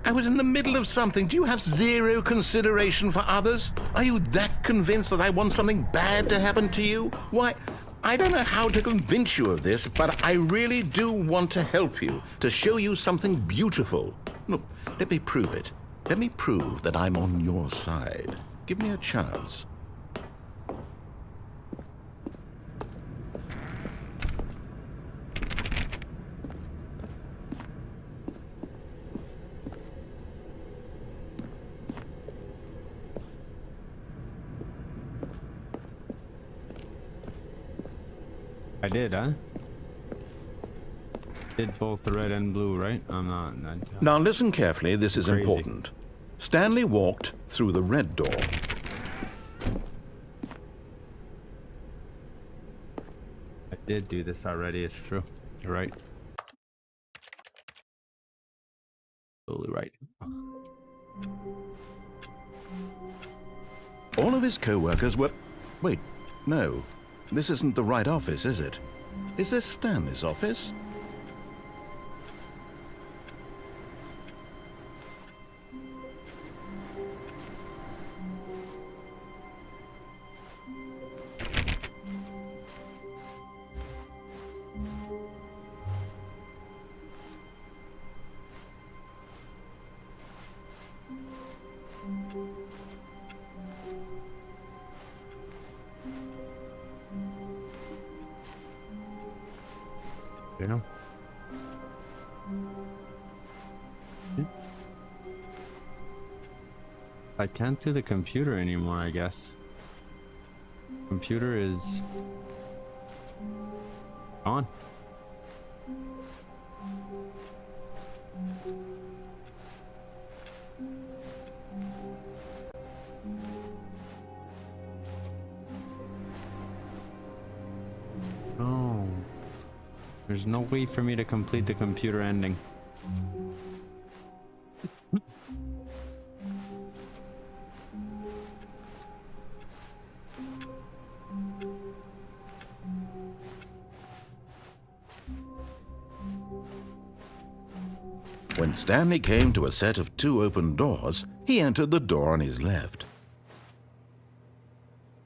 I was in the middle of something. Do you have zero consideration for others? Are you that convinced that I want something bad to happen to you? Why, I don't know how to convince you of this, but I really do want to help you, to show you something beautiful. Look, let me prove it. Let me prove that I'm on your side. Give me a chance. I did, huh? Did both the red and blue, right? I'm not. Now listen carefully, this is Crazy. important. Stanley walked through the red door. I did do this already, it's true. You're right. Totally right. All of his co-workers were... Wait, no. This isn't the right office, is it? Is this Stanley's office? You know? I can't do the computer anymore, I guess. Computer is gone. Oh. There's no way for me to complete the computer ending. When Stanley came to a set of 2 open doors, he entered the door on his left.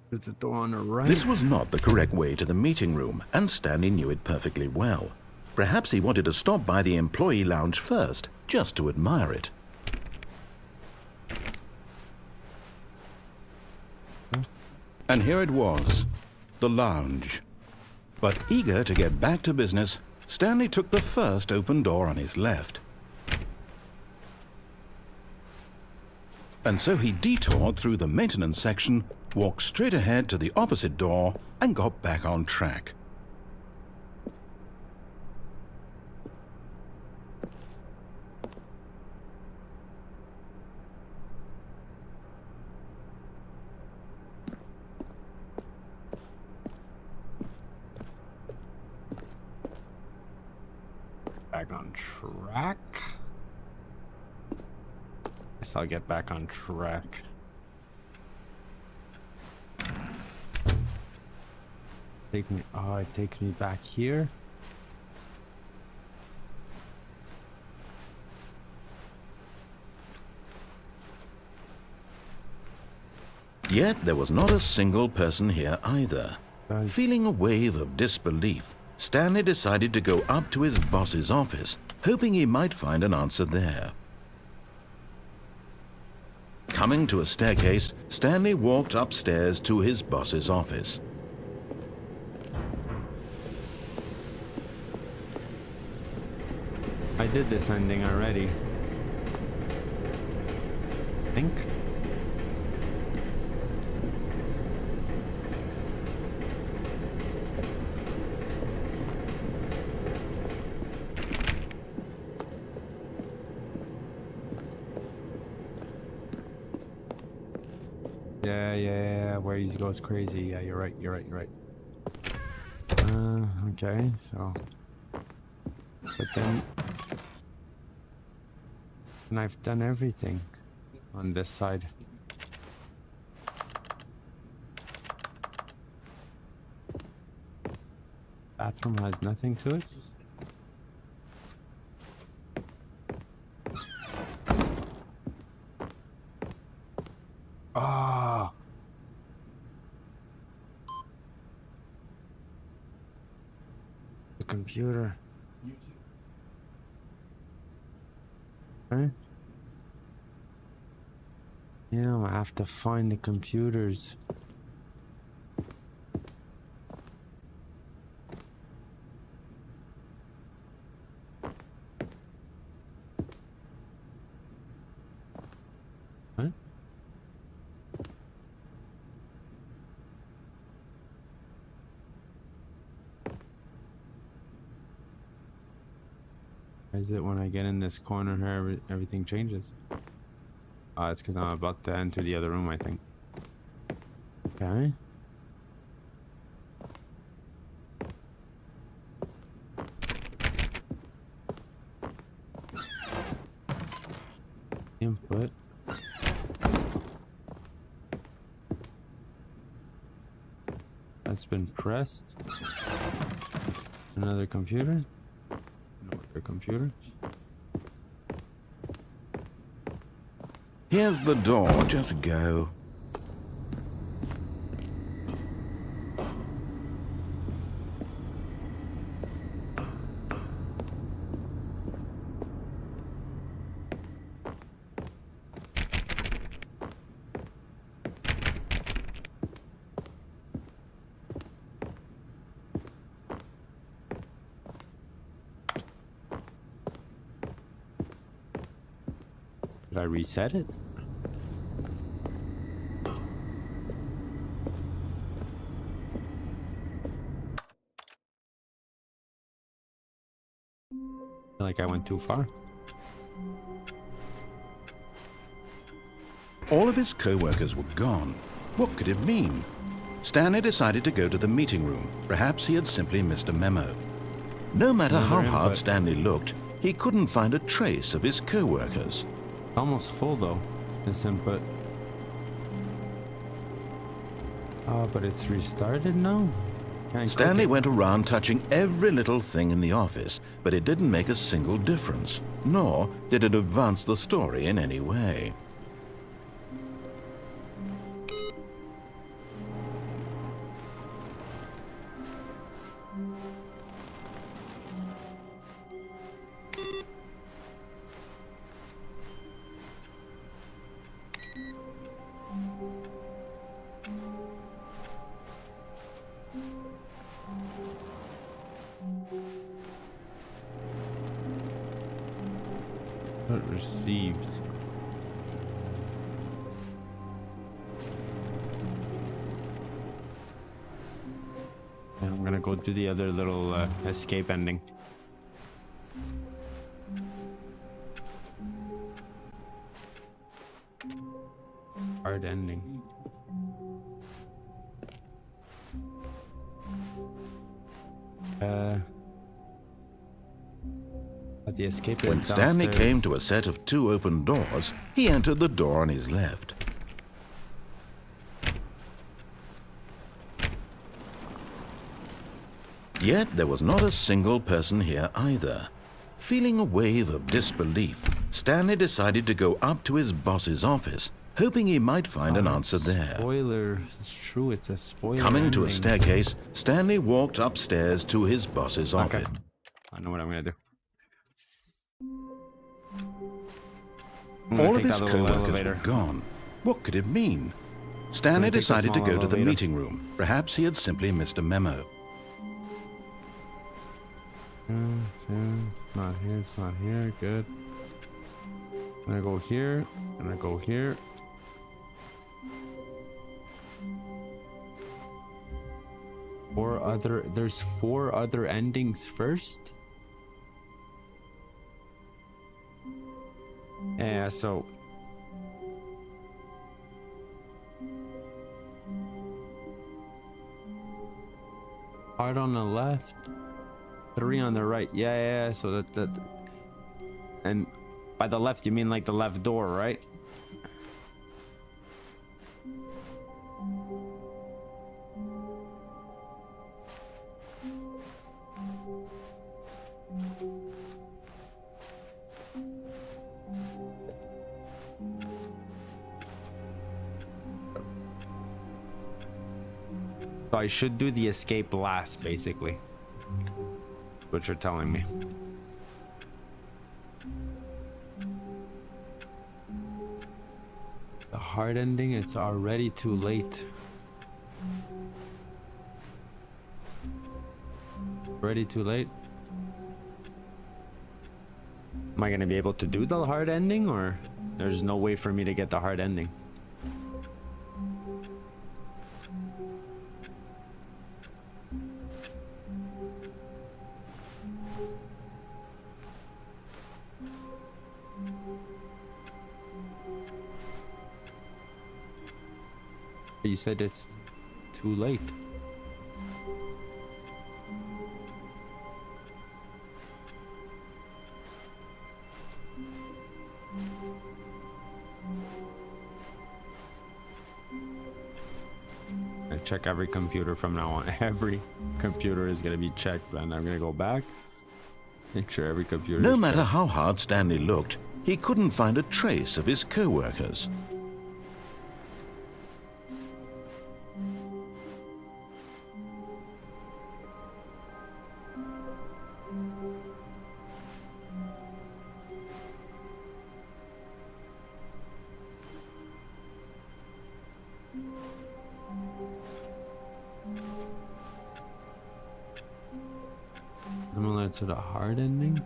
There's a door on the right. This was not the correct way to the meeting room, and Stanley knew it perfectly well. Perhaps he wanted to stop by the employee lounge first, just to admire it. And here it was, the lounge. But eager to get back to business, Stanley took the first open door on his left. And so he detoured through the maintenance section, walked straight ahead to the opposite door, and got back on track. Back on track. Guess I'll get back on track. Take me. Oh, it takes me back here. Yet there was not a single person here either. Guys. Feeling a wave of disbelief, Stanley decided to go up to his boss's office, hoping he might find an answer there. Coming to a staircase, Stanley walked upstairs to his boss's office. I did this ending already. I think. Yeah, where he goes crazy. Yeah, you're right. Okay, so. But then. And I've done everything on this side. Bathroom has nothing to it. Ah. The computer. Right? Yeah, I have to find the computers. Huh? Is it when I get in this corner here, everything changes? It's because I'm about to enter the other room, I think. Okay. Input. That's been pressed. Another computer. Another computer. Here's the door, just go. Did I reset it? I feel like I went too far. All of his co-workers were gone. What could it mean? Stanley decided to go to the meeting room. Perhaps he had simply missed a memo. No matter how hard Stanley looked, he couldn't find a trace of his co-workers. Almost full though, this input. Oh, but it's restarted now? Stanley went around touching every little thing in the office, but it didn't make a single difference, nor did it advance the story in any way. Not received. And I'm gonna go do the other little escape ending. Hard ending. But the escape is When Stanley downstairs. came to a set of 2 open doors, he entered the door on his left. Yet there was not a single person here either. Feeling a wave of disbelief, Stanley decided to go up to his boss's office, hoping he might find an answer there. Spoiler. It's true, it's a spoiler. Coming to a ending. staircase, Stanley walked upstairs to his boss's Okay. office. I know what I'm gonna do. I'm gonna All of take his that little co-workers elevator. were gone. What could it mean? Stanley take the decided to small go to the elevator. meeting room. Perhaps he had simply missed a memo. It's not here, it's not here. Good. I'm gonna go here. I'm gonna go here. There's 4 other endings first. Yeah, so hard on the left, 3 on the right. Yeah. So that and by the left you mean like the left door, right? So I should do the escape last, basically. What you're telling me. The hard ending, it's already too late. Already too late? Am I gonna be able to do the hard ending, or there's no way for me to get the hard ending? You said it's too late. check every computer from now on. Every computer is gonna be checked, man. I'm gonna go back. Make sure every computer No is matter checked. how hard Stanley looked, he couldn't find a trace of his co-workers. Similar to the hard ending.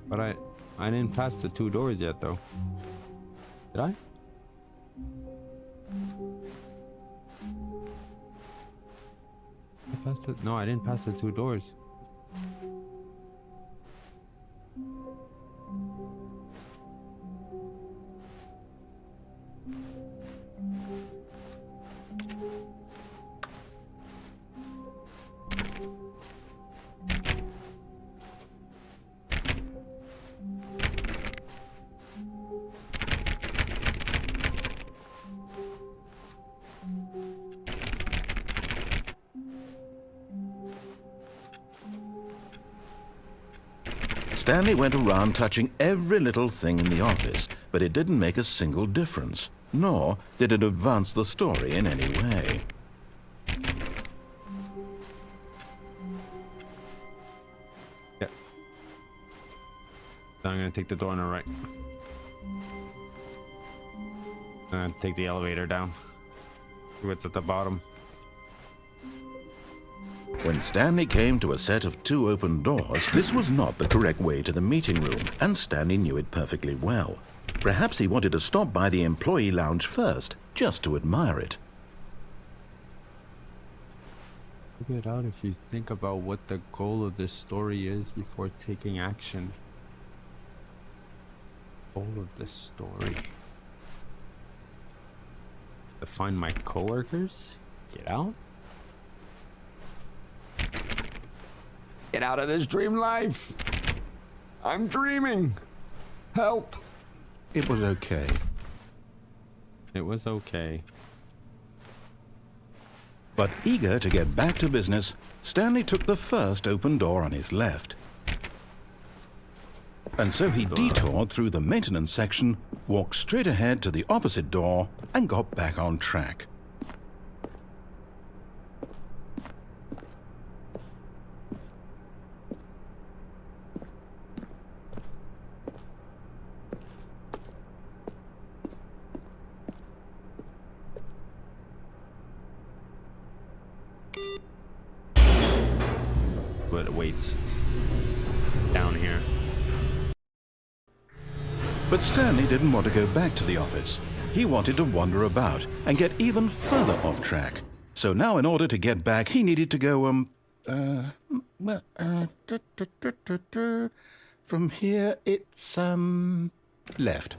But I didn't pass the 2 doors yet, though. Did I? I passed it. No, I didn't pass the 2 doors. Stanley went around touching every little thing in the office, but it didn't make a single difference, nor did it advance the story in any way. Yeah. So I'm gonna take the door on the right. I'm gonna take the elevator down. See what's at the bottom. When Stanley came to a set of 2 open doors, this was not the correct way to the meeting room, and Stanley knew it perfectly well. Perhaps he wanted to stop by the employee lounge first, just to admire it. Figure it out if you think about what the goal of this story is before taking action. Goal of this story. To find my coworkers? Get out? Get out of this dream life! I'm dreaming! Help! It was okay. It was okay. But eager to get back to business, Stanley took the first open door on his left. And so he detoured through the maintenance section, walked straight ahead to the opposite door, and got back on track. But it waits down here. But Stanley didn't want to go back to the office. He wanted to wander about and get even further off track. So now in order to get back, he needed to go, from here it's, left.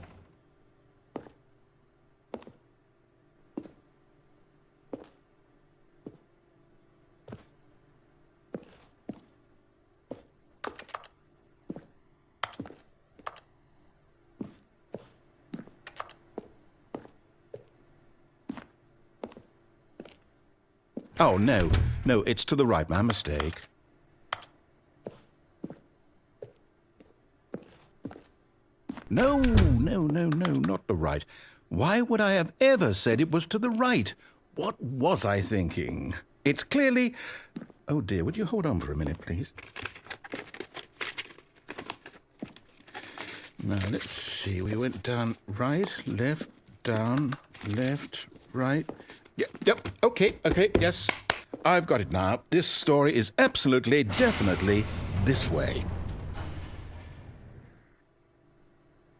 Oh, no, it's to the right, my mistake. No, not the right. Why would I have ever said it was to the right? What was I thinking? It's clearly... Oh dear, would you hold on for a minute, please? Now, let's see. We went down right, left, down, left, right... Yep, okay, yes. I've got it now. This story is absolutely, definitely this way.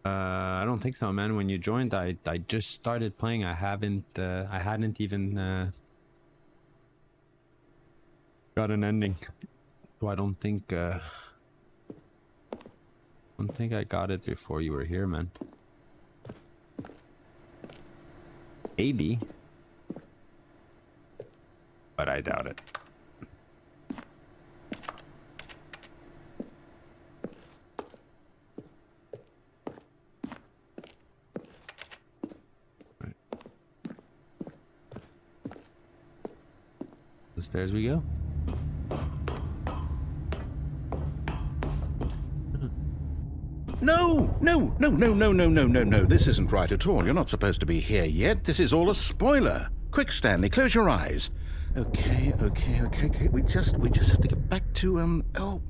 I don't think so, man. When you joined, I just started playing. I hadn't even got an ending. So I don't think I got it before you were here, man. Maybe. But I doubt it. Downstairs we go. No, no, no, no, no, no, no, no, no. This isn't right at all. You're not supposed to be here yet. This is all a spoiler. Quick, Stanley, close your eyes. Okay. We just have to get back to, oh,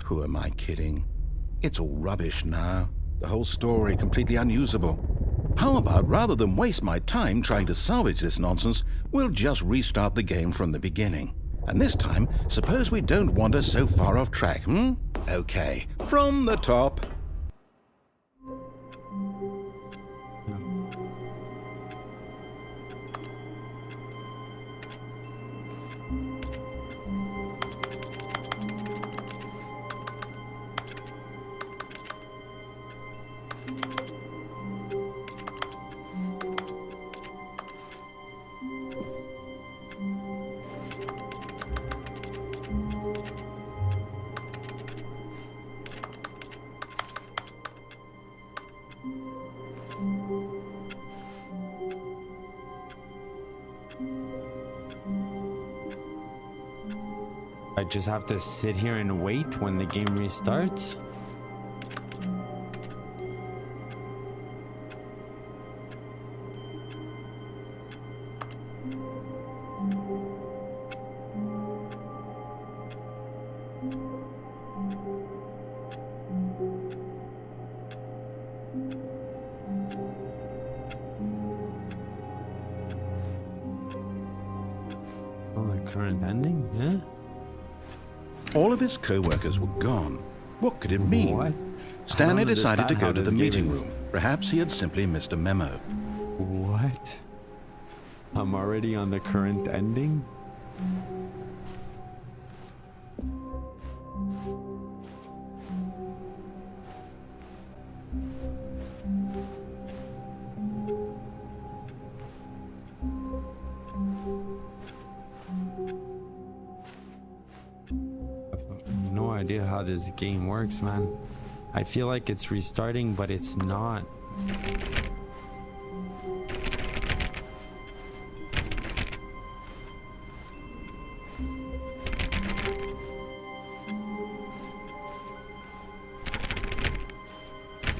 who am I kidding? It's all rubbish now. The whole story completely unusable. How about, rather than waste my time trying to salvage this nonsense, we'll just restart the game from the beginning. And this time, suppose we don't wander so far off track, hmm? Okay, from the top. I just have to sit here and wait when the game restarts. Oh, the current ending, yeah? All of his co-workers were gone. What could it mean? What? Stanley I don't decided to understand go how to the this game meeting is- room. Perhaps he had simply missed a memo. What? I'm already on the current ending? I've no idea how this game works, man. I feel like it's restarting, but it's not.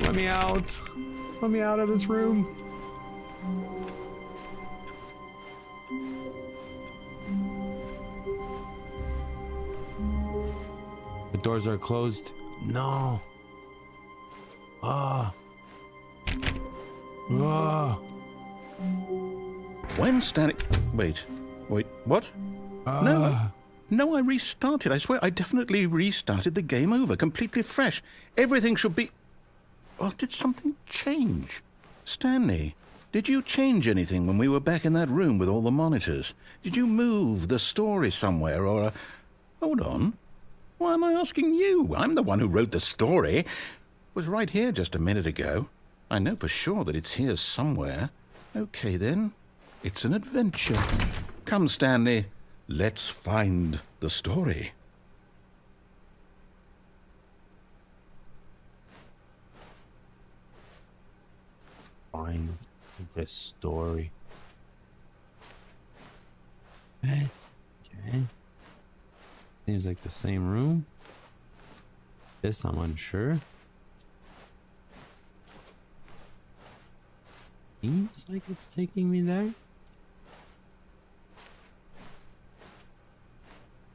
Let me out. Let me out of this room. The doors are closed. No. Ah. Ah. When Stanley... Wait, what? No, I restarted. I swear, I definitely restarted the game over, completely fresh. Everything should be... Oh, did something change? Stanley, did you change anything when we were back in that room with all the monitors? Did you move the story somewhere, or... Hold on. Why am I asking you? I'm the one who wrote the story. It was right here just a minute ago. I know for sure that it's here somewhere. Okay, then. It's an adventure. Come, Stanley. Let's find the story. Find the story. What? Okay. Seems like the same room. This I'm unsure. Seems like it's taking me there.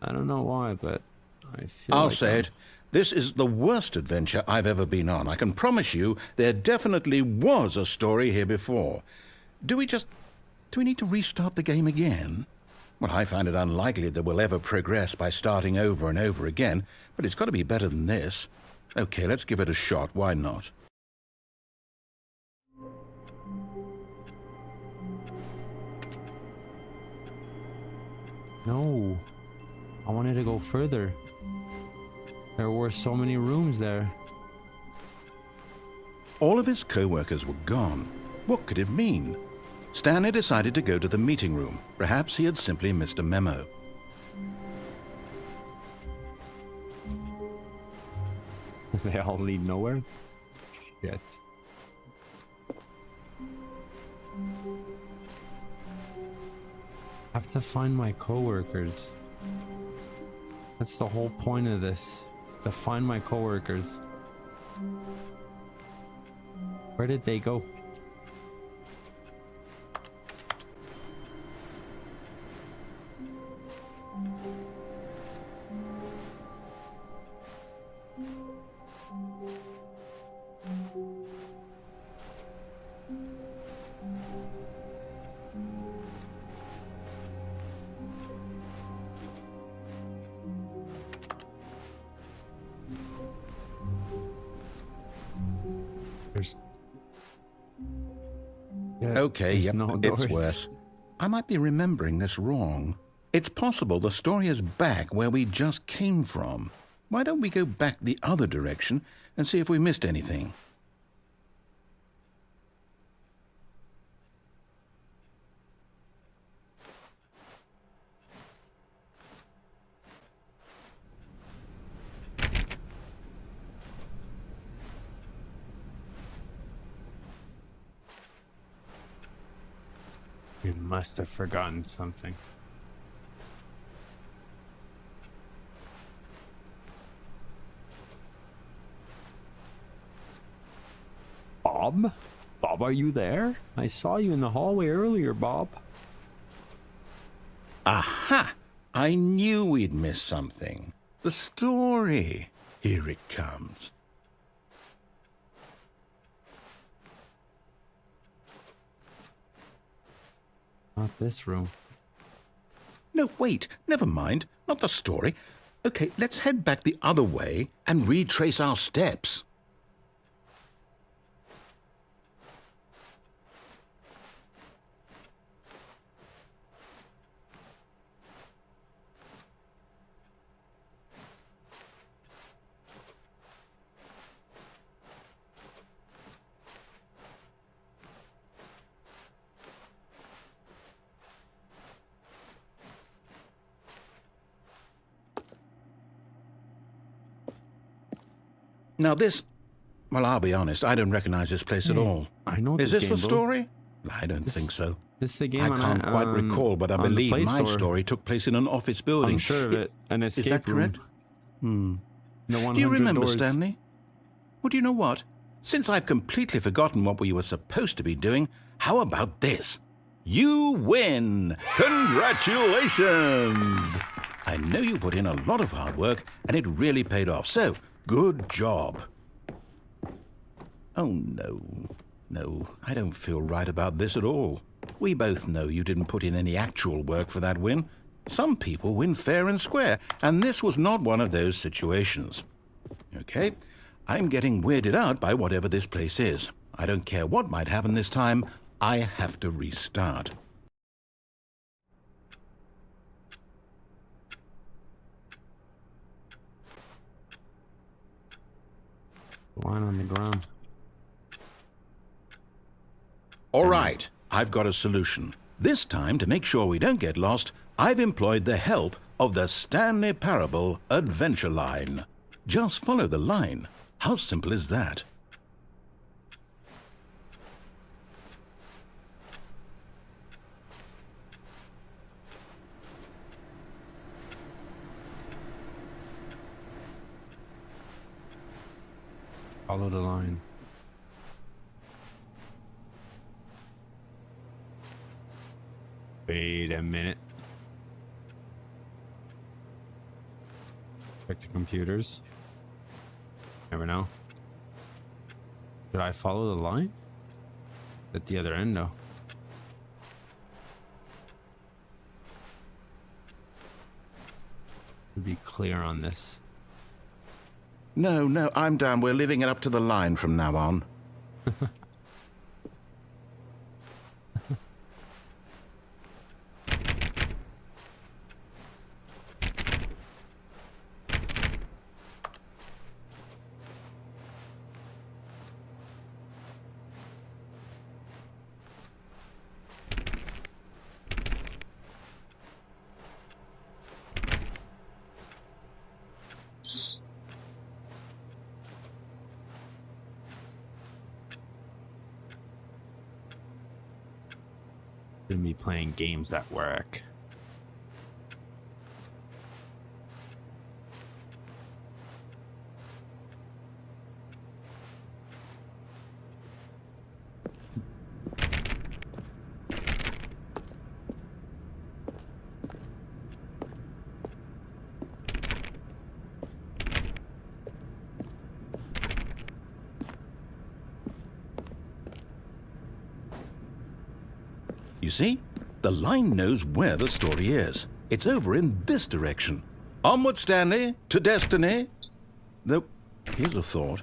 I don't know why, but I feel I'll like say it. This is the worst adventure I've ever been on. I can promise you there definitely was a story here before. Do we need to restart the game again? Well, I find it unlikely that we'll ever progress by starting over and over again, but it's got to be better than this. Okay, let's give it a shot. Why not? No, I wanted to go further. There were so many rooms there. All of his co-workers were gone. What could it mean? Stanley decided to go to the meeting room. Perhaps he had simply missed a memo. They all lead nowhere? Shit. I have to find my coworkers. That's the whole point of this. Is to find my coworkers. Where did they go? There's... Yeah, Okay, there's yep, no it's doors. worse. I might be remembering this wrong. It's possible the story is back where we just came from. Why don't we go back the other direction and see if we missed anything? You must have forgotten something. Bob? Bob, are you there? I saw you in the hallway earlier, Bob. Aha! I knew we'd missed something. The story. Here it comes. Not this room. No, wait, never mind. Not the story. Okay, let's head back the other way and retrace our steps. Now this... Well, I'll be honest, I don't recognize this place at all. I know Is this this the game, bro. story? I don't think so. This is the game I on, can't quite recall, but I on the believe Play my Store. story took place in an office building. I'm sure of it. An escape Is that room. correct? The 100 Do you remember, doors. Stanley? Well, do you know what? Since I've completely forgotten what we were supposed to be doing, how about this? You win! Congratulations! I know you put in a lot of hard work, and it really paid off, so good job. Oh, no. No, I don't feel right about this at all. We both know you didn't put in any actual work for that win. Some people win fair and square, and this was not one of those situations. Okay, I'm getting weirded out by whatever this place is. I don't care what might happen this time. I have to restart. Line on the ground. All right, I've got a solution. This time, to make sure we don't get lost, I've employed the help of the Stanley Parable Adventure Line. Just follow the line. How simple is that? Follow the line. Wait a minute. Check the computers. Never know. Did I follow the line? At the other end, though. To be clear on this. No, I'm down. We're leaving it up to the line from now on. Gonna be playing games at work. You see? The line knows where the story is. It's over in this direction. Onward, Stanley, to destiny. Though, here's a thought.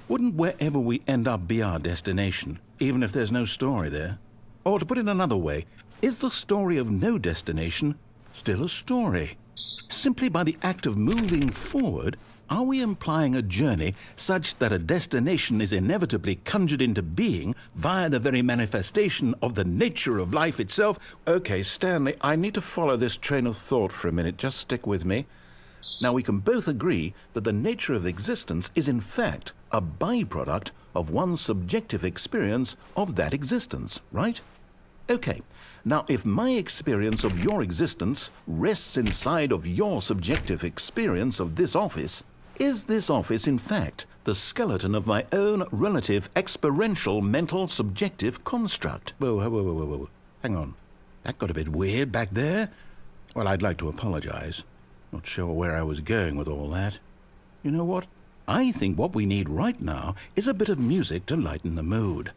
Wouldn't wherever we end up be our destination, even if there's no story there? Or to put it another way, is the story of no destination still a story? Simply by the act of moving forward, are we implying a journey such that a destination is inevitably conjured into being via the very manifestation of the nature of life itself? Okay, Stanley, I need to follow this train of thought for a minute. Just stick with me. Now, we can both agree that the nature of existence is in fact a byproduct of one's subjective experience of that existence, right? Okay, now if my experience of your existence rests inside of your subjective experience of this office, is this office in fact the skeleton of my own relative experiential mental subjective construct? Whoa. Hang on. That got a bit weird back there. Well, I'd like to apologize. Not sure where I was going with all that. You know what? I think what we need right now is a bit of music to lighten the mood.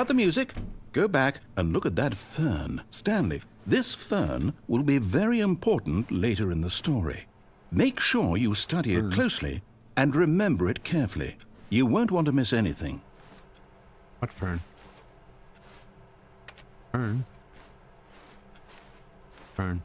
Cut the music, go back and look at that fern. Stanley, this fern will be very important later in the story. Make sure you study it closely and remember it carefully. You won't want to miss anything. What fern? Fern? Fern.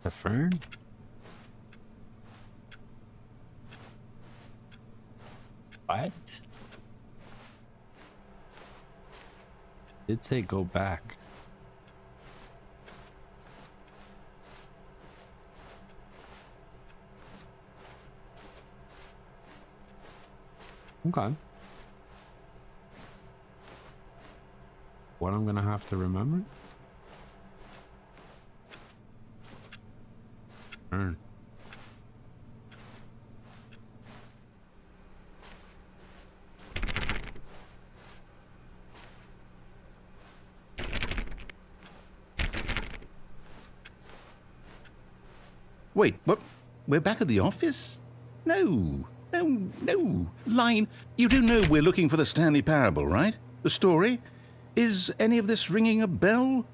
The fern? What? Did say go back. Okay. What I'm gonna have to remember? Fern. Wait, what? We're back at the office? No. Line, you do know we're looking for the Stanley Parable, right? The story? Is any of this ringing a bell?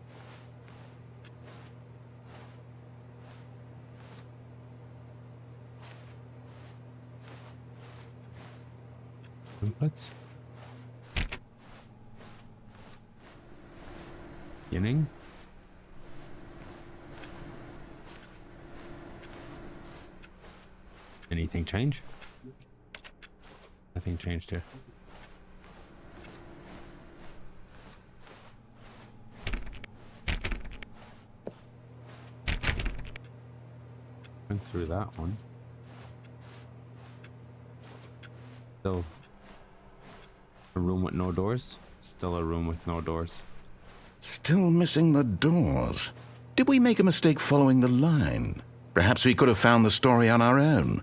Inputs. Beginning. Anything change? Nothing changed here. Went through that one. Still a room with no doors. Still a room with no doors. Still missing the doors. Did we make a mistake following the line? Perhaps we could have found the story on our own.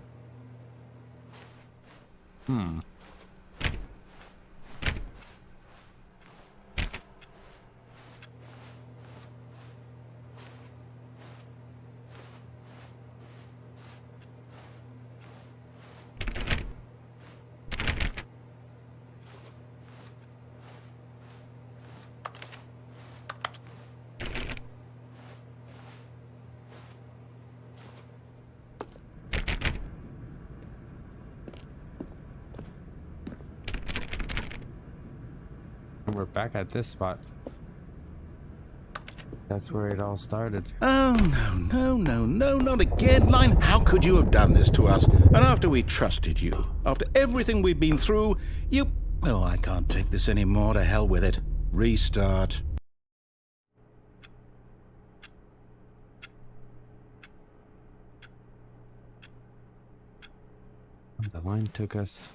We're back at this spot. That's where it all started. Oh, no, not again, Line. How could you have done this to us? And after we trusted you, after everything we've been through, you... Oh, I can't take this anymore. To hell with it. Restart. The line took us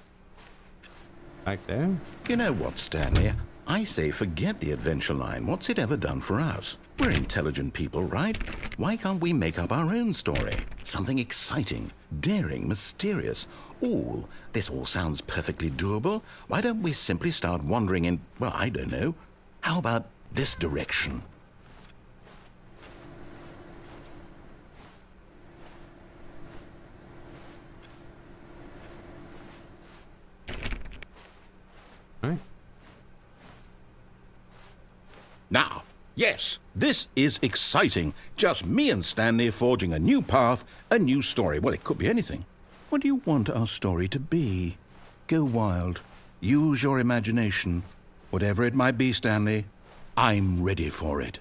back there. You know what, Stanley? I say forget the adventure line. What's it ever done for us? We're intelligent people, right? Why can't we make up our own story? Something exciting, daring, mysterious. Ooh, this all sounds perfectly doable. Why don't we simply start wandering in, well, I don't know. How about this direction? All right. Now, yes, this is exciting. Just me and Stanley forging a new path, a new story. Well, it could be anything. What do you want our story to be? Go wild. Use your imagination. Whatever it might be, Stanley, I'm ready for it.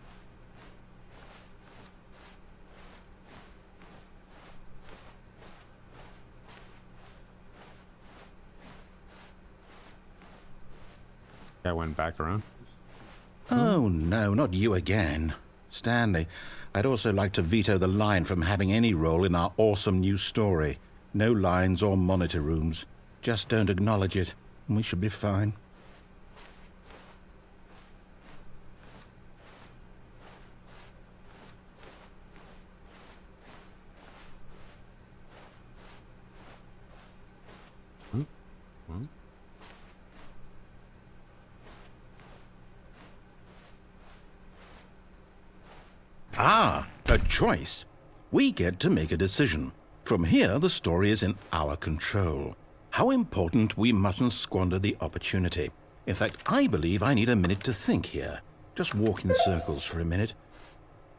I went back around. Oh, no, not you again. Stanley, I'd also like to veto the line from having any role in our awesome new story. No lines or monitor rooms. Just don't acknowledge it, and we should be fine. Ah, a choice. We get to make a decision. From here, the story is in our control. How important we mustn't squander the opportunity. In fact, I believe I need a minute to think here. Just walk in circles for a minute.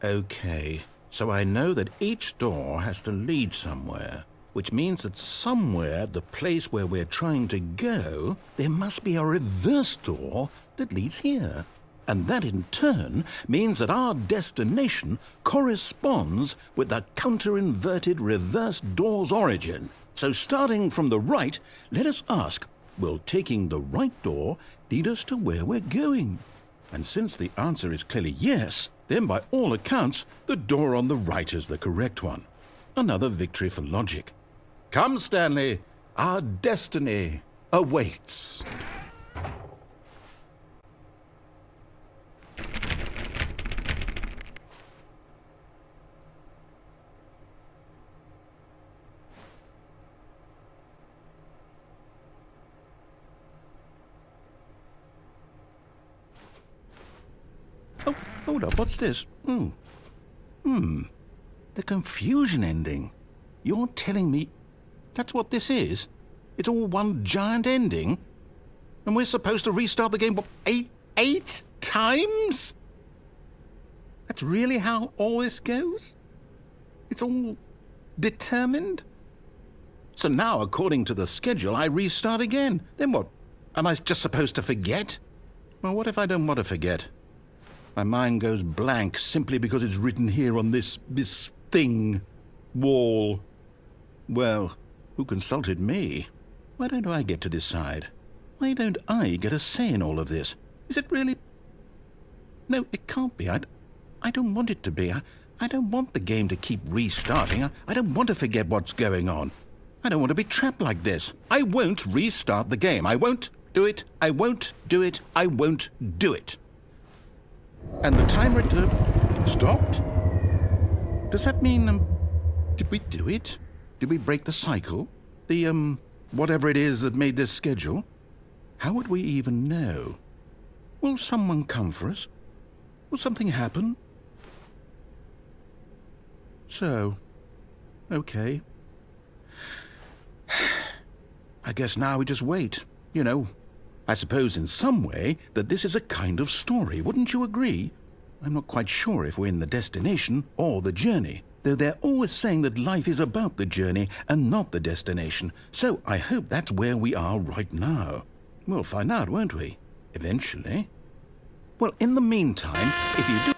Okay, so I know that each door has to lead somewhere, which means that somewhere, the place where we're trying to go, there must be a reverse door that leads here. And that in turn means that our destination corresponds with the counter-inverted reverse door's origin. So starting from the right, let us ask, will taking the right door lead us to where we're going? And since the answer is clearly yes, then by all accounts, the door on the right is the correct one. Another victory for logic. Come, Stanley, our destiny awaits. Oh, hold up, what's this? The confusion ending. You're telling me that's what this is? It's all one giant ending? And we're supposed to restart the game, what, eight times? That's really how all this goes? It's all determined? So now, according to the schedule, I restart again. Then what? Am I just supposed to forget? Well, what if I don't want to forget? My mind goes blank simply because it's written here on this thing, wall. Well, who consulted me? Why don't I get to decide? Why don't I get a say in all of this? Is it really? No, it can't be. I don't want it to be. I don't want the game to keep restarting. I don't want to forget what's going on. I don't want to be trapped like this. I won't restart the game. I won't do it. I won't do it. I won't do it. And the timer stopped? Does that mean, did we do it? Did we break the cycle? The, whatever it is that made this schedule? How would we even know? Will someone come for us? Will something happen? So, okay. I guess now we just wait, you know. I suppose in some way that this is a kind of story, wouldn't you agree? I'm not quite sure if we're in the destination or the journey, though they're always saying that life is about the journey and not the destination, so I hope that's where we are right now. We'll find out, won't we? Eventually. Well, in the meantime, if you do...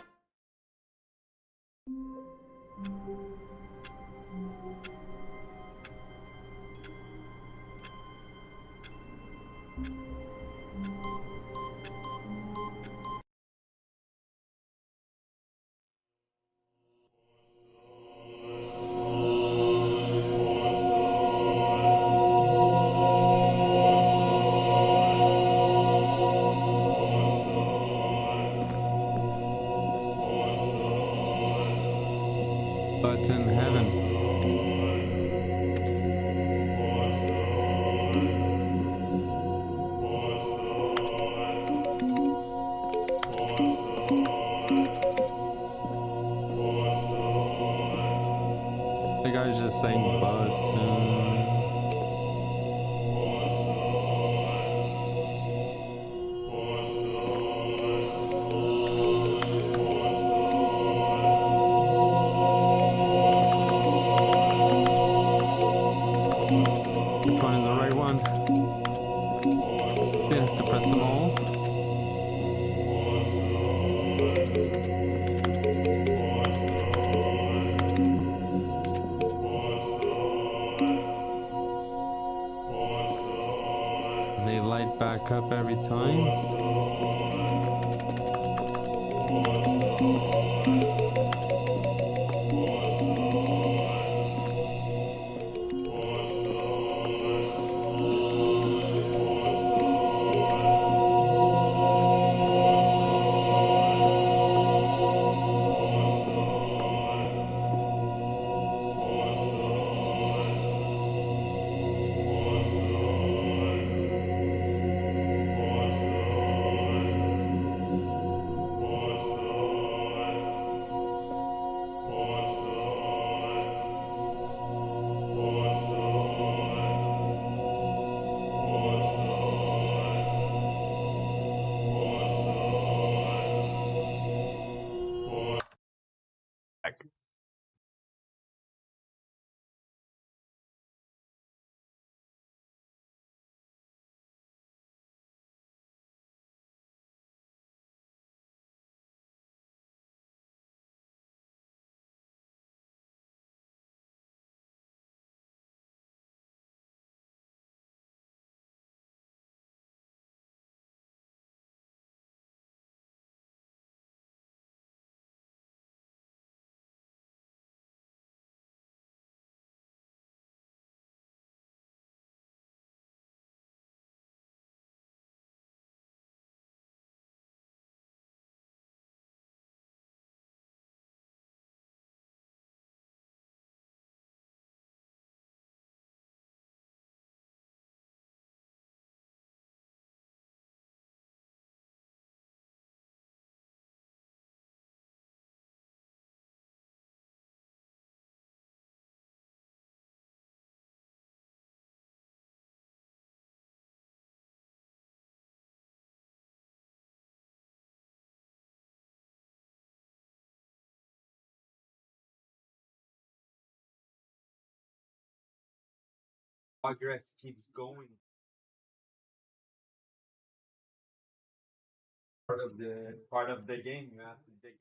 But in heaven. The guy's just saying button. Which one is the right one? You have to press them all. They light back up every time. Progress keeps going. Part of the game. You have to dig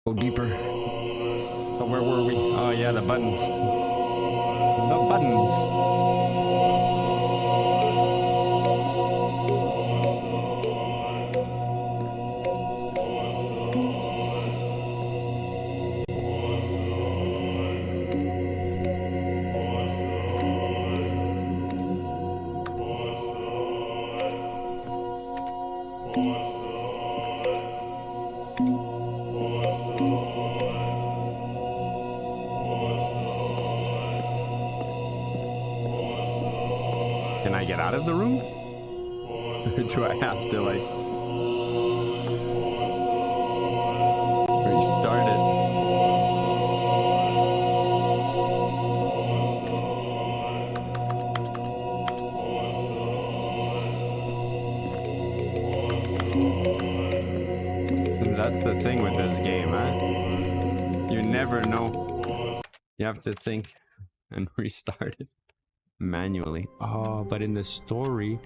Go deeper. So where were we? Oh yeah, the buttons. The buttons. Can I get out of the room? Or do I have to, like, restart it? That's the thing with this game, huh? You never know. You have to think and restart it manually. Oh, but in the story...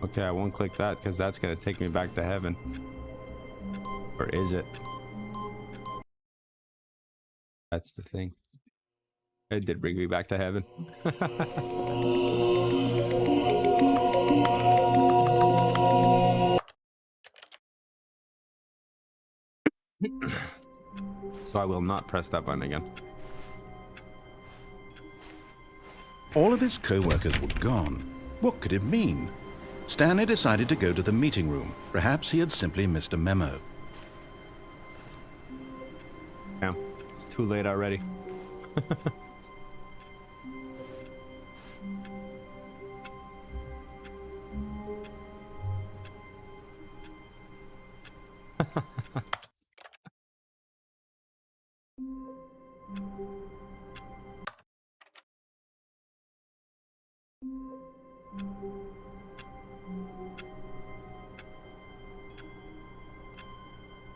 Okay, I won't click that because that's gonna take me back to heaven. Or is it? That's the thing. It did bring me back to heaven. So I will not press that button again. All of his co-workers were gone. What could it mean? Stanley decided to go to the meeting room. Perhaps he had simply missed a memo. Yeah, it's too late already.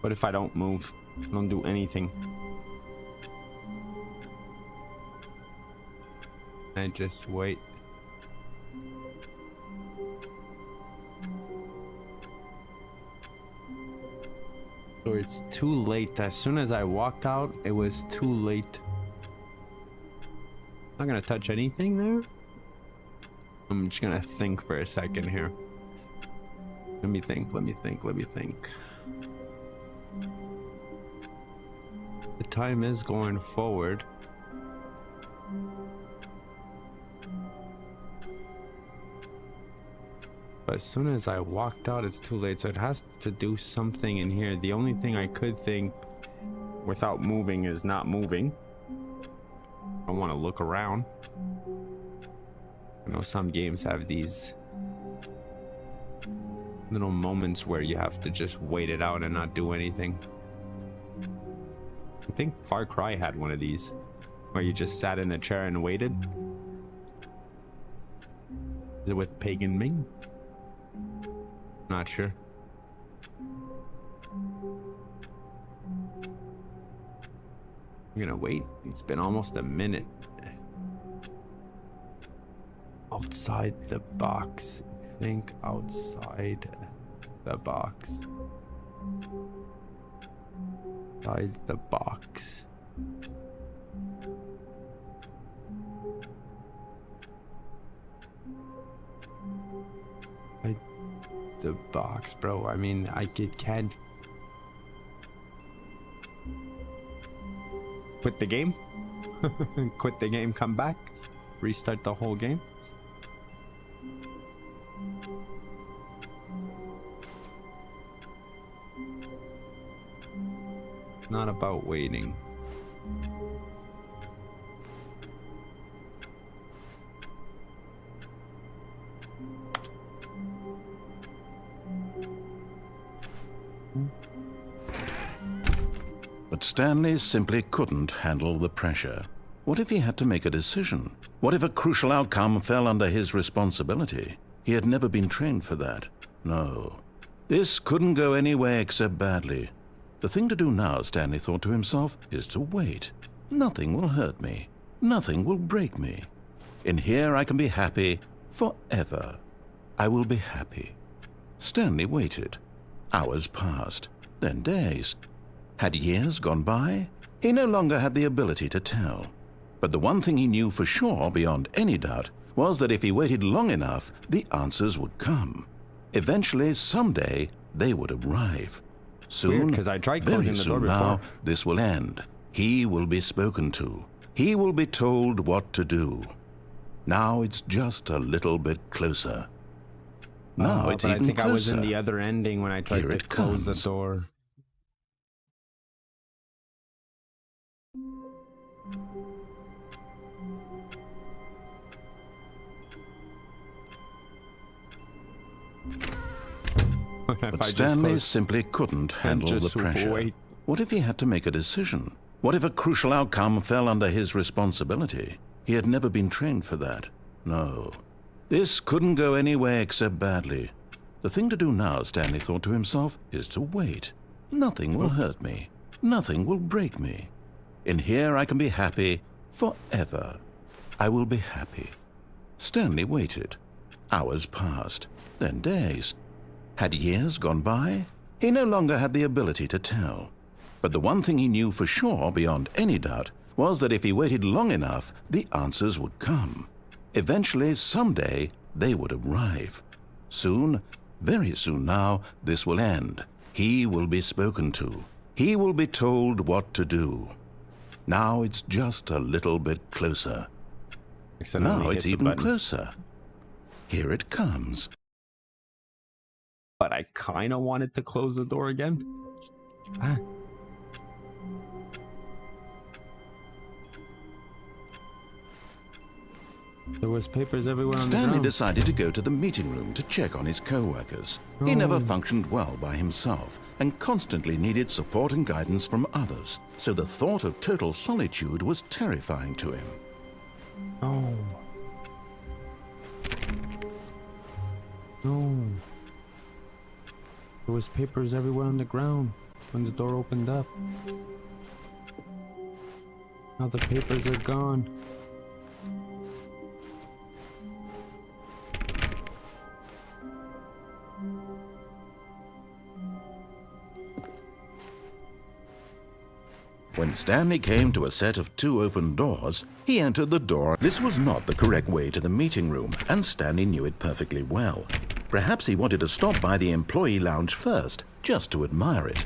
What if I don't move? I don't do anything. I just wait. So it's too late. As soon as I walked out, it was too late. Not gonna touch anything there. I'm just gonna think for a second here. Let me think. The time is going forward. But as soon as I walked out, it's too late. So it has to do something in here. The only thing I could think without moving is not moving. I want to look around. I know some games have these little moments where you have to just wait it out and not do anything. I think Far Cry had one of these, where you just sat in the chair and waited. Is it with Pagan Ming? Not sure. I'm gonna wait. It's been almost a minute. Outside the box. Think outside the box. Outside the box. The box, bro. I mean, I can't quit the game. Quit the game, come back, restart the whole game. Not about waiting. But Stanley simply couldn't handle the pressure. What if he had to make a decision? What if a crucial outcome fell under his responsibility? He had never been trained for that. No. This couldn't go any way except badly. The thing to do now, Stanley thought to himself, is to wait. Nothing will hurt me. Nothing will break me. In here I can be happy forever. I will be happy. Stanley waited. Hours passed. then days. Had years gone by? He no longer had the ability to tell. But the one thing he knew for sure, beyond any doubt, was that if he waited long enough, the answers would come. Eventually, someday, they would arrive. Soon, Weird, 'cause I tried very closing the door soon now, before. this will end. He will be spoken to. He will be told what to do. Now it's just a little bit closer. Now it's but even I think closer. I was in the other ending when I tried Here to it close the comes. door. But Stanley simply couldn't handle the just pressure. wait. What if he had to make a decision? What if a crucial outcome fell under his responsibility? He had never been trained for that. No. This couldn't go any way except badly. The thing to do now, Stanley thought to himself, is to wait. Nothing will hurt me. Nothing will break me. In here I can be happy forever. I will be happy. Stanley waited. Hours passed, then days. Had years gone by? He no longer had the ability to tell. But the one thing he knew for sure, beyond any doubt, was that if he waited long enough, the answers would come. Eventually, someday, they would arrive. Soon, very soon now, this will end. He will be spoken to. He will be told what to do. Now it's just a little bit closer. Now it's even closer. Here it comes. But I kind of wanted to close the door again. Ah. There was papers everywhere on the Stanley ground. decided to go to the meeting room to check on his co-workers. He never functioned well by himself and constantly needed support and guidance from others, so the thought of total solitude was terrifying to him. No. No. There was papers everywhere on the ground when the door opened up. Now the papers are gone. When Stanley came to a set of 2 open doors, he entered the door. This was not the correct way to the meeting room, and Stanley knew it perfectly well. Perhaps he wanted to stop by the employee lounge first, just to admire it.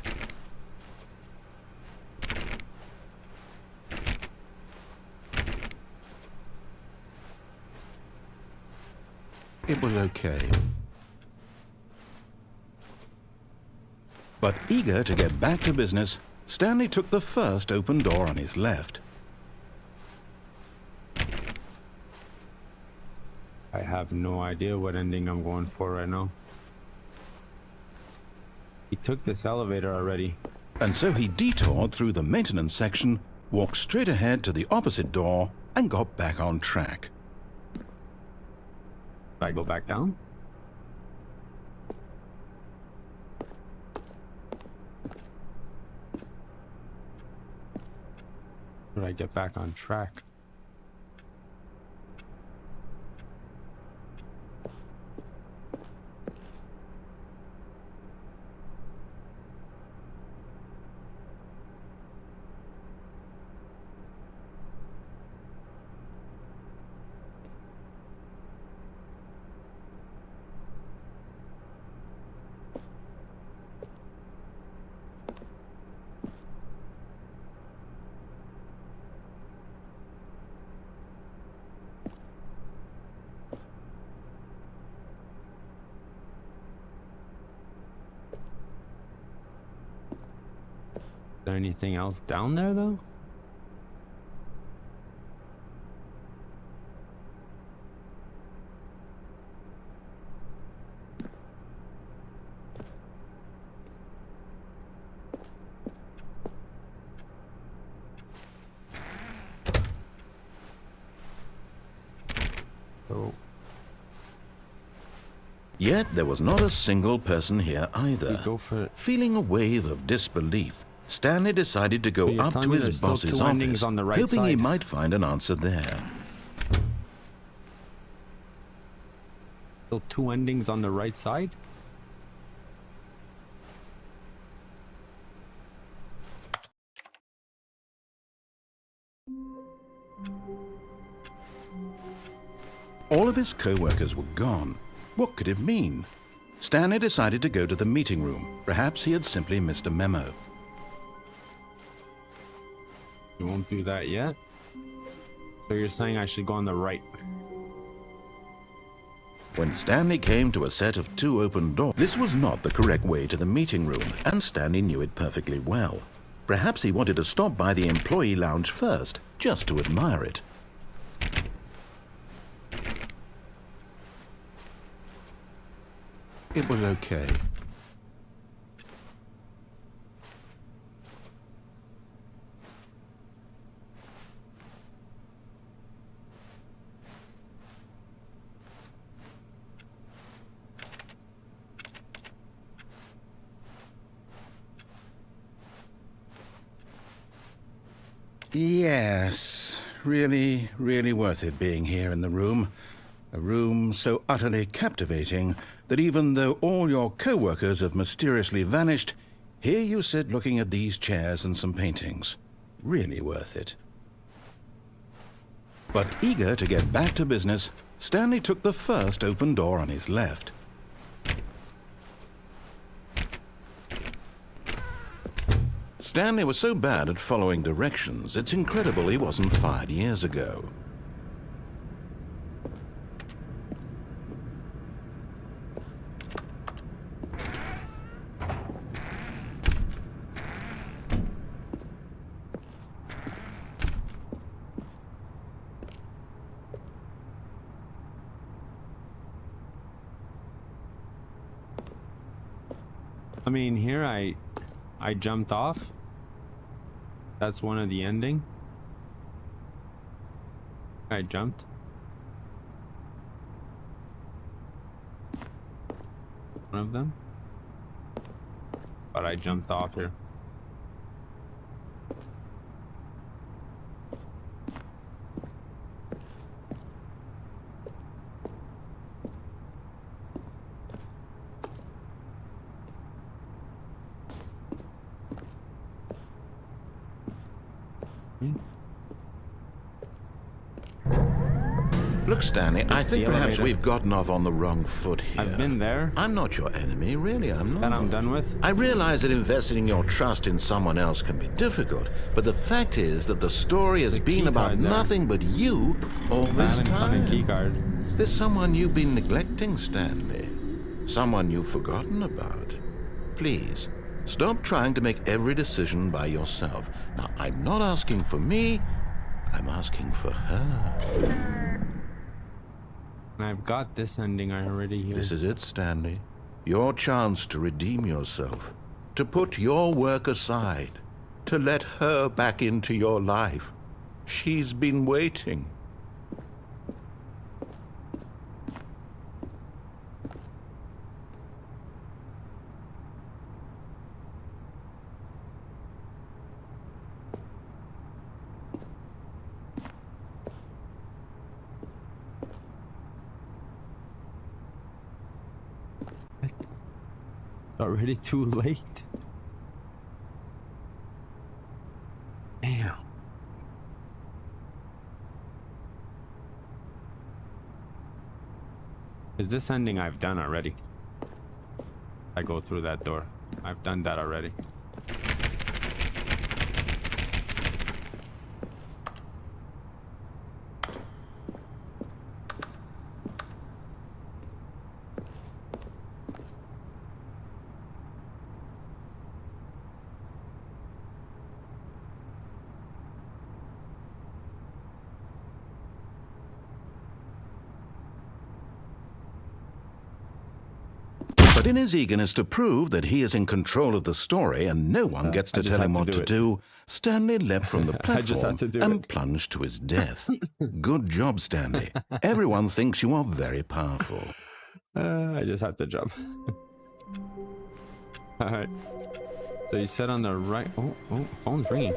It was okay. But eager to get back to business, Stanley took the first open door on his left. I have no idea what ending I'm going for right now. He took this elevator already. And so he detoured through the maintenance section, walked straight ahead to the opposite door, and got back on track. Should I go back down? Should I get back on track? Is there anything else down there though? Oh, Yet there was not a single person here either. you go for it. Feeling a wave of disbelief, Stanley decided to go So you're up telling to me his there's still boss's two endings office, on the right hoping he side? might find an answer there. Still 2 endings on the right side? All of his co-workers were gone. What could it mean? Stanley decided to go to the meeting room. Perhaps he had simply missed a memo. You won't do that yet? So you're saying I should go on the right? When Stanley came to a set of 2 open doors, this was not the correct way to the meeting room, and Stanley knew it perfectly well. Perhaps he wanted to stop by the employee lounge first, just to admire it. It was okay. Yes, really, really worth it being here in the room. A room so utterly captivating that even though all your co-workers have mysteriously vanished, here you sit looking at these chairs and some paintings. Really worth it. But eager to get back to business, Stanley took the first open door on his left. Stanley was so bad at following directions, it's incredible he wasn't fired years ago. I mean, here I jumped off. That's one of the ending. I jumped. One of them. But I jumped off here. Look, Stanley, I think the perhaps elevator. we've gotten off on the wrong foot here. I've been there. I'm not your enemy, really, I'm not. That I'm done with. I realize that investing your trust in someone else can be difficult, but the fact is that the story has The been key about card there. nothing but you all this Having fun and key time. card. There's someone you've been neglecting, Stanley. Someone you've forgotten about. Please, stop trying to make every decision by yourself. Now, I'm not asking for me, I'm asking for her. And I've got this ending already here. This is it, Stanley. Your chance to redeem yourself. To put your work aside. To let her back into your life. She's been waiting. Already too late. Damn. Is this ending I've done already? I go through that door. I've done that already. But in his eagerness to prove that he is in control of the story and no one gets to I just tell had him to what do to it. do, Stanley leapt from the I just had platform to do and it. plunged to his death. Good job, Stanley. Everyone thinks you are very powerful. I just had to jump. Alright. So you said on the right. Oh, phone's ringing.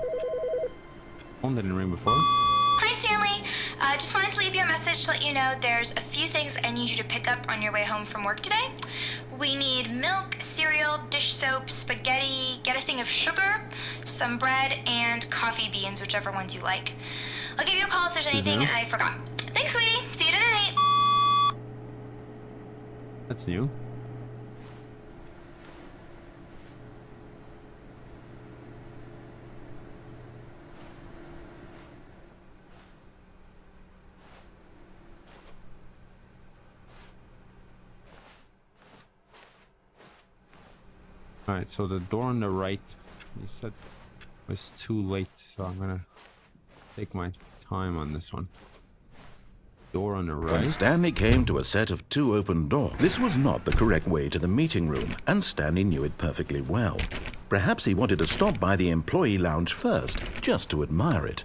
Phone didn't ring before. Hi, Stanley. Just wanted to leave you a message to let you know there's a few things I need you to pick up on your way home from work today. We need milk, cereal, dish soap, spaghetti, get a thing of sugar, some bread, and coffee beans, whichever ones you like. I'll give you a call if there's anything new? I forgot. Thanks, sweetie. See you tonight. That's new. Alright, so the door on the right, you said was too late, so I'm gonna take my time on this one. Door on the When right. Stanley came to a set of 2 open doors, this was not the correct way to the meeting room, and Stanley knew it perfectly well. Perhaps he wanted to stop by the employee lounge first, just to admire it.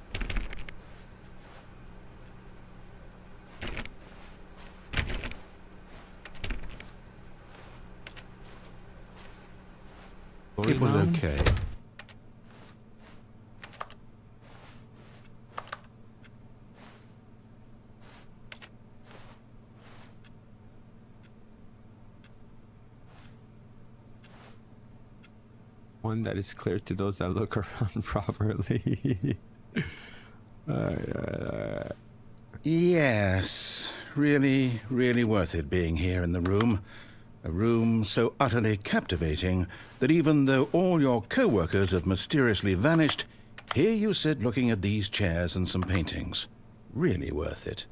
It was okay. One that is clear to those that look around properly. Yes, really, really worth it being here in the room. A room so utterly captivating that even though all your co-workers have mysteriously vanished, here you sit looking at these chairs and some paintings. Really worth it.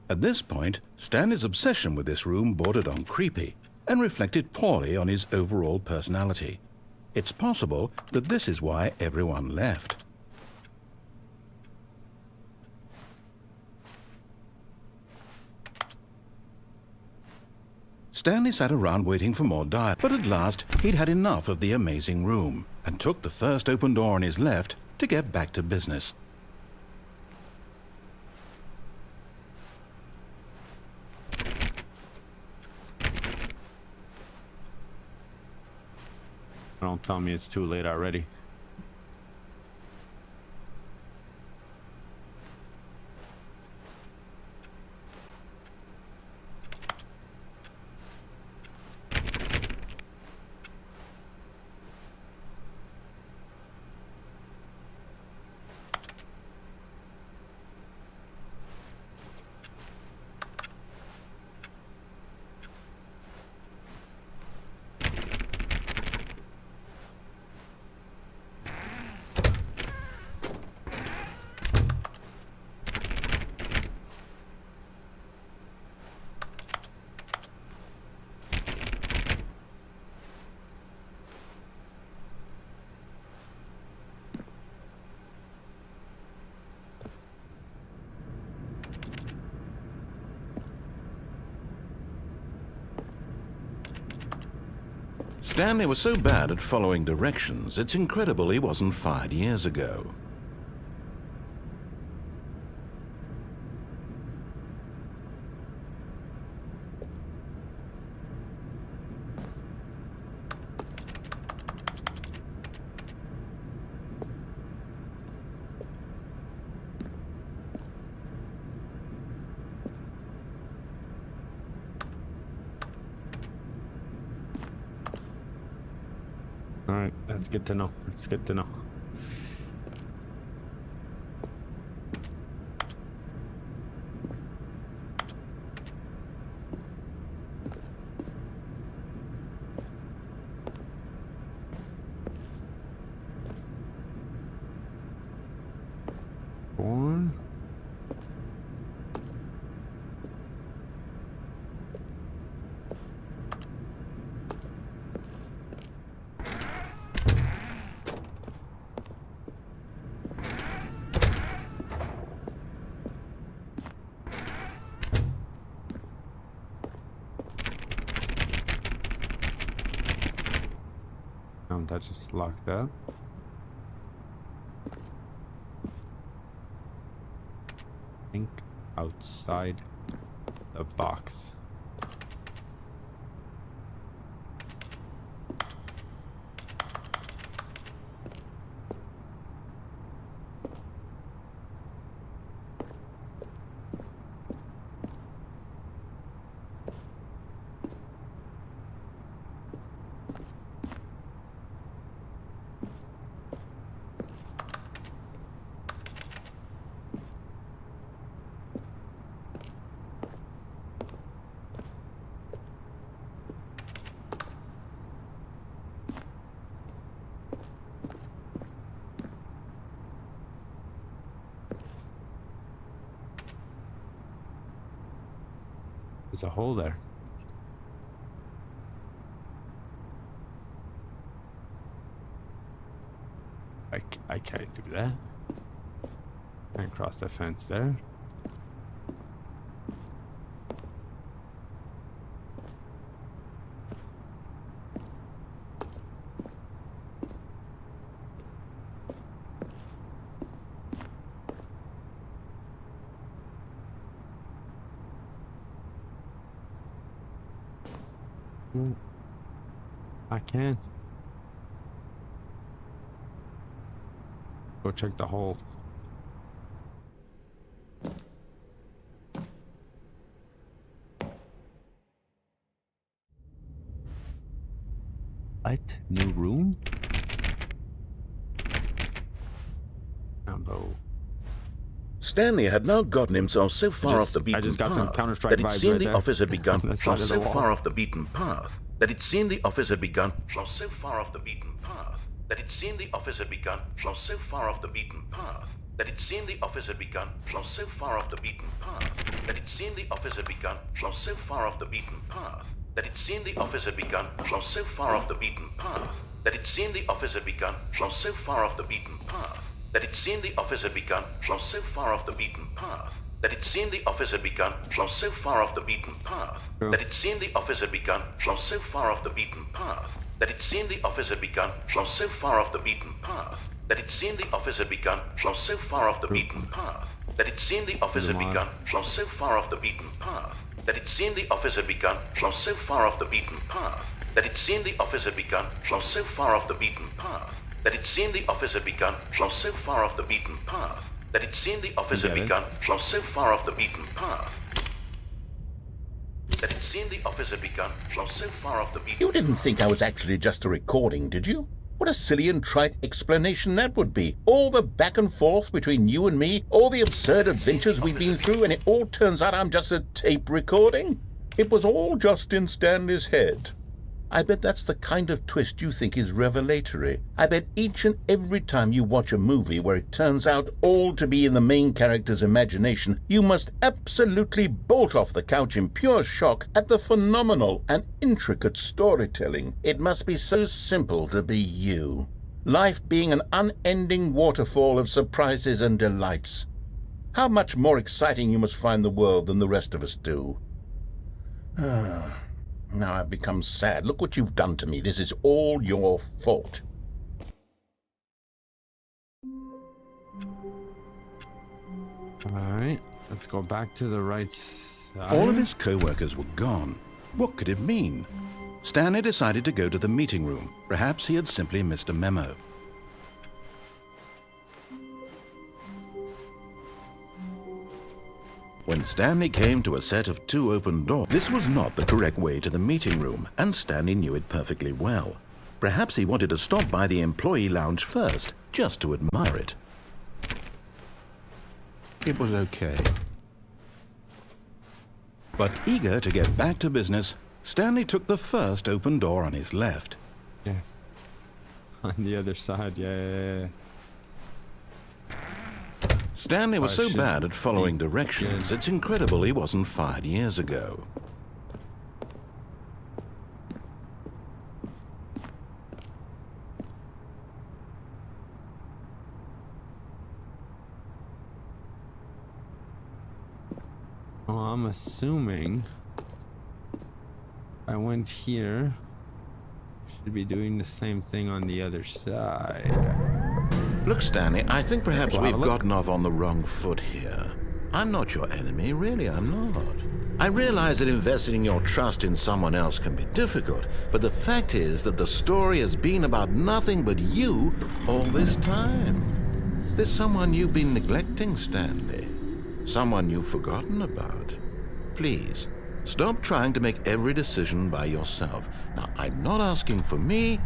At this point, Stanley's obsession with this room bordered on creepy and reflected poorly on his overall personality. It's possible that this is why everyone left. Stanley sat around waiting for more dialogue, but at last he'd had enough of the amazing room and took the first open door on his left to get back to business. Don't tell me it's too late already. Stanley was so bad at following directions, it's incredible he wasn't fired years ago. All right, that's good to know. That's good to know. Born. That just locked that. Think outside the box. There's a hole there. I can't do that. Can't cross the fence there. I can. Go check the hole. What? New room? Ambo. Stanley had now gotten himself so far off the beaten I just got some path Counter-Strike that it vibes seemed right the there. office had begun On the side of the so wall. far off the beaten path that it seemed the office had begun so far off the beaten path that it seemed the office had begun so far off the beaten path that it seemed the office had begun so far off the beaten path that it seemed the office had begun so far off the beaten path that it seemed the office had begun so far off the beaten path that it seemed the office had begun so far off the beaten path that it seemed the office had begun so far off the beaten path that it seemed the office had begun so far off the beaten path that it seemed the office had begun so far off the beaten path that it seemed the office had begun so far off the beaten path that it seemed the office had begun so far off the beaten path that it seemed the office had begun so far off the beaten path that it seemed the office had begun so far off the beaten path that it seemed the office had begun so far off the beaten path that it seemed the office had begun so far off the beaten path that it seemed the office had begun so far off the beaten path that it seemed the office had begun so far off the beaten path. You didn't think I was actually just a recording, did you? What a silly and trite explanation that would be. All the back and forth between you and me, all the absurd adventures we've been through, and it all turns out I'm just a tape recording? It was all just in Stanley's head. I bet that's the kind of twist you think is revelatory. I bet each and every time you watch a movie where it turns out all to be in the main character's imagination, you must absolutely bolt off the couch in pure shock at the phenomenal and intricate storytelling. It must be so simple to be you. Life being an unending waterfall of surprises and delights. How much more exciting you must find the world than the rest of us do. Now I've become sad. Look what you've done to me. This is all your fault. Alright, let's go back to the right side. All of his co-workers were gone. What could it mean? Stanley decided to go to the meeting room. Perhaps he had simply missed a memo. When Stanley came to a set of 2 open doors, this was not the correct way to the meeting room, and Stanley knew it perfectly well. Perhaps he wanted to stop by the employee lounge first, just to admire it. It was okay. But eager to get back to business, Stanley took the first open door on his left. Yeah. On the other side, yeah. Stanley was so should bad at following be directions, good. it's incredible he wasn't fired years ago. Well, I'm assuming I went here. Should be doing the same thing on the other side. Look, Stanley, I think perhaps Well, have a we've look. gotten off on the wrong foot here. I'm not your enemy, really, I'm not. I realize that investing your trust in someone else can be difficult, but the fact is that the story has been about nothing but you all this time. There's someone you've been neglecting, Stanley. Someone you've forgotten about. Please, stop trying to make every decision by yourself. Now, I'm not asking for me,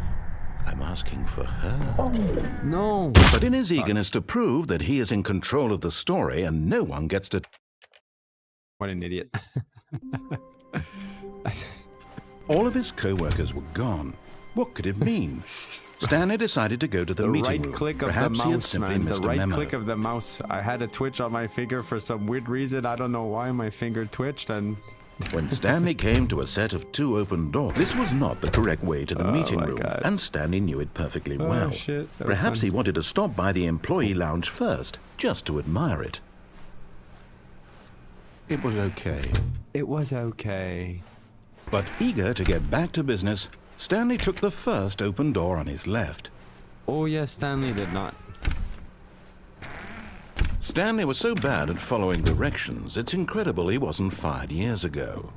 I'm asking for her. No! But in his eagerness to prove that he is in control of the story and no one gets to... What an idiot. All of his co-workers were gone. What could it mean? Stanley decided to go to the meeting room. Right click of the Perhaps he had mouse, simply man. The missed a right memo. click of the mouse. I had a twitch on my finger for some weird reason. I don't know why my finger twitched, and When Stanley came to a set of 2 open doors, this was not the correct way to the meeting my room, God. and Stanley knew it perfectly well. Shit, that was Perhaps fun. he wanted to stop by the employee lounge first, just to admire it. It was okay. It was okay. But eager to get back to business, Stanley took the first open door on his left. Oh yes, Stanley did not. Stanley was so bad at following directions, it's incredible he wasn't fired years ago.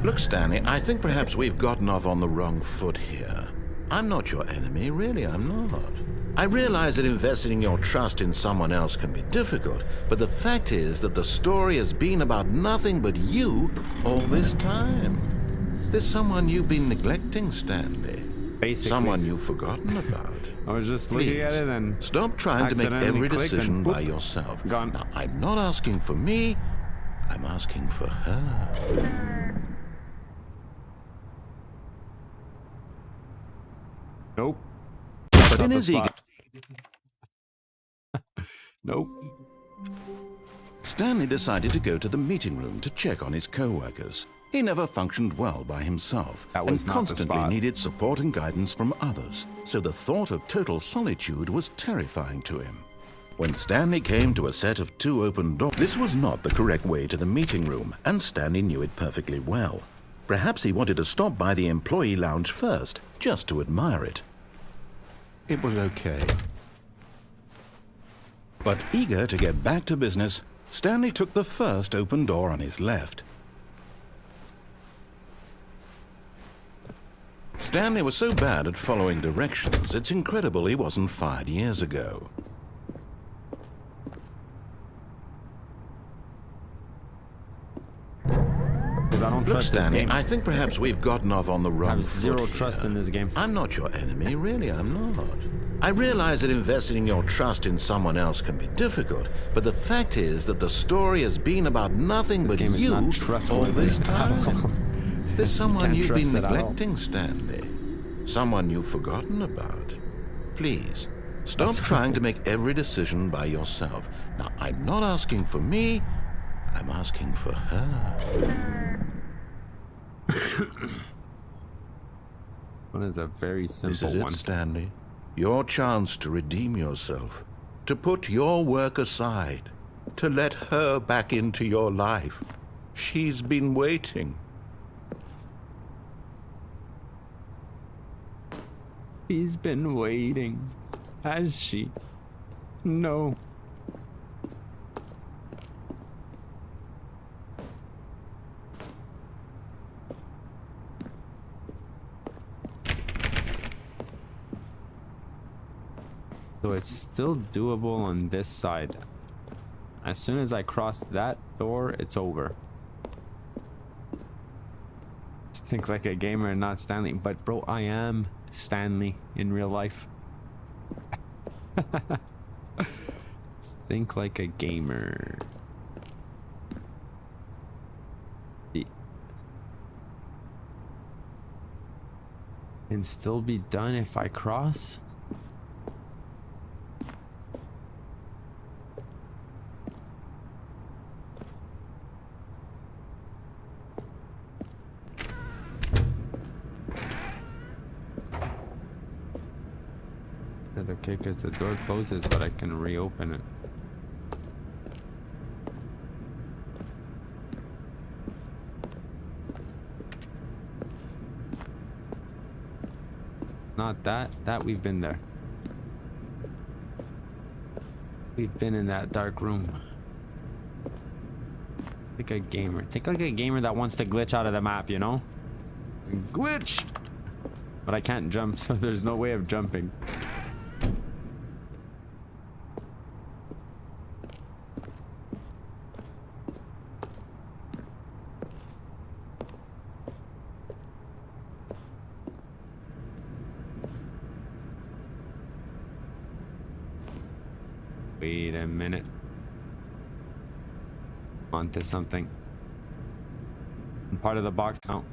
Look, Stanley, I think perhaps we've gotten off on the wrong foot here. I'm not your enemy, really, I'm not. I realize that investing your trust in someone else can be difficult, but the fact is that the story has been about nothing but you all this time. There's someone you've been neglecting, Stanley. Basically. Someone you've forgotten about. I was just looking at it and Stop trying to make accidentally every clicked decision and by boop, yourself. gone. Now, I'm not asking for me, I'm asking for her. nope. But Not in the his eager... spot. Nope. Stanley decided to go to the meeting room to check on his co-workers. He never functioned well by himself That was and not the constantly spot. needed support and guidance from others, so the thought of total solitude was terrifying to him. When Stanley came to a set of 2 open doors, this was not the correct way to the meeting room, and Stanley knew it perfectly well. Perhaps he wanted to stop by the employee lounge first, just to admire it. It was okay. But eager to get back to business, Stanley took the first open door on his left. Stanley was so bad at following directions, it's incredible he wasn't fired years ago. Because I don't Look, trust this Stanley, game. I think perhaps we've gotten off on the wrong I have foot zero here. trust in this game. I'm not your enemy, really, I'm not. I realize that investing your trust in someone else can be difficult, but the fact is that the story has been about nothing but game is you not all trustworthy this at all. time. There's someone Can't you've trust been it at all. neglecting, Stanley. Someone you've forgotten about. Please, stop trying to make every decision by yourself. Now, I'm not asking for me, I'm asking for her. One is a very This simple is it, one. Stanley. Your chance to redeem yourself, to put your work aside, to let her back into your life. She's been waiting. He's been waiting. Has she? No. So it's still doable on this side. As soon as I cross that door, it's over. Just think like a gamer and not Stanley. But bro, I am Stanley in real life. Think like a gamer. Can still be done if I cross. Is that okay? Because the door closes, but I can reopen it. Not that. That we've been there. We've been in that dark room. Think a gamer. Think like a gamer that wants to glitch out of the map, you know? Glitch! But I can't jump, so there's no way of jumping. Wait a minute. Onto something. I'm part of the box now.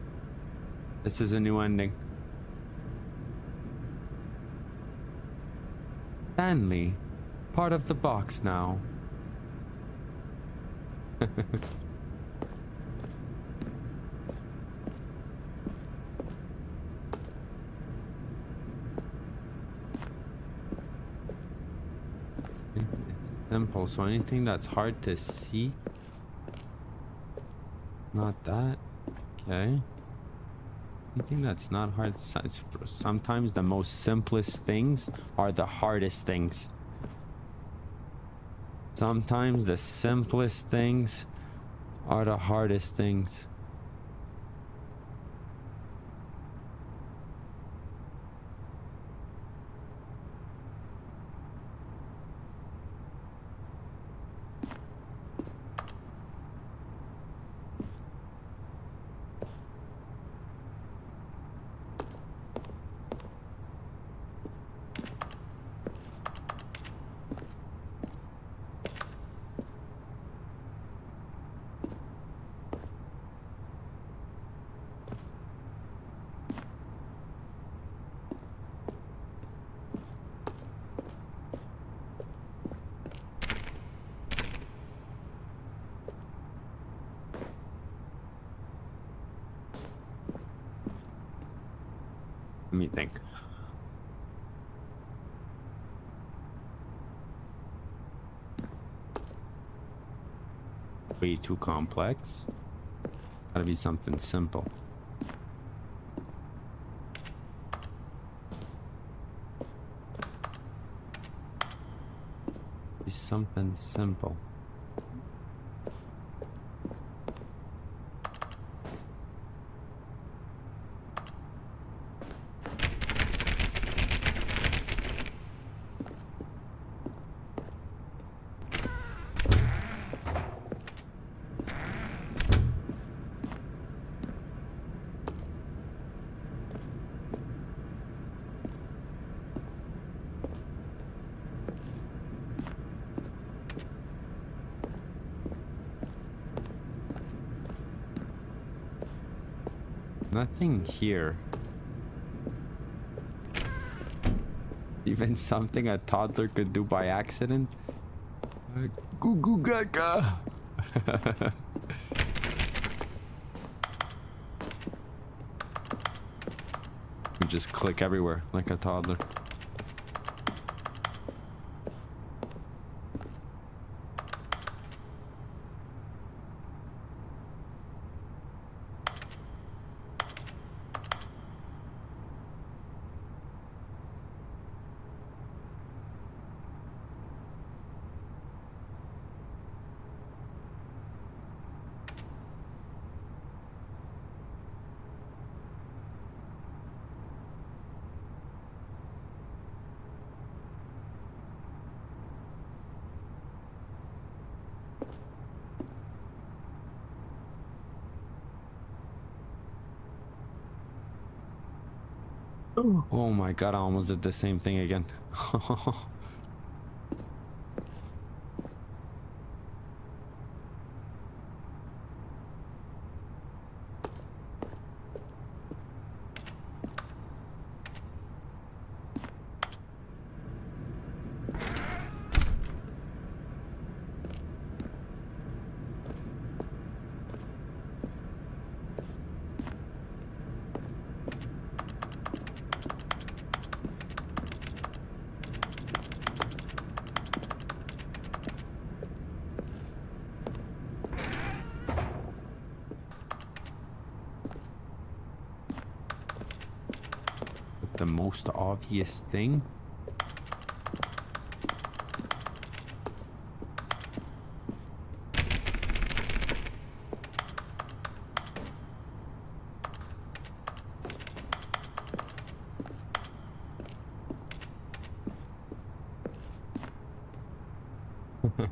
This is a new ending. Stanley, part of the box now. It's simple, so anything that's hard to see. Not that. Okay. Anything that's not hard. Sometimes the most simplest things are the hardest things. Sometimes the simplest things are the hardest things. Let me think. Way too complex. Gotta be something simple. Be something simple. Nothing here. Even something a toddler could do by accident. Goo goo gaga. You just click everywhere like a toddler. Oh my god, I almost did the same thing again. The most obvious thing.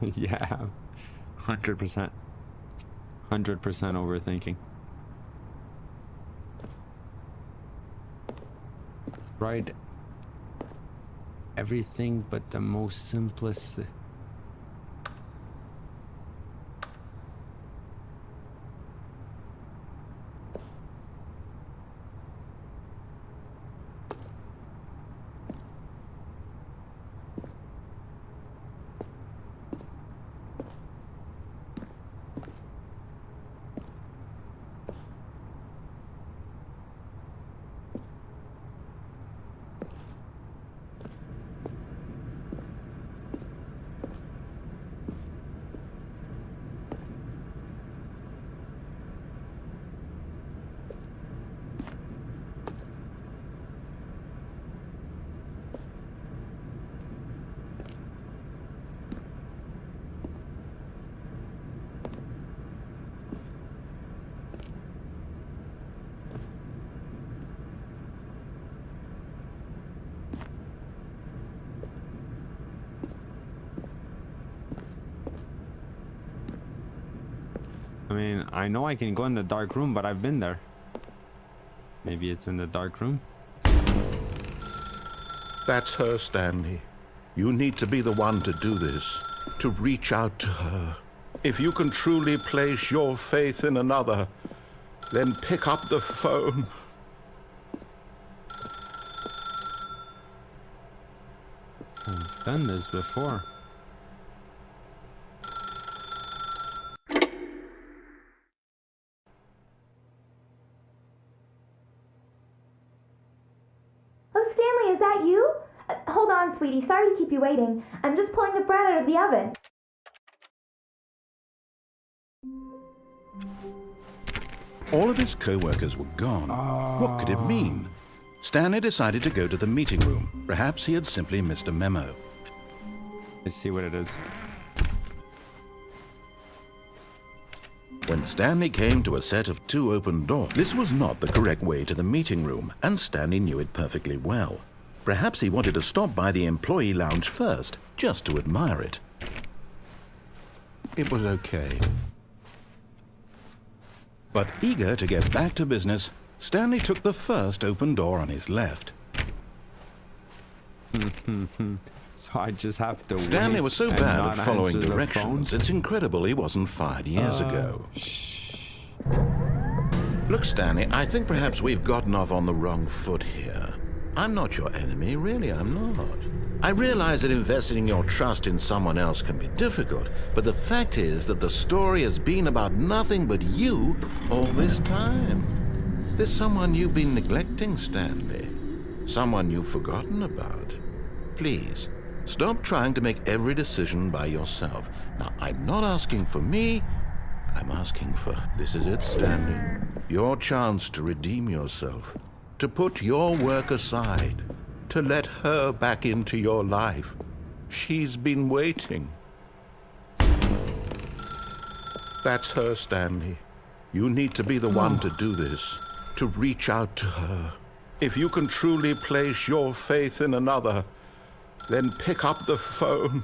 Yeah, 100%. 100% overthinking. Right. Everything but the most simplest. I mean, I know I can go in the dark room, but I've been there. Maybe it's in the dark room. That's her, Stanley. You need to be the one to do this, to reach out to her. If you can truly place your faith in another, then pick up the phone. I've done this before. Oh, Stanley, is that you? Hold on, sweetie. Sorry to keep you waiting. I'm just pulling the bread out of the oven. All of his co-workers were gone. What could it mean? Stanley decided to go to the meeting room. Perhaps he had simply missed a memo. Let's see what it is. When Stanley came to a set of 2 open doors, this was not the correct way to the meeting room, and Stanley knew it perfectly well. Perhaps he wanted to stop by the employee lounge first, just to admire it. It was okay. But eager to get back to business, Stanley took the first open door on his left. So I just have to Stanley wait was so and bad not at following answer the directions, phone. it's incredible he wasn't fired years ago. Look, Stanley, I think perhaps we've gotten off on the wrong foot here. I'm not your enemy, really, I'm not. I realize that investing your trust in someone else can be difficult, but the fact is that the story has been about nothing but you all this time. There's someone you've been neglecting, Stanley. Someone you've forgotten about. Please, stop trying to make every decision by yourself. Now, I'm not asking for me, I'm asking for... This is it, Stanley. Your chance to redeem yourself. To put your work aside. To let her back into your life. She's been waiting. That's her, Stanley. You need to be the one to do this. To reach out to her. If you can truly place your faith in another, then pick up the phone.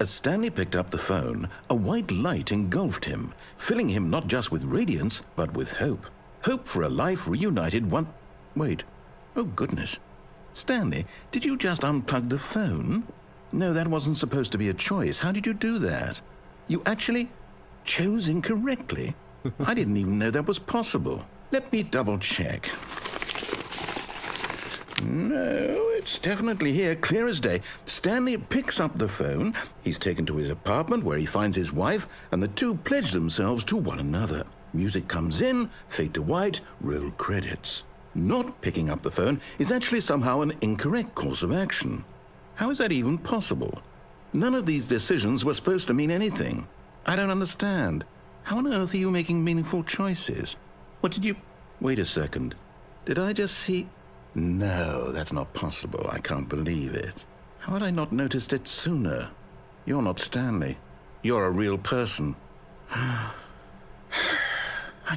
As Stanley picked up the phone, a white light engulfed him, filling him not just with radiance, but with hope. Hope for a life reunited one... Wait. Oh, goodness. Stanley, did you just unplug the phone? No, that wasn't supposed to be a choice. How did you do that? You actually chose incorrectly? I didn't even know that was possible. Let me double-check. No, it's definitely here, clear as day. Stanley picks up the phone. He's taken to his apartment where he finds his wife, and the two pledge themselves to one another. Music comes in, fade to white, roll credits. Not picking up the phone is actually somehow an incorrect course of action. How is that even possible? None of these decisions were supposed to mean anything. I don't understand. How on earth are you making meaningful choices? What did you... Wait a second. Did I just see... No, that's not possible. I can't believe it. How had I not noticed it sooner? You're not Stanley. You're a real person. I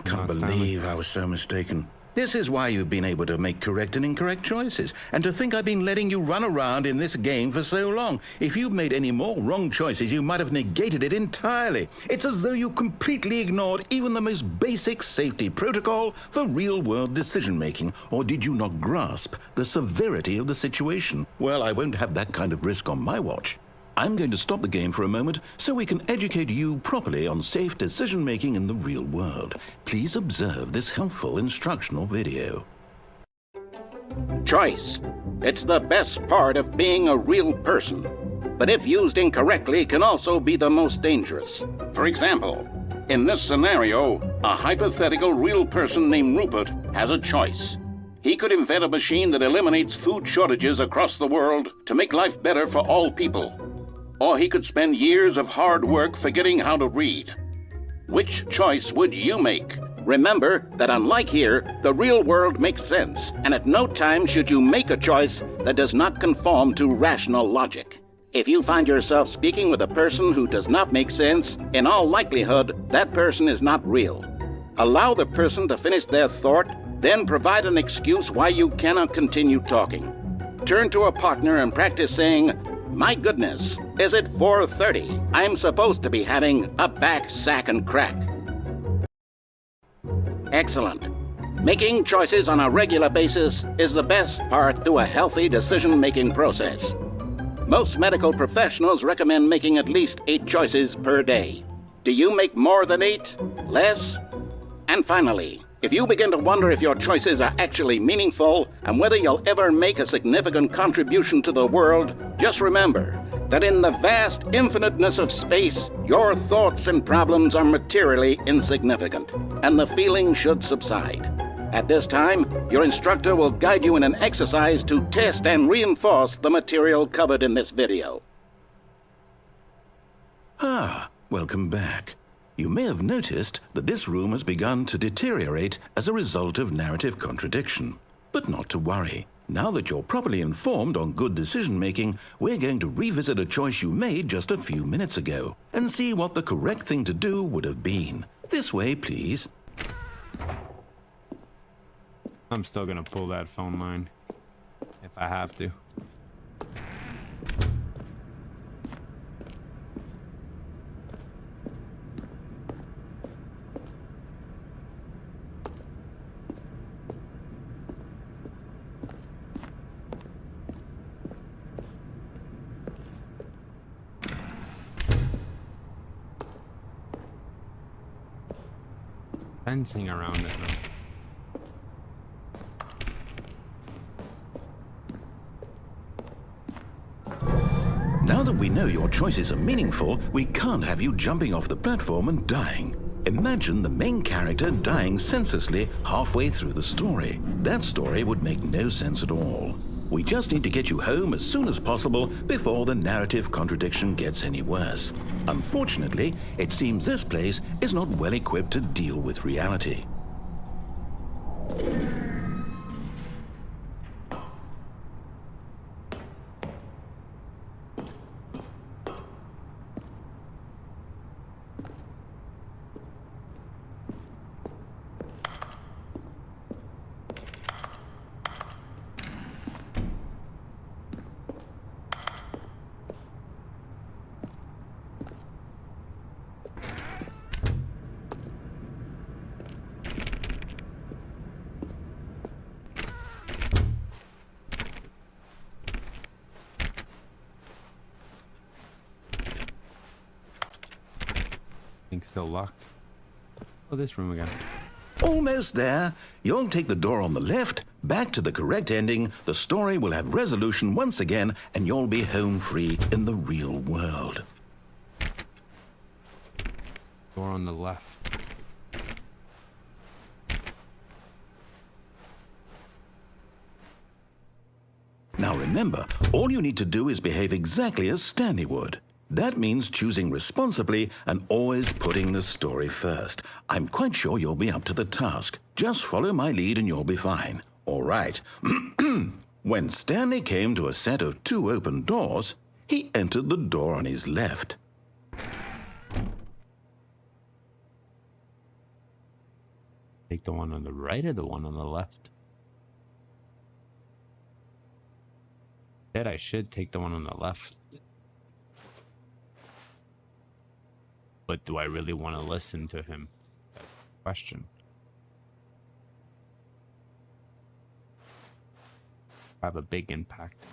can't believe I was so mistaken. This is why you've been able to make correct and incorrect choices. And to think I've been letting you run around in this game for so long. If you'd made any more wrong choices, you might have negated it entirely. It's as though you completely ignored even the most basic safety protocol for real-world decision-making. Or did you not grasp the severity of the situation? Well, I won't have that kind of risk on my watch. I'm going to stop the game for a moment so we can educate you properly on safe decision-making in the real world. Please observe this helpful instructional video. Choice. It's the best part of being a real person. But if used incorrectly, can also be the most dangerous. For example, in this scenario, a hypothetical real person named Rupert has a choice. He could invent a machine that eliminates food shortages across the world to make life better for all people. Or he could spend years of hard work forgetting how to read. Which choice would you make? Remember that unlike here, the real world makes sense, and at no time should you make a choice that does not conform to rational logic. If you find yourself speaking with a person who does not make sense, in all likelihood, that person is not real. Allow the person to finish their thought, then provide an excuse why you cannot continue talking. Turn to a partner and practice saying, My goodness, is it 4:30? I'm supposed to be having a back, sack, and crack. Excellent. Making choices on a regular basis is the best part to a healthy decision-making process. Most medical professionals recommend making at least 8 choices per day. Do you make more than 8? Less? And finally, if you begin to wonder if your choices are actually meaningful and whether you'll ever make a significant contribution to the world, just remember that in the vast infiniteness of space, your thoughts and problems are materially insignificant, and the feeling should subside. At this time, your instructor will guide you in an exercise to test and reinforce the material covered in this video. Ah, welcome back. You may have noticed that this room has begun to deteriorate as a result of narrative contradiction. But not to worry. Now that you're properly informed on good decision-making, we're going to revisit a choice you made just a few minutes ago and see what the correct thing to do would have been. This way, please. I'm still gonna pull that phone line if I have to. Fencing around it now. Now that we know your choices are meaningful, we can't have you jumping off the platform and dying. Imagine the main character dying senselessly halfway through the story. That story would make no sense at all. We just need to get you home as soon as possible before the narrative contradiction gets any worse. Unfortunately, it seems this place is not well equipped to deal with reality. Still locked. Oh, this room again. Almost there. You'll take the door on the left, back to the correct ending, the story will have resolution once again, and you'll be home free in the real world. Door on the left. Now remember, all you need to do is behave exactly as Stanley would. That means choosing responsibly and always putting the story first. I'm quite sure you'll be up to the task. Just follow my lead and you'll be fine. All right. When Stanley came to a set of 2 open doors, he entered the door on his left. Take the one on the right or the one on the left? Said I should take the one on the left. But do I really want to listen to him? That's the question. Have a big impact.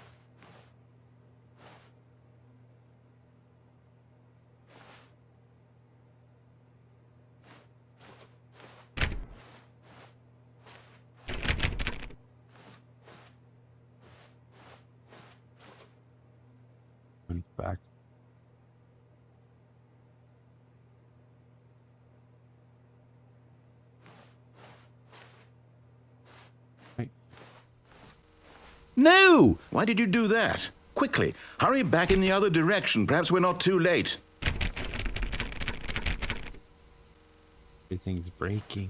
Went back. No! Why did you do that? Quickly, hurry back in the other direction. Perhaps we're not too late. Everything's breaking.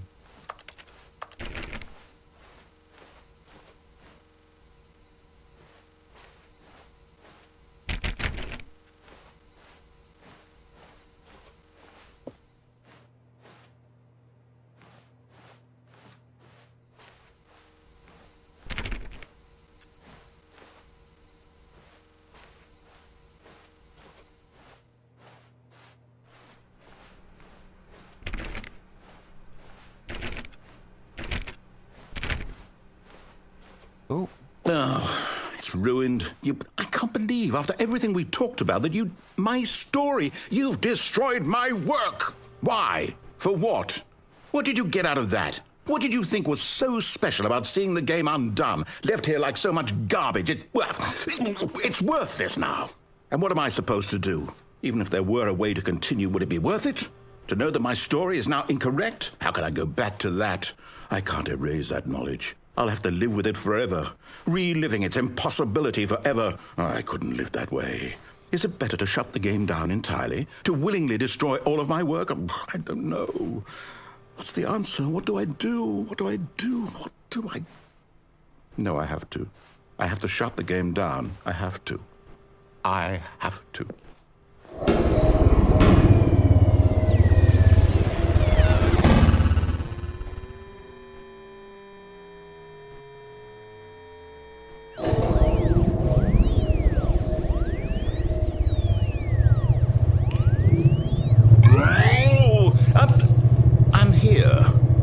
Oh, Oh, it's ruined. I can't believe, after everything we talked about, that my story, you've destroyed my work. Why? For what? What did you get out of that? What did you think was so special about seeing the game undone, left here like so much garbage? It's worthless now. And what am I supposed to do? Even if there were a way to continue, would it be worth it? To know that my story is now incorrect? How can I go back to that? I can't erase that knowledge. I'll have to live with it forever, reliving its impossibility forever. I couldn't live that way. Is it better to shut the game down entirely? To willingly destroy all of my work? I don't know. What's the answer? What do I do? What do I do? What do I... No, I have to. I have to shut the game down. I have to. I have to.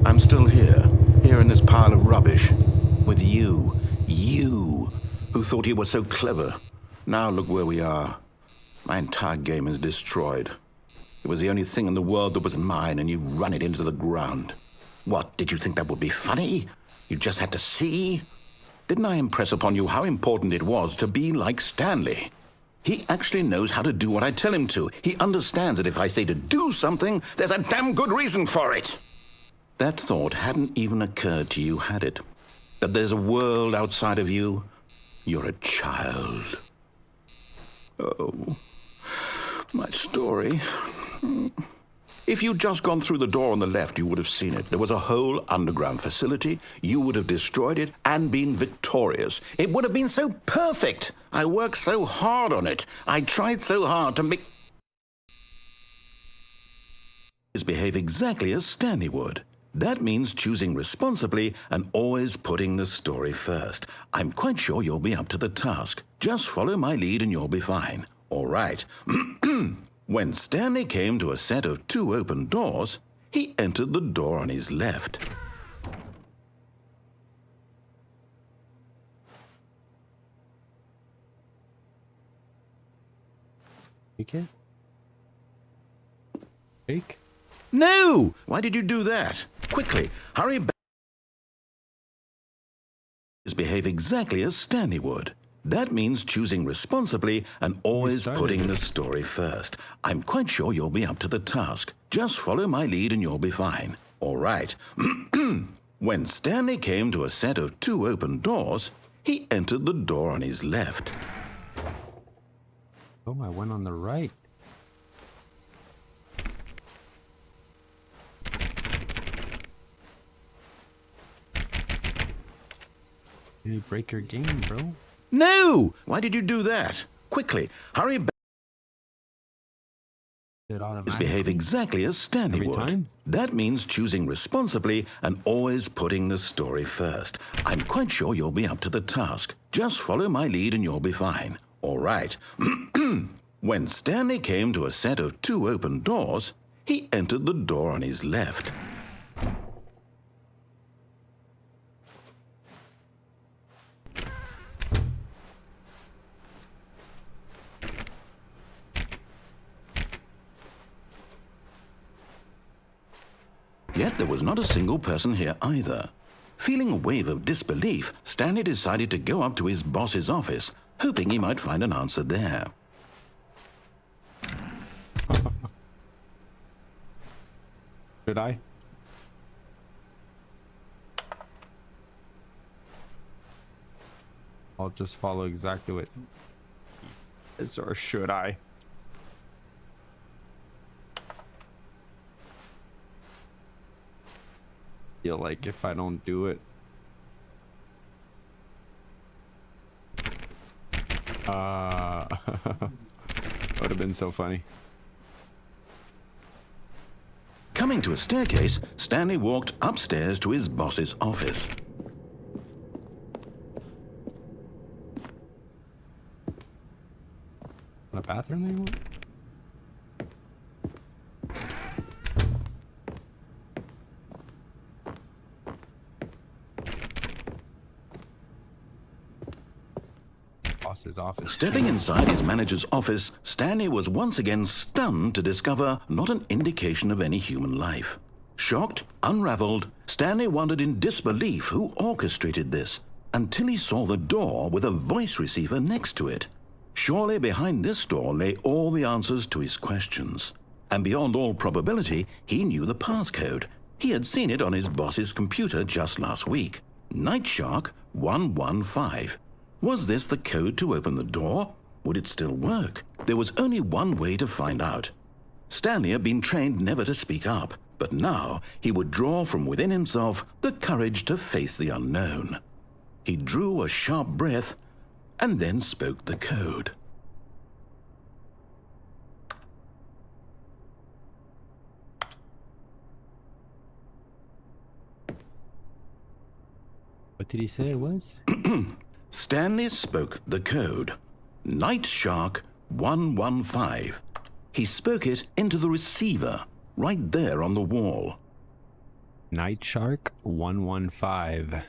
I'm still here in this pile of rubbish, with you, who thought you were so clever. Now look where we are. My entire game is destroyed. It was the only thing in the world that was mine, and you've run it into the ground. What, did you think that would be funny? You just had to see? Didn't I impress upon you how important it was to be like Stanley? He actually knows how to do what I tell him to. He understands that if I say to do something, there's a damn good reason for it. That thought hadn't even occurred to you, had it? That there's a world outside of you? You're a child. Oh, my story. If you'd just gone through the door on the left, you would have seen it. There was a whole underground facility. You would have destroyed it and been victorious. It would have been so perfect. I worked so hard on it. I tried so hard to make... behave exactly as Stanley would. That means choosing responsibly and always putting the story first. I'm quite sure you'll be up to the task. Just follow my lead and you'll be fine. All right. When Stanley came to a set of 2 open doors, he entered the door on his left. take it. Take. No! Why did you do that? Quickly, hurry back. Behave exactly as Stanley would. That means choosing responsibly and always putting the story first. I'm quite sure you'll be up to the task. Just follow my lead and you'll be fine. All right. When Stanley came to a set of 2 open doors, he entered the door on his left. Oh, I went on the right. You break your game, bro. No! Why did you do that? Quickly, hurry back. Behave exactly as Stanley Every would. time? That means choosing responsibly and always putting the story first. I'm quite sure you'll be up to the task. Just follow my lead and you'll be fine. All right. When Stanley came to a set of 2 open doors, he entered the door on his left. Yet there was not a single person here either. Feeling a wave of disbelief, Stanley decided to go up to his boss's office, hoping he might find an answer there. Should I? I'll just follow exactly what he says, or should I? Feel like if I don't do it, would have been so funny. Coming to a staircase, Stanley walked upstairs to his boss's office. A bathroom anymore? boss's office. Stepping inside his manager's office, Stanley was once again stunned to discover not an indication of any human life. Shocked, unraveled, Stanley wondered in disbelief who orchestrated this, until he saw the door with a voice receiver next to it. Surely behind this door lay all the answers to his questions. And beyond all probability, he knew the passcode. He had seen it on his boss's computer just last week. Nightshark 115. Was this the code to open the door? Would it still work? There was only one way to find out. Stanley had been trained never to speak up, but now he would draw from within himself the courage to face the unknown. He drew a sharp breath and then spoke the code. What did he say it was? Stanley spoke the code. Nightshark 115. He spoke it into the receiver, right there on the wall. Nightshark 115.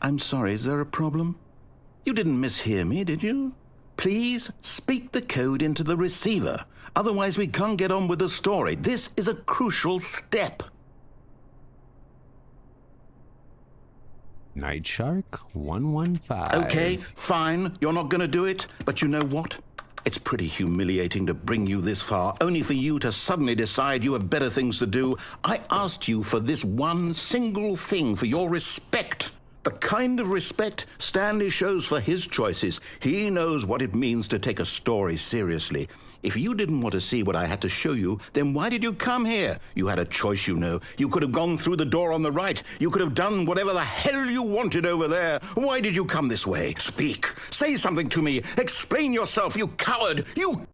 I'm sorry, is there a problem? You didn't mishear me, did you? Please speak the code into the receiver. Otherwise, we can't get on with the story. This is a crucial step. Nightshark 115. Okay, fine. You're not going to do it. But you know what? It's pretty humiliating to bring you this far, only for you to suddenly decide you have better things to do. I asked you for this one single thing, for your respect. The kind of respect Stanley shows for his choices. He knows what it means to take a story seriously. If you didn't want to see what I had to show you, then why did you come here? You had a choice, you know. You could have gone through the door on the right. You could have done whatever the hell you wanted over there. Why did you come this way? Speak. Say something to me. Explain yourself, you coward. You...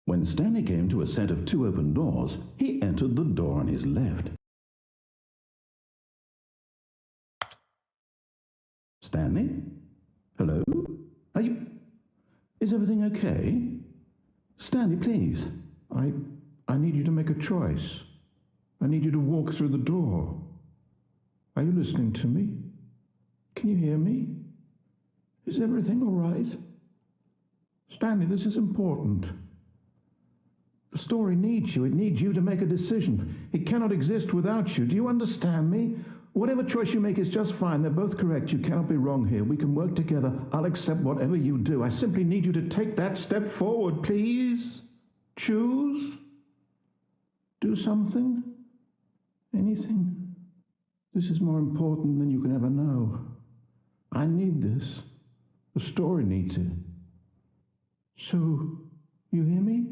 When Stanley came to a set of 2 open doors, he entered the door on his left. Stanley? Hello? Are you... Is everything okay? Stanley, please. I need you to make a choice. I need you to walk through the door. Are you listening to me? Can you hear me? Is everything all right? Stanley, this is important. The story needs you. It needs you to make a decision. It cannot exist without you. Do you understand me? Whatever choice you make is just fine. They're both correct. You cannot be wrong here. We can work together. I'll accept whatever you do. I simply need you to take that step forward, please. Choose. Do something. Anything. This is more important than you can ever know. I need this. The story needs it. So, you hear me?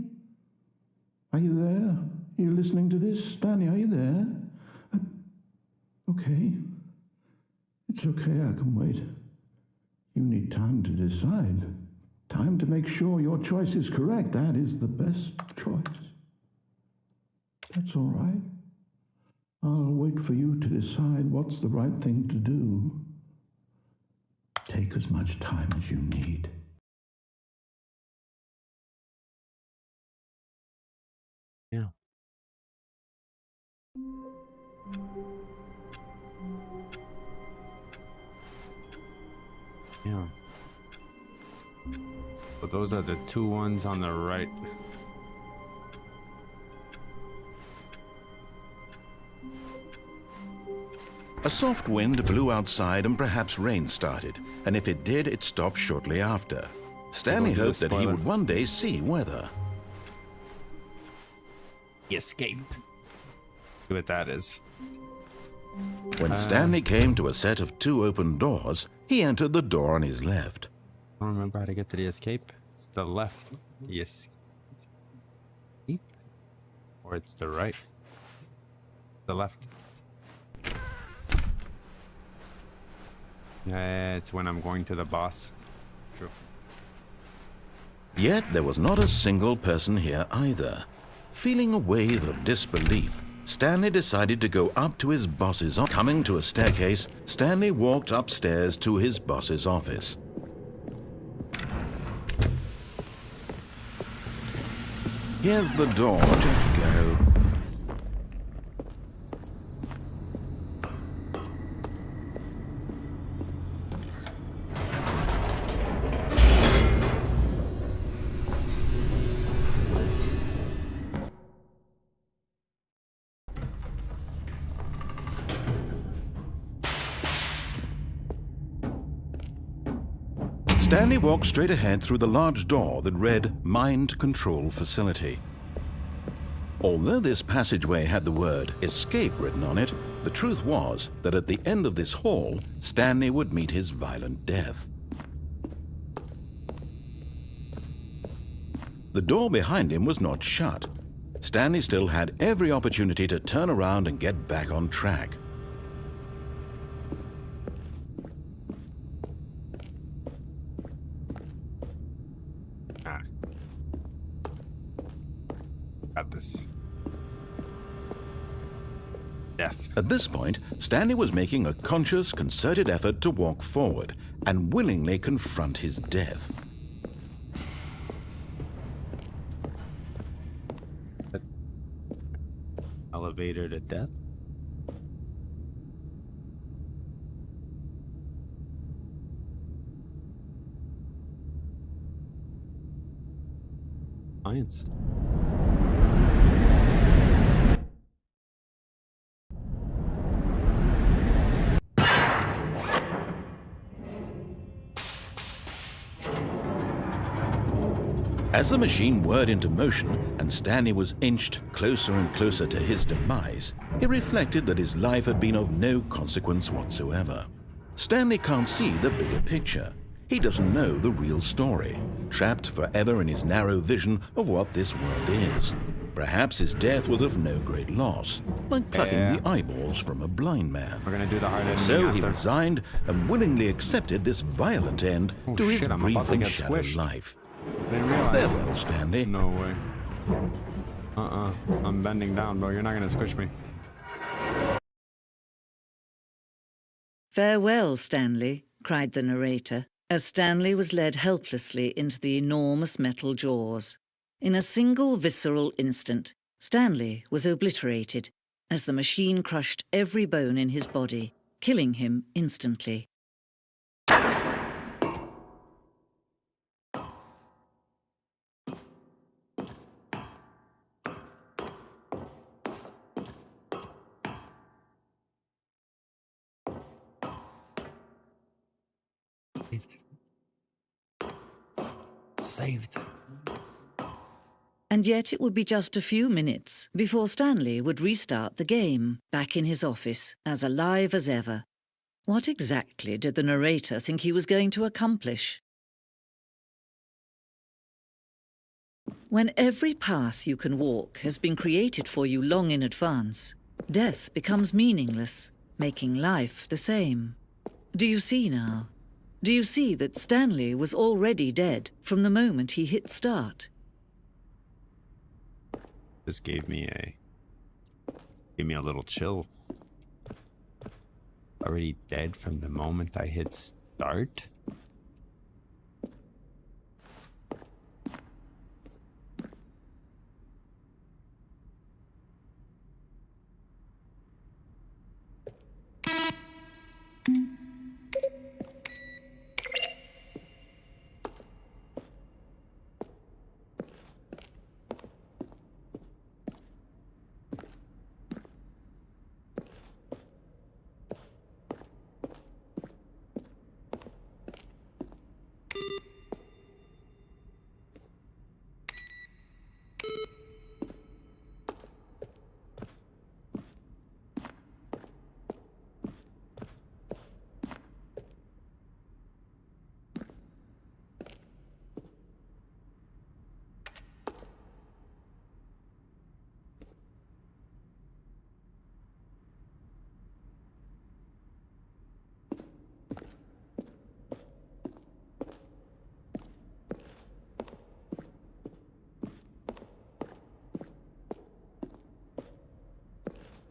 Are you there? Are you listening to this? Stanley, are you there? Okay. It's okay, I can wait. You need time to decide. Time to make sure your choice is correct. That is the best choice. That's all right. I'll wait for you to decide what's the right thing to do. Take as much time as you need. Yeah. Yeah. But those are the 2 ones on the right. A soft wind blew outside and perhaps rain started, and if it did, it stopped shortly after. Stanley hoped that he would one day see weather. Escape. See what that is. When Stanley came to a set of 2 open doors, he entered the door on his left. I don't remember how to get to the escape. It's the left. The escape. Or it's the right. The left. It's when I'm going to the boss. True. Yet there was not a single person here either. Feeling a wave of disbelief, Stanley decided to go up to his boss's office. Coming to a staircase, Stanley walked upstairs to his boss's office. Here's the door, just go. Stanley walked straight ahead through the large door that read Mind Control Facility. Although this passageway had the word escape written on it, the truth was that at the end of this hall, Stanley would meet his violent death. The door behind him was not shut. Stanley still had every opportunity to turn around and get back on track. Got this. Death. At this point, Stanley was making a conscious, concerted effort to walk forward and willingly confront his death. Elevator to death? Science. As the machine whirred into motion and Stanley was inched closer and closer to his demise, he reflected that his life had been of no consequence whatsoever. Stanley can't see the bigger picture. He doesn't know the real story, trapped forever in his narrow vision of what this world is. Perhaps his death was of no great loss, like plucking the eyeballs from a blind man. We're gonna do the hardest. So he resigned and willingly accepted this violent end to his I'm brief about to and get shallow squished. life. Didn't realize. Farewell, Stanley. No way. I'm bending down, bro. You're not gonna squish me. "Farewell, Stanley," cried the narrator, as Stanley was led helplessly into the enormous metal jaws. In a single visceral instant, Stanley was obliterated as the machine crushed every bone in his body, killing him instantly. Saved. And yet it would be just a few minutes before Stanley would restart the game, back in his office, as alive as ever. What exactly did the narrator think he was going to accomplish? When every path you can walk has been created for you long in advance, death becomes meaningless, making life the same. Do you see now? Do you see that Stanley was already dead from the moment he hit start? This gave me a little chill. Already dead from the moment I hit start?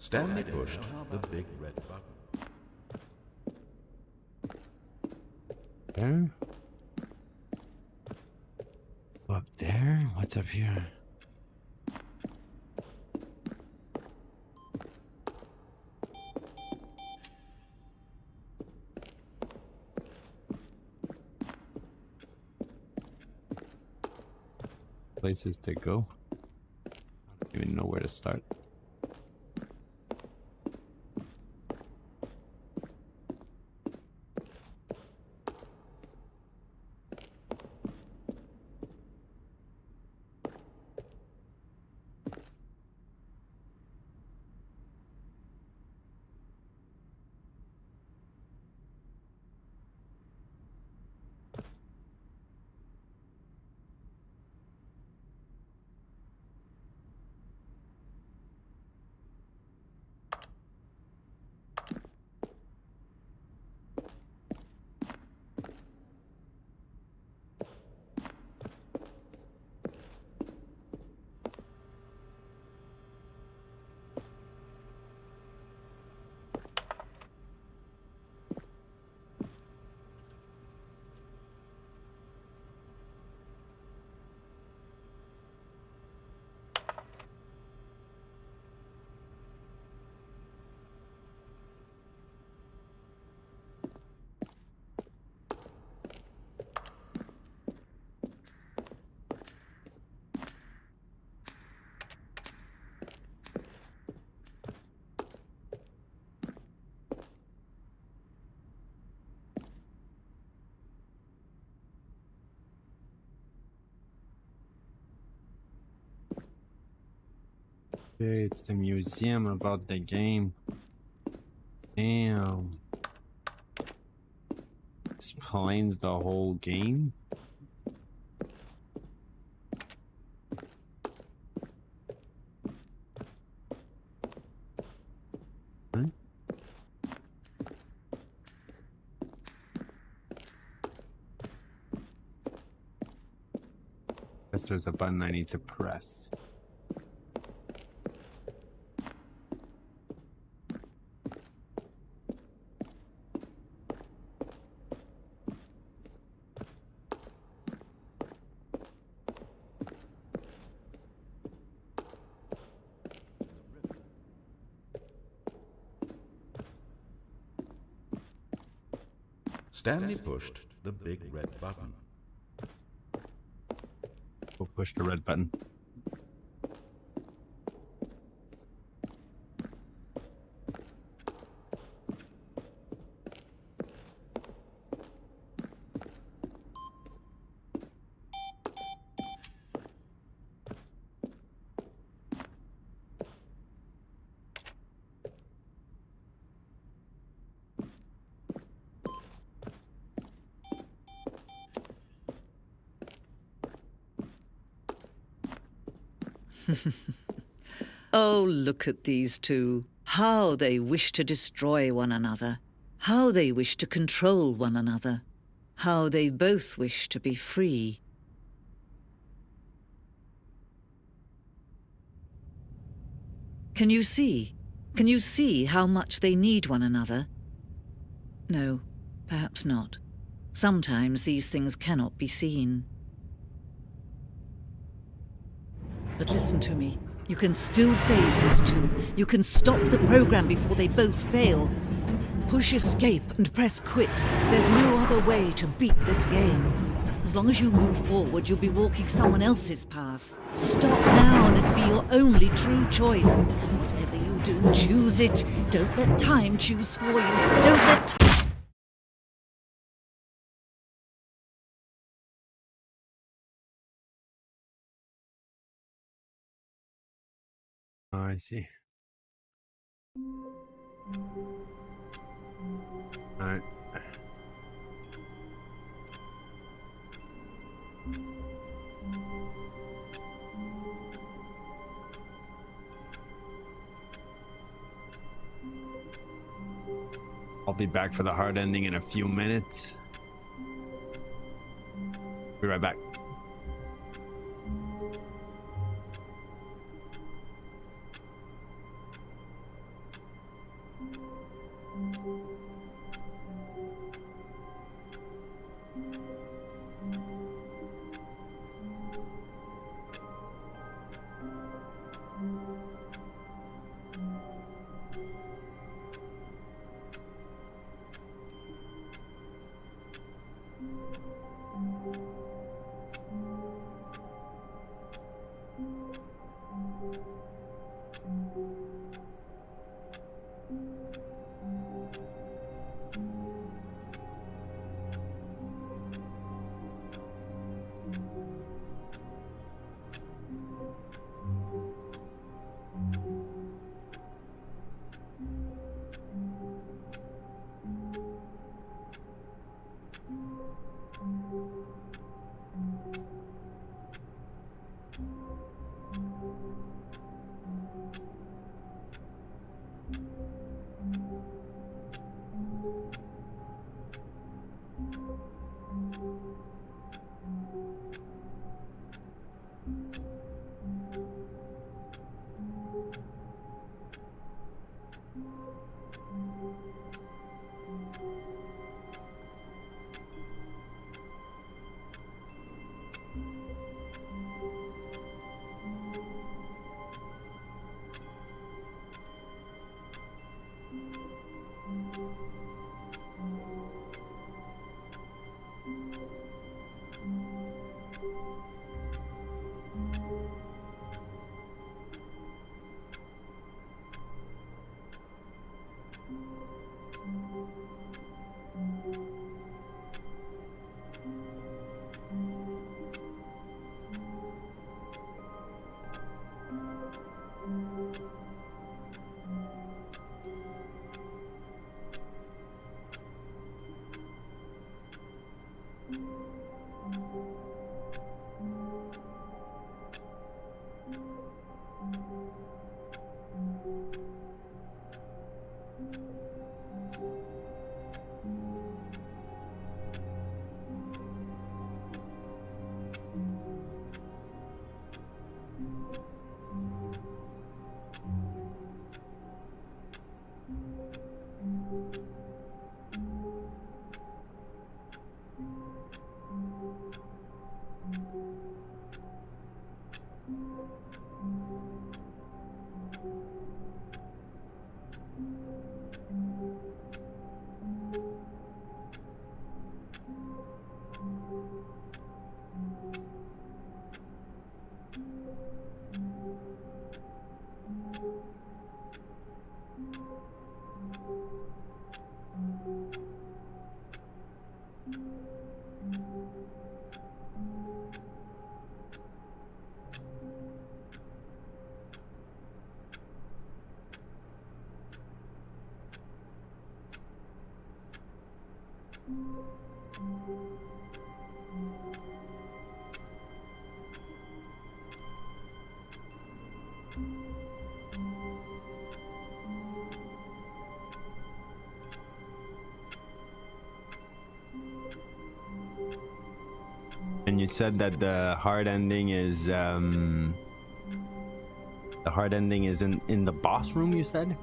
Stanley pushed the big red button. There? Up there? What's up here? Places to go. I don't even know where to start. Okay, it's the museum about the game. Damn. Explains the whole game. Huh? Guess there's a button I need to press. Stanley pushed the big red button. We'll push the red button. Oh, look at these two. How they wish to destroy one another. How they wish to control one another. How they both wish to be free. Can you see? Can you see how much they need one another? No, perhaps not. Sometimes these things cannot be seen. But listen to me. You can still save these two. You can stop the program before they both fail. Push escape and press quit. There's no other way to beat this game. As long as you move forward, you'll be walking someone else's path. Stop now and it'll be your only true choice. Whatever you do, choose it. Don't let time choose for you. Don't let Oh, I see. Alright. I'll be back for the hard ending in a few minutes. Be right back. And you said that the hard ending is in the boss room, you said?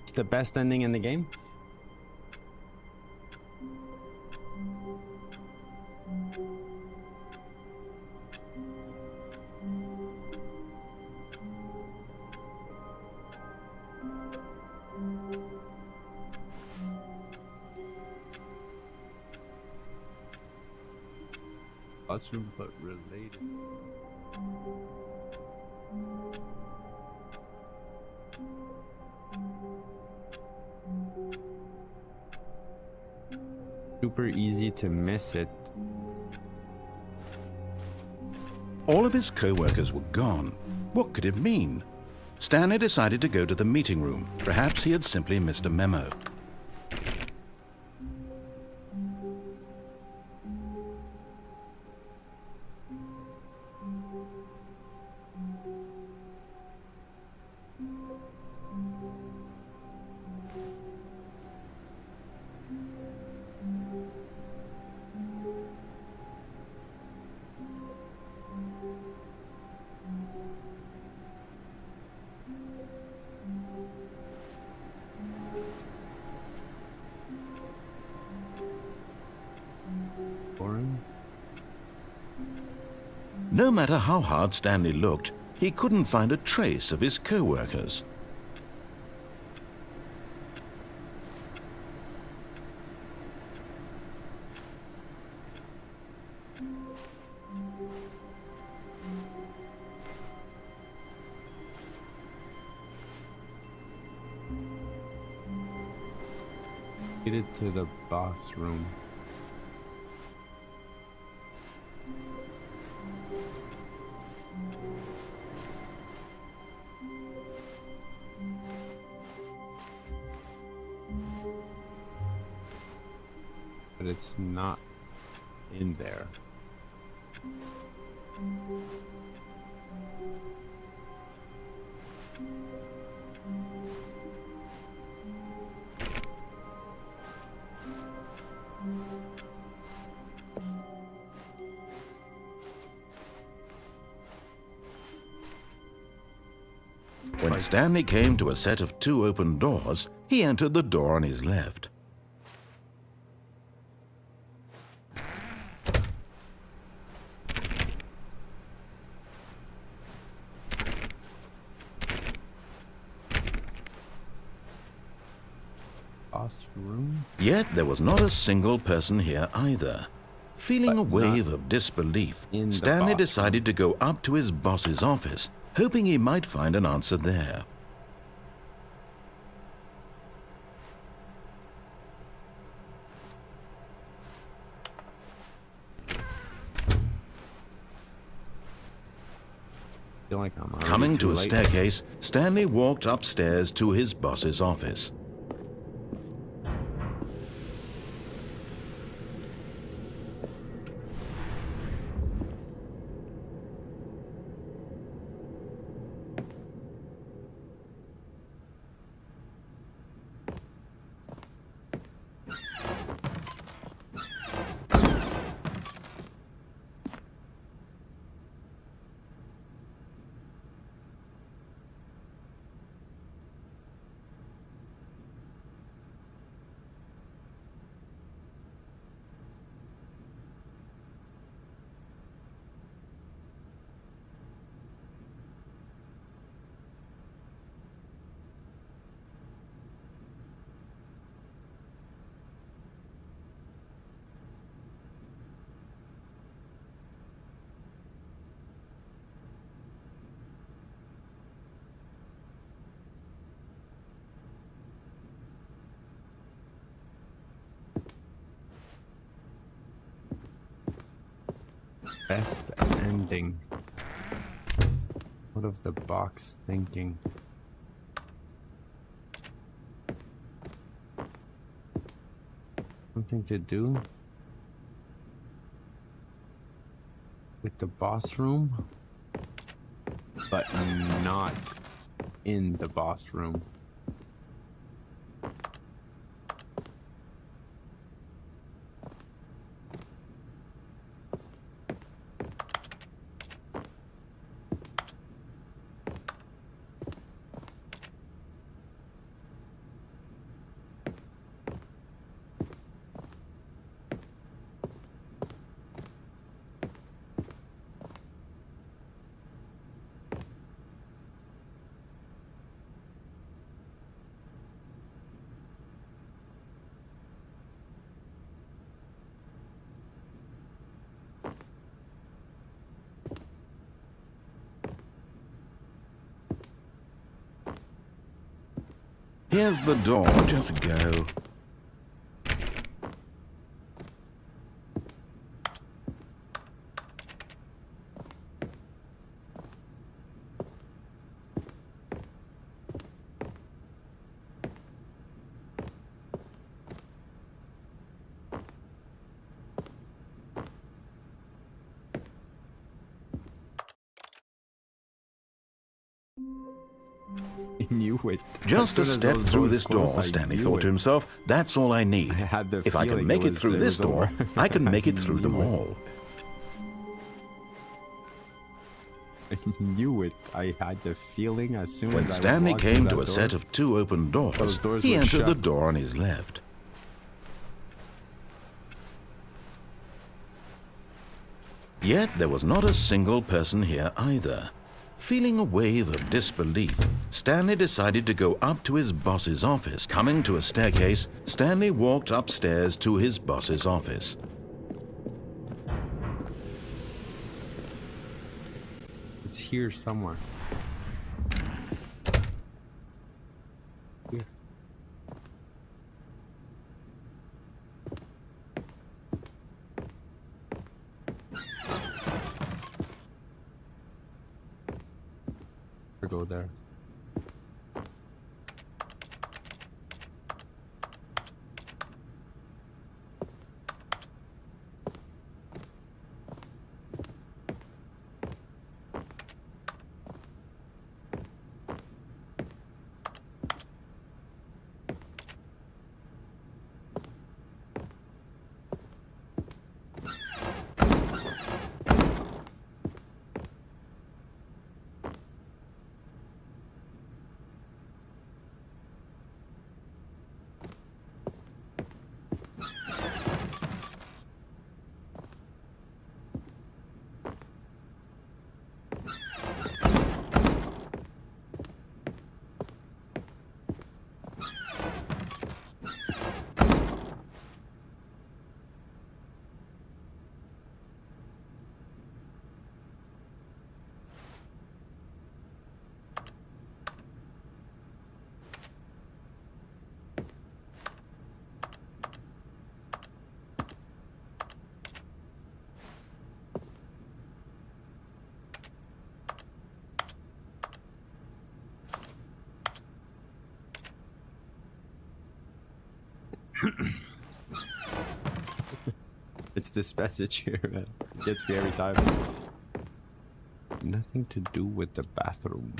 It's the best ending in the game. Awesome, but related. Super easy to miss it. All of his co-workers were gone. What could it mean? Stanley decided to go to the meeting room. Perhaps he had simply missed a memo. No matter how hard Stanley looked, he couldn't find a trace of his co-workers. Get it to the boss room. But it's not in there. When Stanley came to a set of 2 open doors, he entered the door on his left. Boss room? Yet there was not a single person here either. Feeling a wave of disbelief, in the Stanley boss decided to go up to his boss's office, hoping he might find an answer there. Feel like I'm already Coming too to a late. staircase, Stanley walked upstairs to his boss's office. Best ending. What of the box thinking? Something to do with the boss room, but not in the boss room. Here's the door, just go. I knew it. Just a As soon as step those through doors this door, closed, I Stanley knew thought it. to himself, that's all I need. I had the If I can feeling make it was- through it this was door, over. I can make it I through them knew it. all. I knew it. I had the feeling as soon When as Stanley I walked through came that to a door. set of 2 open Those doors, doors he were entered the shut. door on his left. Yet there was not a single person here either. Feeling a wave of disbelief, Stanley decided to go up to his boss's office. Coming to a staircase, Stanley walked upstairs to his boss's office. It's here somewhere. Here. Or go there. It's this message here, man. It gets me every time. Nothing to do with the bathroom.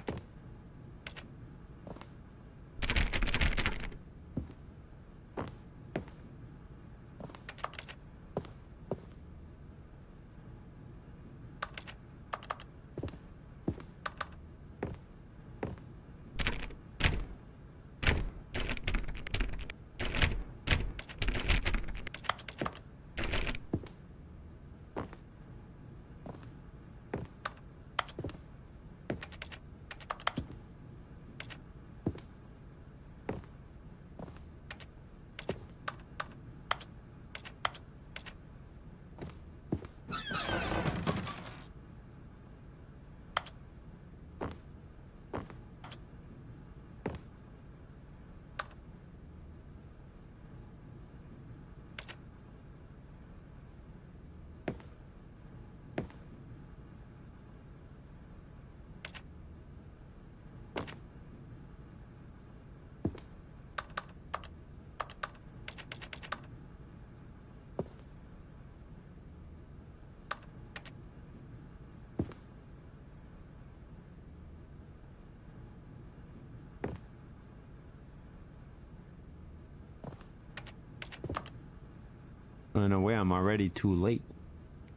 In a way, I'm already too late.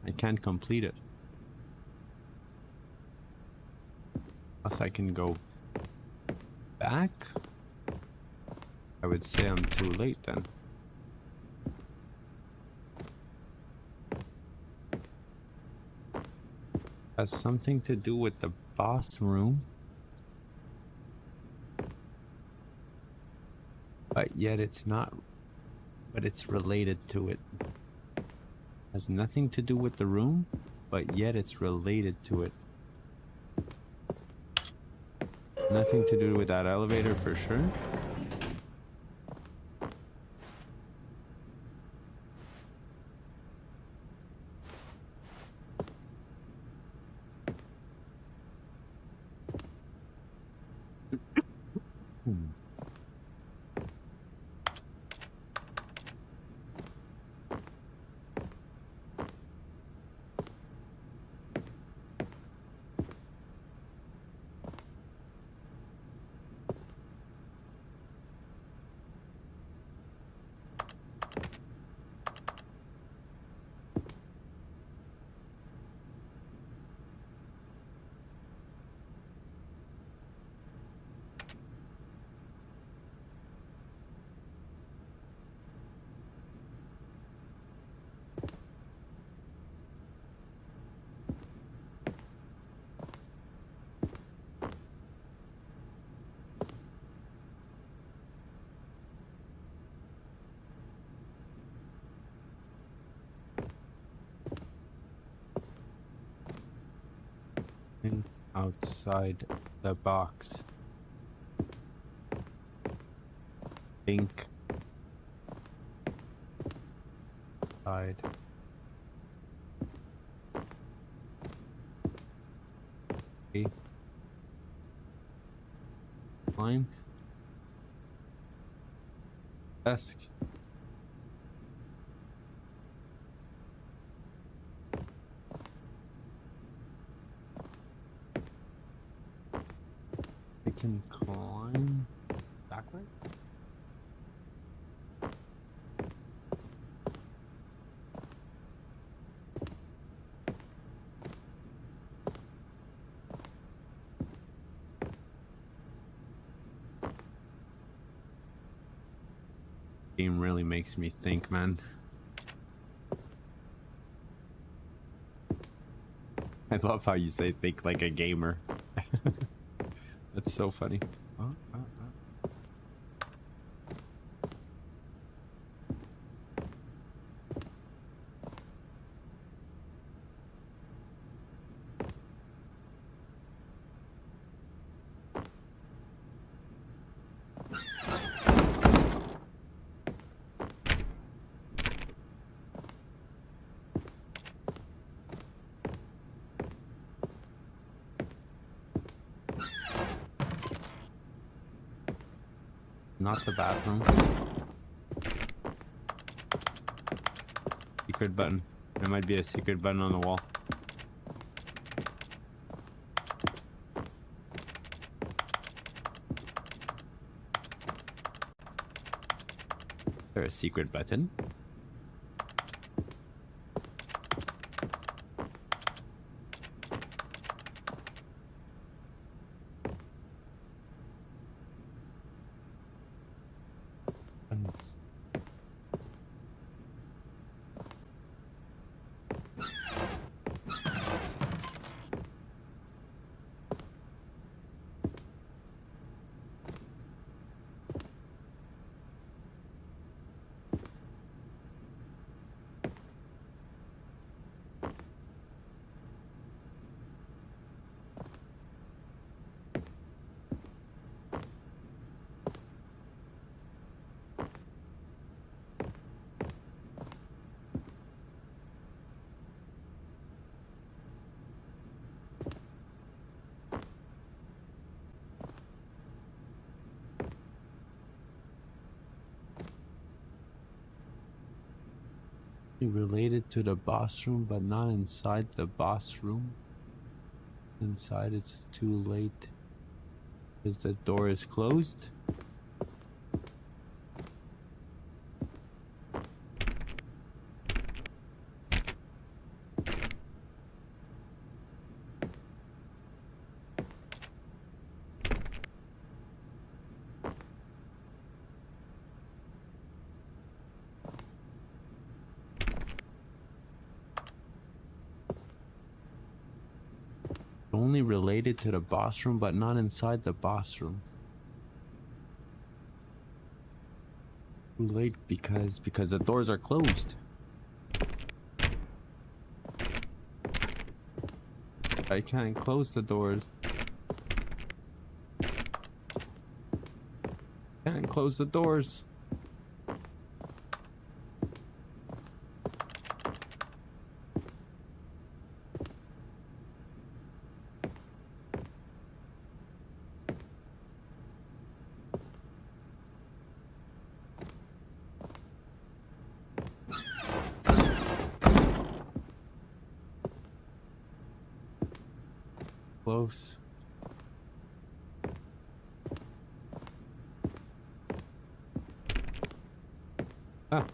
I can't complete it. Unless I can go back. I would say I'm too late then. Has something to do with the boss room. But yet it's not. But it's related to it. Has nothing to do with the room, but yet it's related to it. Nothing to do with that elevator for sure. Outside the box. Think. Side. Okay. Climb. Desk. Can climb backward? Game really makes me think, man. I love how you say think like a gamer. That's so funny. Not the bathroom. Secret button. There might be a secret button on the wall. There's a secret button. Related to the boss room, but not inside the boss room. Inside, it's too late because the door is closed. Only related to the boss room, but not inside the boss room. Too late because the doors are closed. I can't close the doors. Can't close the doors. Close. Ah.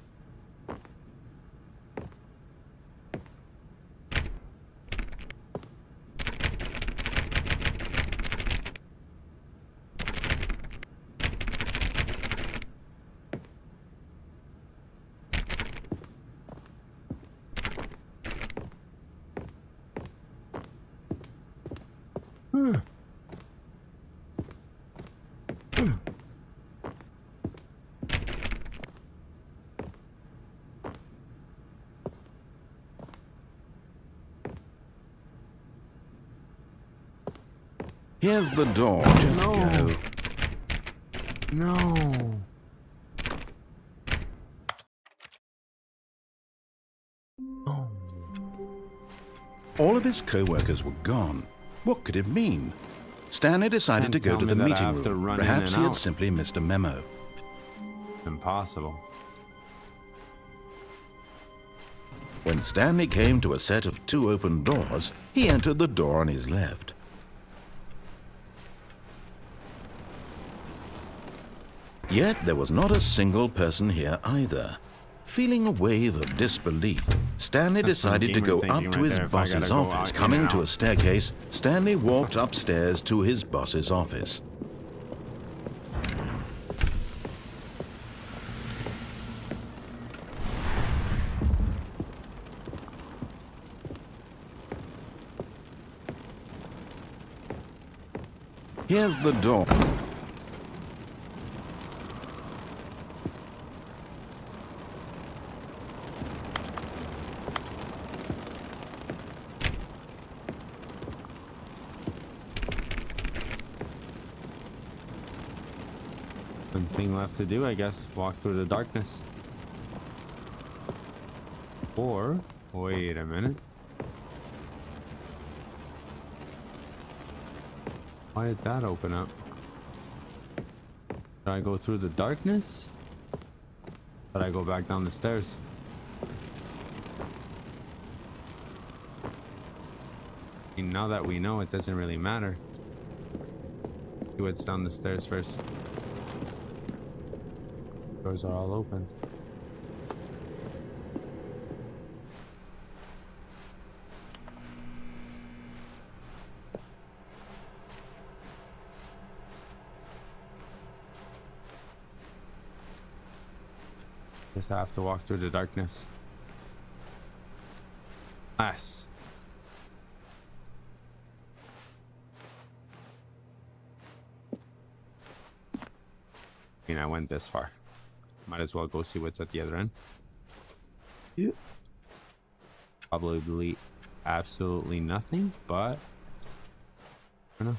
Here's the door. Just No. go. No. Oh. All of his co-workers were gone. What could it mean? Stanley decided to Can't go tell to me the that I meeting have to room. run in Perhaps and he had out. simply missed a memo. Impossible. When Stanley came to a set of 2 open doors, he entered the door on his left. Yet there was not a single person here either. Feeling a wave of disbelief, Stanley That's some decided to gamer go thinking up to right his there. If I gotta boss's go office. out in Coming and to out. a staircase, Stanley walked upstairs to his boss's office. Here's the door. One thing left to do, I guess. Walk through the darkness. Or, wait a minute. Why did that open up? Did I go through the darkness? Did I go back down the stairs? I mean, now that we know, it doesn't really matter. See what's down the stairs first. Doors are all open. Guess I have to walk through the darkness. Nice. I mean, I went this far. Might as well go see what's at the other end. Yeah. Probably absolutely nothing, but I don't know.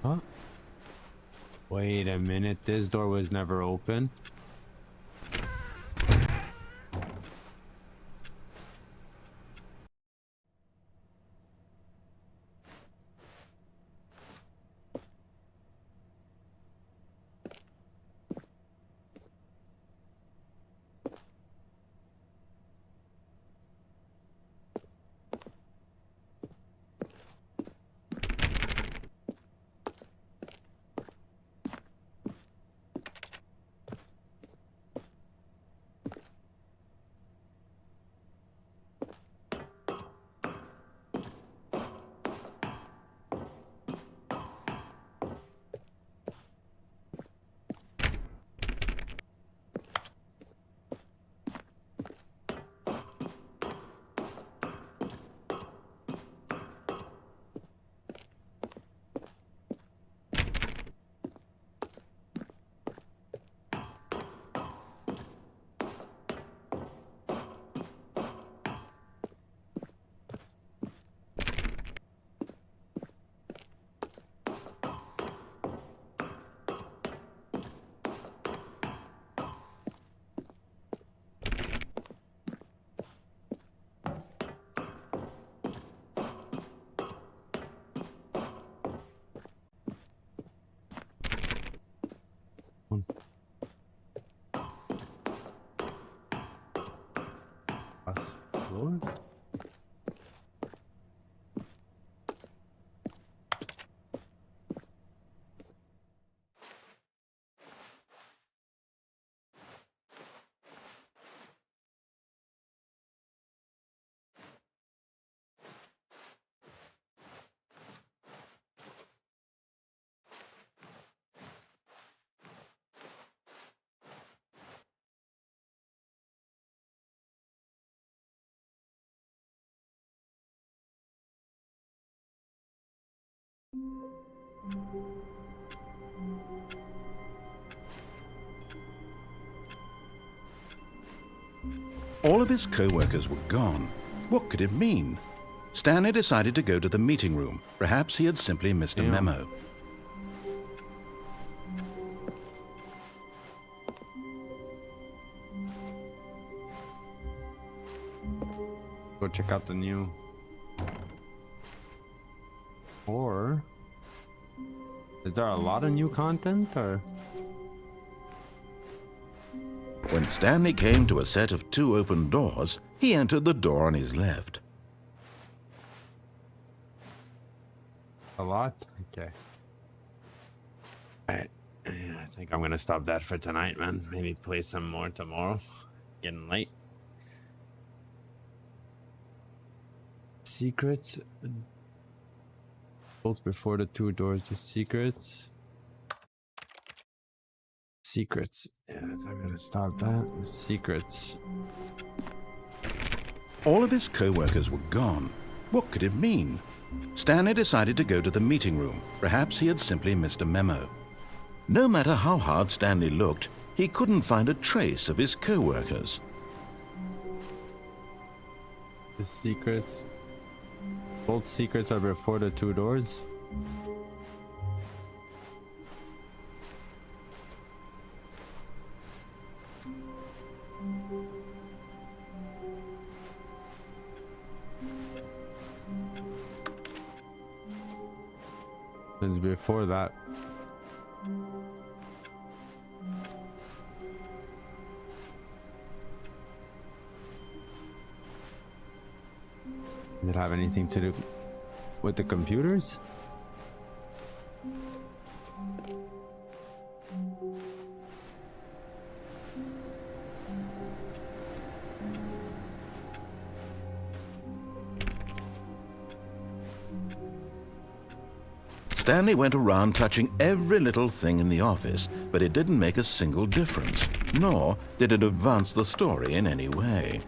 Huh? Wait a minute, this door was never open. Last floor. All of his co-workers were gone. What could it mean? Stanley decided to go to the meeting room. Perhaps he had simply missed a memo. Go check out the new. Or is there a lot of new content, or? When Stanley came to a set of 2 open doors, he entered the door on his left. A lot? Okay. Alright. I think I'm gonna stop that for tonight, man. Maybe play some more tomorrow. Getting late. Secrets. Both before the 2 doors to secrets. Secrets. Yeah, I'm gonna stop that. Secrets. All of his co-workers were gone. What could it mean? Stanley decided to go to the meeting room. Perhaps he had simply missed a memo. No matter how hard Stanley looked, he couldn't find a trace of his co-workers. The secrets. Both secrets are before the 2 doors. It's before that. Does it have anything to do with the computers? Stanley went around touching every little thing in the office, but it didn't make a single difference, nor did it advance the story in any way.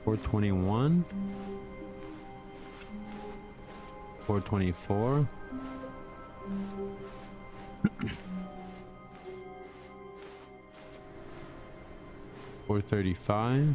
$421, $424, $435,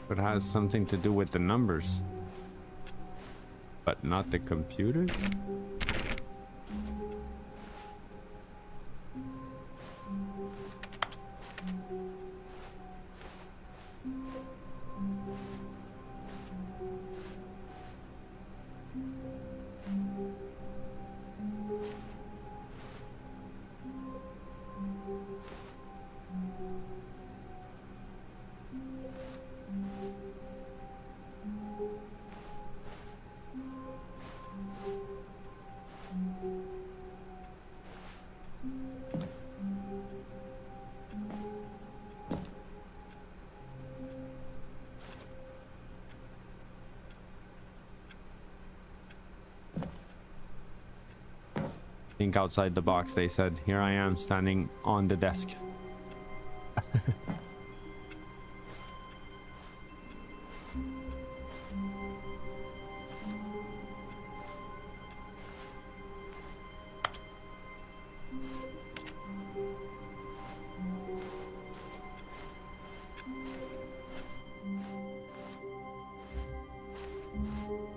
but has something to do with the numbers, but not the computers. Think outside the box, they said. Here I am standing on the desk.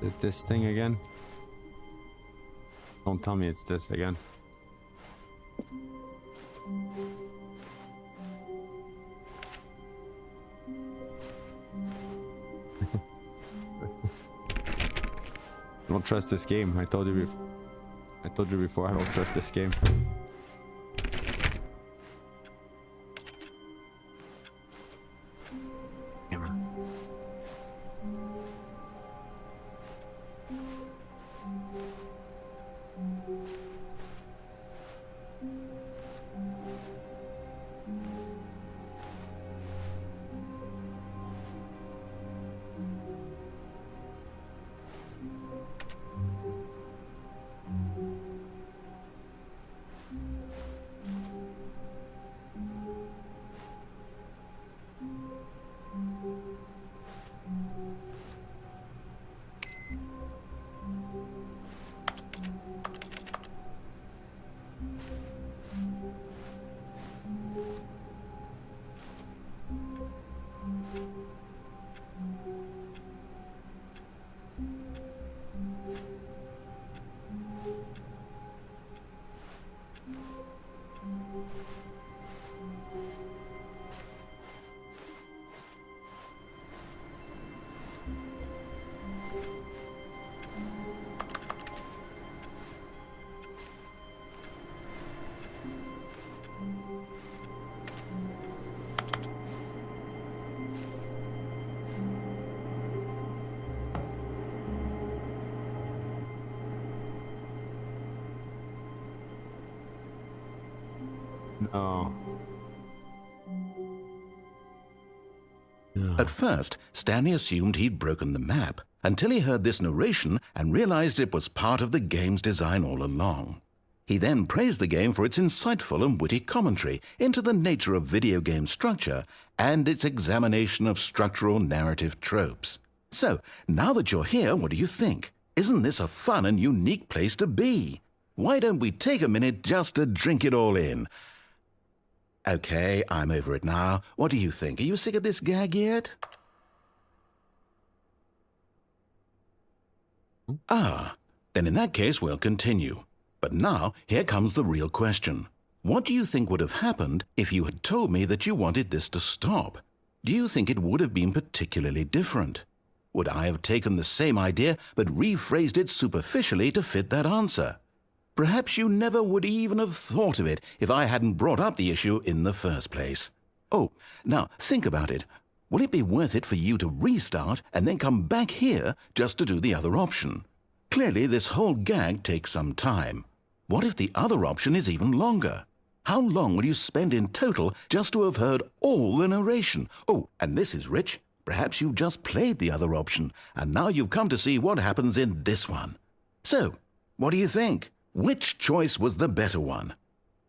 Is it this thing again? Don't tell me it's this again. I don't trust this game. I told you before I don't trust this game. Camera. No. At first, Stanley assumed he'd broken the map until he heard this narration and realized it was part of the game's design all along. He then praised the game for its insightful and witty commentary into the nature of video game structure and its examination of structural narrative tropes. So, now that you're here, what do you think? Isn't this a fun and unique place to be? Why don't we take a minute just to drink it all in? Okay, I'm over it now. What do you think? Are you sick of this gag yet? Ah, then in that case we'll continue. But now, here comes the real question. What do you think would have happened if you had told me that you wanted this to stop? Do you think it would have been particularly different? Would I have taken the same idea but rephrased it superficially to fit that answer? Perhaps you never would even have thought of it if I hadn't brought up the issue in the first place. Oh, now think about it. Will it be worth it for you to restart and then come back here just to do the other option? Clearly, this whole gag takes some time. What if the other option is even longer? How long will you spend in total just to have heard all the narration? Oh, and this is rich. Perhaps you've just played the other option, and now you've come to see what happens in this one. So, what do you think? Which choice was the better one?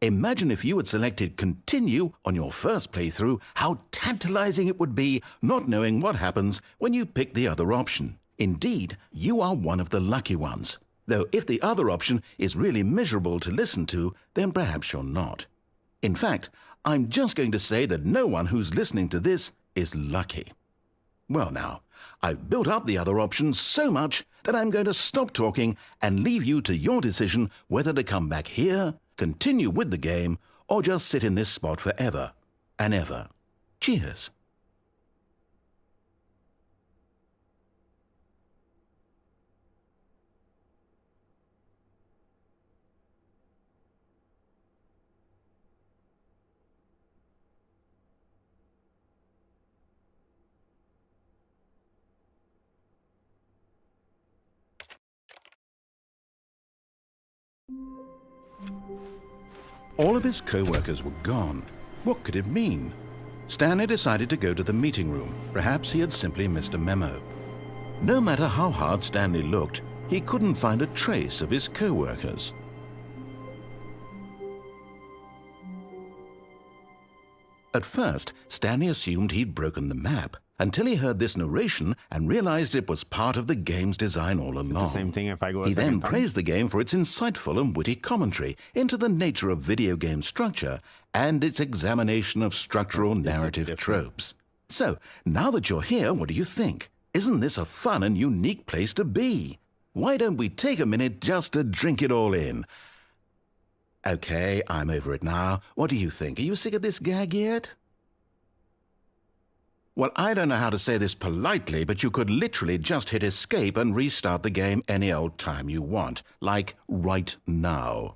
Imagine if you had selected Continue on your first playthrough, how tantalizing it would be not knowing what happens when you pick the other option. Indeed, you are one of the lucky ones. Though if the other option is really miserable to listen to, then perhaps you're not. In fact, I'm just going to say that no one who's listening to this is lucky. Well now, I've built up the other option so much that I'm going to stop talking and leave you to your decision whether to come back here, continue with the game, or just sit in this spot forever and ever. Cheers. All of his co-workers were gone. What could it mean? Stanley decided to go to the meeting room. Perhaps he had simply missed a memo. No matter how hard Stanley looked, he couldn't find a trace of his co-workers. At first, Stanley assumed he'd broken the map until he heard this narration and realized it was part of the game's design all along. The same thing if I go a He then second time. praised the game for its insightful and witty commentary into the nature of video game structure and its examination of structural narrative tropes. So, now that you're here, what do you think? Isn't this a fun and unique place to be? Why don't we take a minute just to drink it all in? Okay, I'm over it now. What do you think? Are you sick of this gag yet? Well, I don't know how to say this politely, but you could literally just hit escape and restart the game any old time you want, like right now.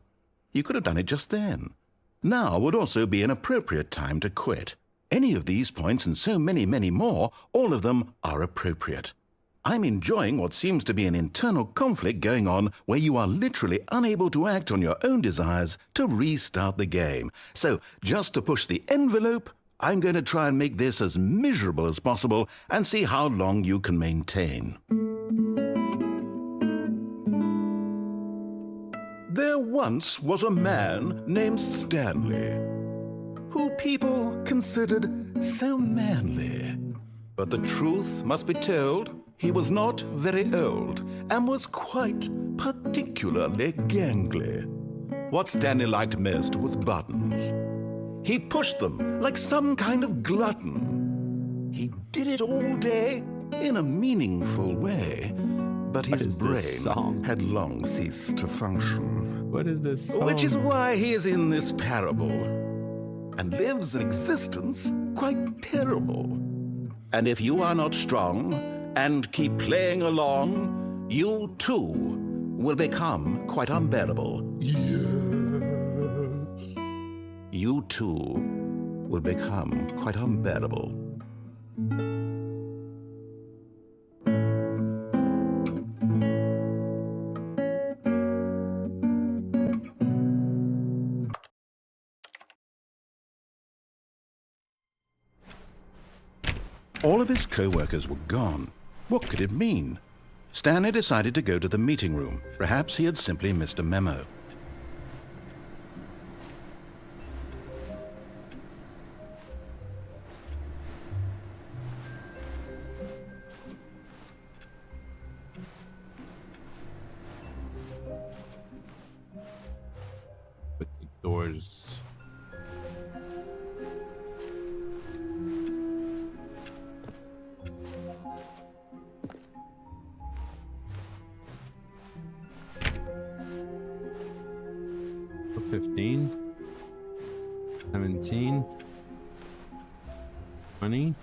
You could have done it just then. Now would also be an appropriate time to quit. Any of these points and so many, many more, all of them are appropriate. I'm enjoying what seems to be an internal conflict going on where you are literally unable to act on your own desires to restart the game. So, just to push the envelope, I'm going to try and make this as miserable as possible and see how long you can maintain. There once was a man named Stanley, who people considered so manly. But the truth must be told, he was not very old and was quite particularly gangly. What Stanley liked most was buttons. He pushed them like some kind of glutton. He did it all day in a meaningful way, but his brain had long ceased to function. What is this song? Which is why he is in this parable and lives an existence quite terrible. And if you are not strong and keep playing along, you too will become quite unbearable. Yes. You too will become quite unbearable. All of his co-workers were gone. What could it mean? Stanley decided to go to the meeting room. Perhaps he had simply missed a memo. Put the doors. For 15, 17, 20.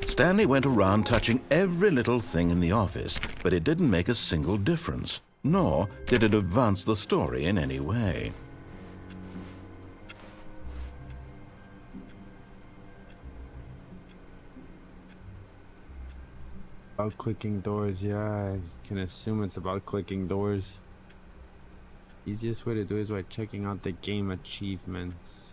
Stanley went around touching every little thing in the office, but it didn't make a single difference, nor did it advance the story in any way. About clicking doors, yeah, I can assume it's about clicking doors. Easiest way to do it is by checking out the game achievements.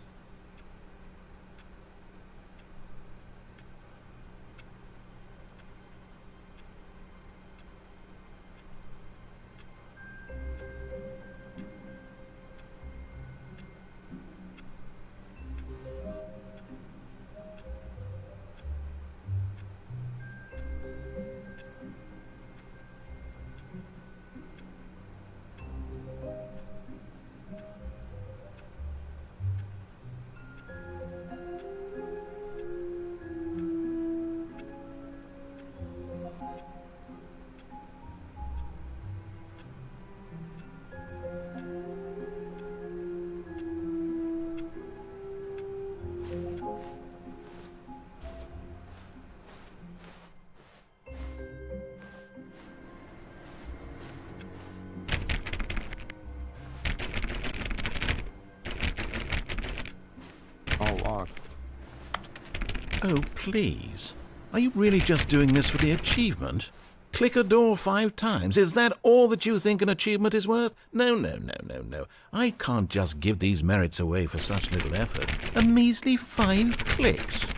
Lock. Oh, please. Are you really just doing this for the achievement? Click a door 5 times. Is that all that you think an achievement is worth? No, no, no, no, no. I can't just give these merits away for such little effort. A measly 5 clicks.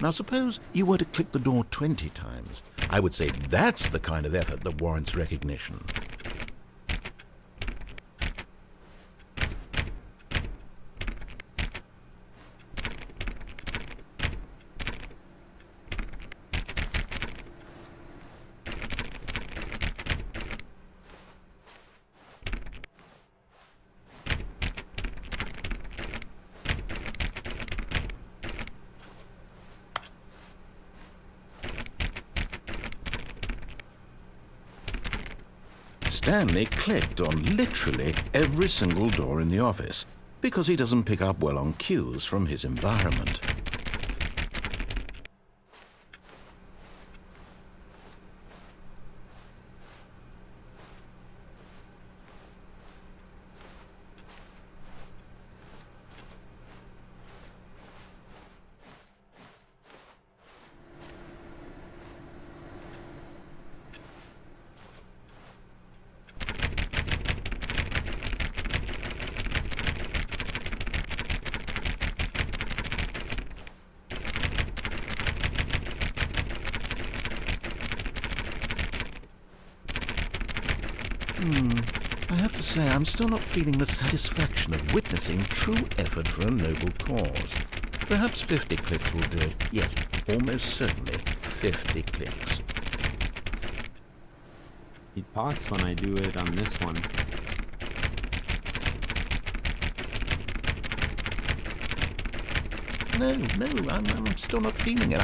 Now, suppose you were to click the door 20 times. I would say that's the kind of effort that warrants recognition. Stanley clicked on literally every single door in the office because he doesn't pick up well on cues from his environment. I have to say, I'm still not feeling the satisfaction of witnessing true effort for a noble cause. Perhaps 50 clicks will do it. Yes, almost certainly 50 clicks. He talks when I do it on this one. No, I'm still not feeling it.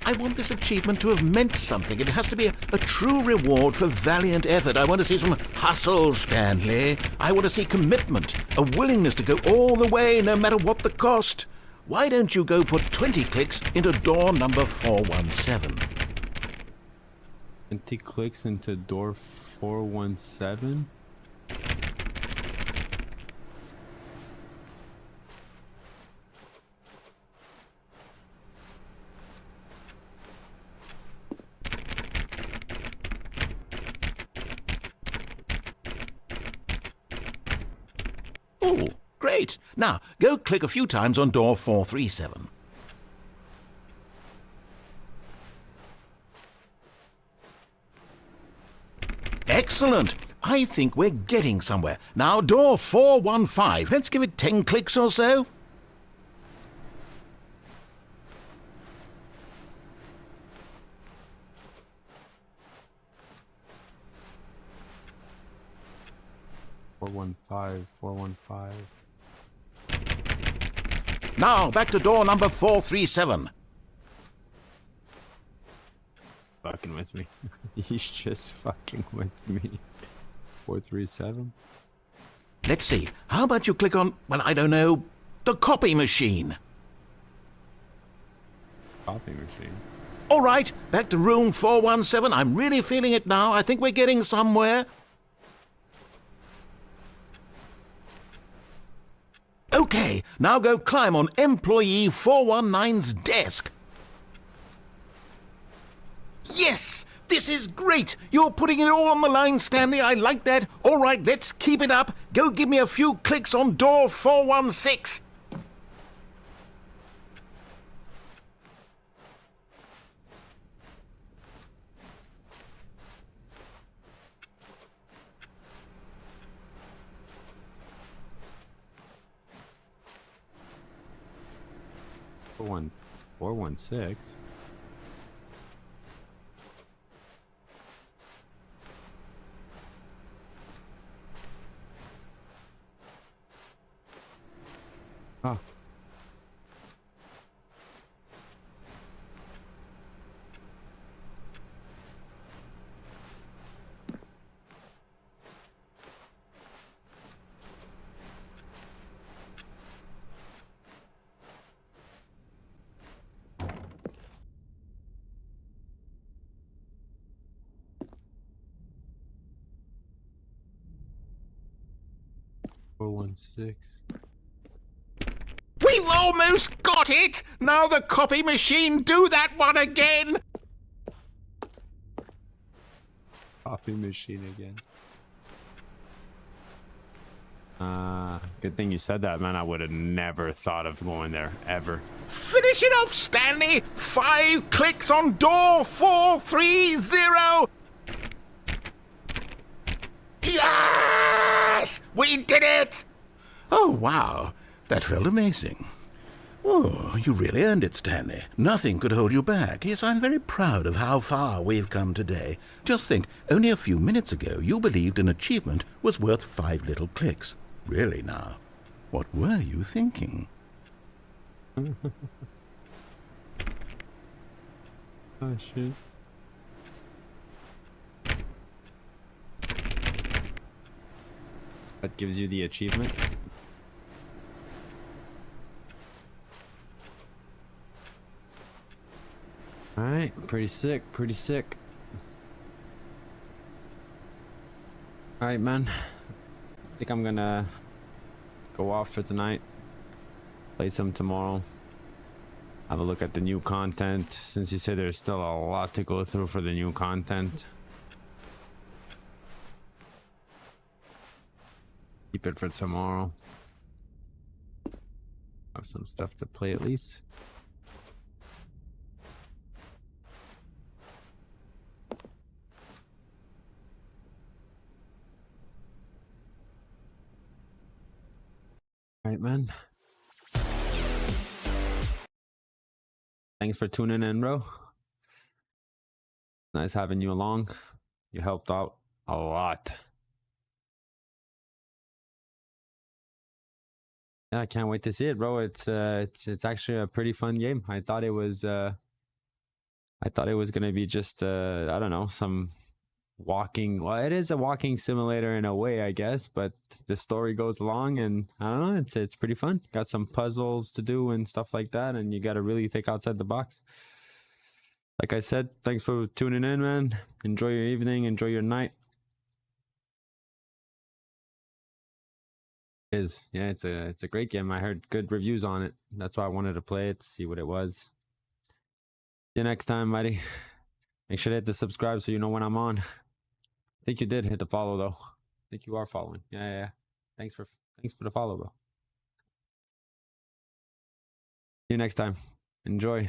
I want this achievement to have meant something. It has to be a true reward for valiant effort. I want to see some hustle, Stanley. I want to see commitment, a willingness to go all the way, no matter what the cost. Why don't you go put 20 clicks into door number 417? 20 clicks into door 417? Oh, great. Now, go click a few times on door 437. Excellent. I think we're getting somewhere. Now, door 415. Let's give it 10 clicks or so. Four one five. Now, back to door number 437. Fucking with me. He's just fucking with me. 437? Let's see. How about you click on, well, I don't know, the copy machine? Copy machine. All right, back to room 417. I'm really feeling it now. I think we're getting somewhere. Okay, now go climb on employee 419's desk. Yes! This is great! You're putting it all on the line, Stanley. I like that. All right, let's keep it up. Go give me a few clicks on door 416. Four one six. Oh. Four one six. We've almost got it! Now the copy machine, do that one again! Copy machine again. Good thing you said that, man. I would have never thought of going there, ever. Finish it off, Stanley! 5 clicks on door 430! Yes! We did it! Oh, wow. That felt amazing. Oh, you really earned it, Stanley. Nothing could hold you back. Yes, I'm very proud of how far we've come today. Just think, only a few minutes ago you believed an achievement was worth 5 little clicks. Really now, what were you thinking? Oh, shit. That gives you the achievement. Alright, pretty sick, pretty sick. Alright, man. I think I'm gonna go off for tonight. Play some tomorrow. Have a look at the new content, since you said there's still a lot to go through for the new content. Keep it for tomorrow. Have some stuff to play at least. right, man. Thanks for tuning in, bro. Nice having you along. You helped out a lot. Yeah, I can't wait to see it, bro. It's actually a pretty fun game. I thought it was gonna be just I don't know, some walking. Well, it is a walking simulator in a way, I guess, but the story goes along, and I don't know, it's pretty fun. Got some puzzles to do and stuff like that, and you got to really think outside the box. Like I said, thanks for tuning in, man. Enjoy your evening, enjoy your night. Yeah, it's a great game. I heard good reviews on it. That's why I wanted to play it, see what it was. See you next time, buddy. Make sure to hit the subscribe so you know when I'm on. I think you did hit the follow though. I think you are following. Yeah. Thanks for the follow, bro. See you next time. Enjoy.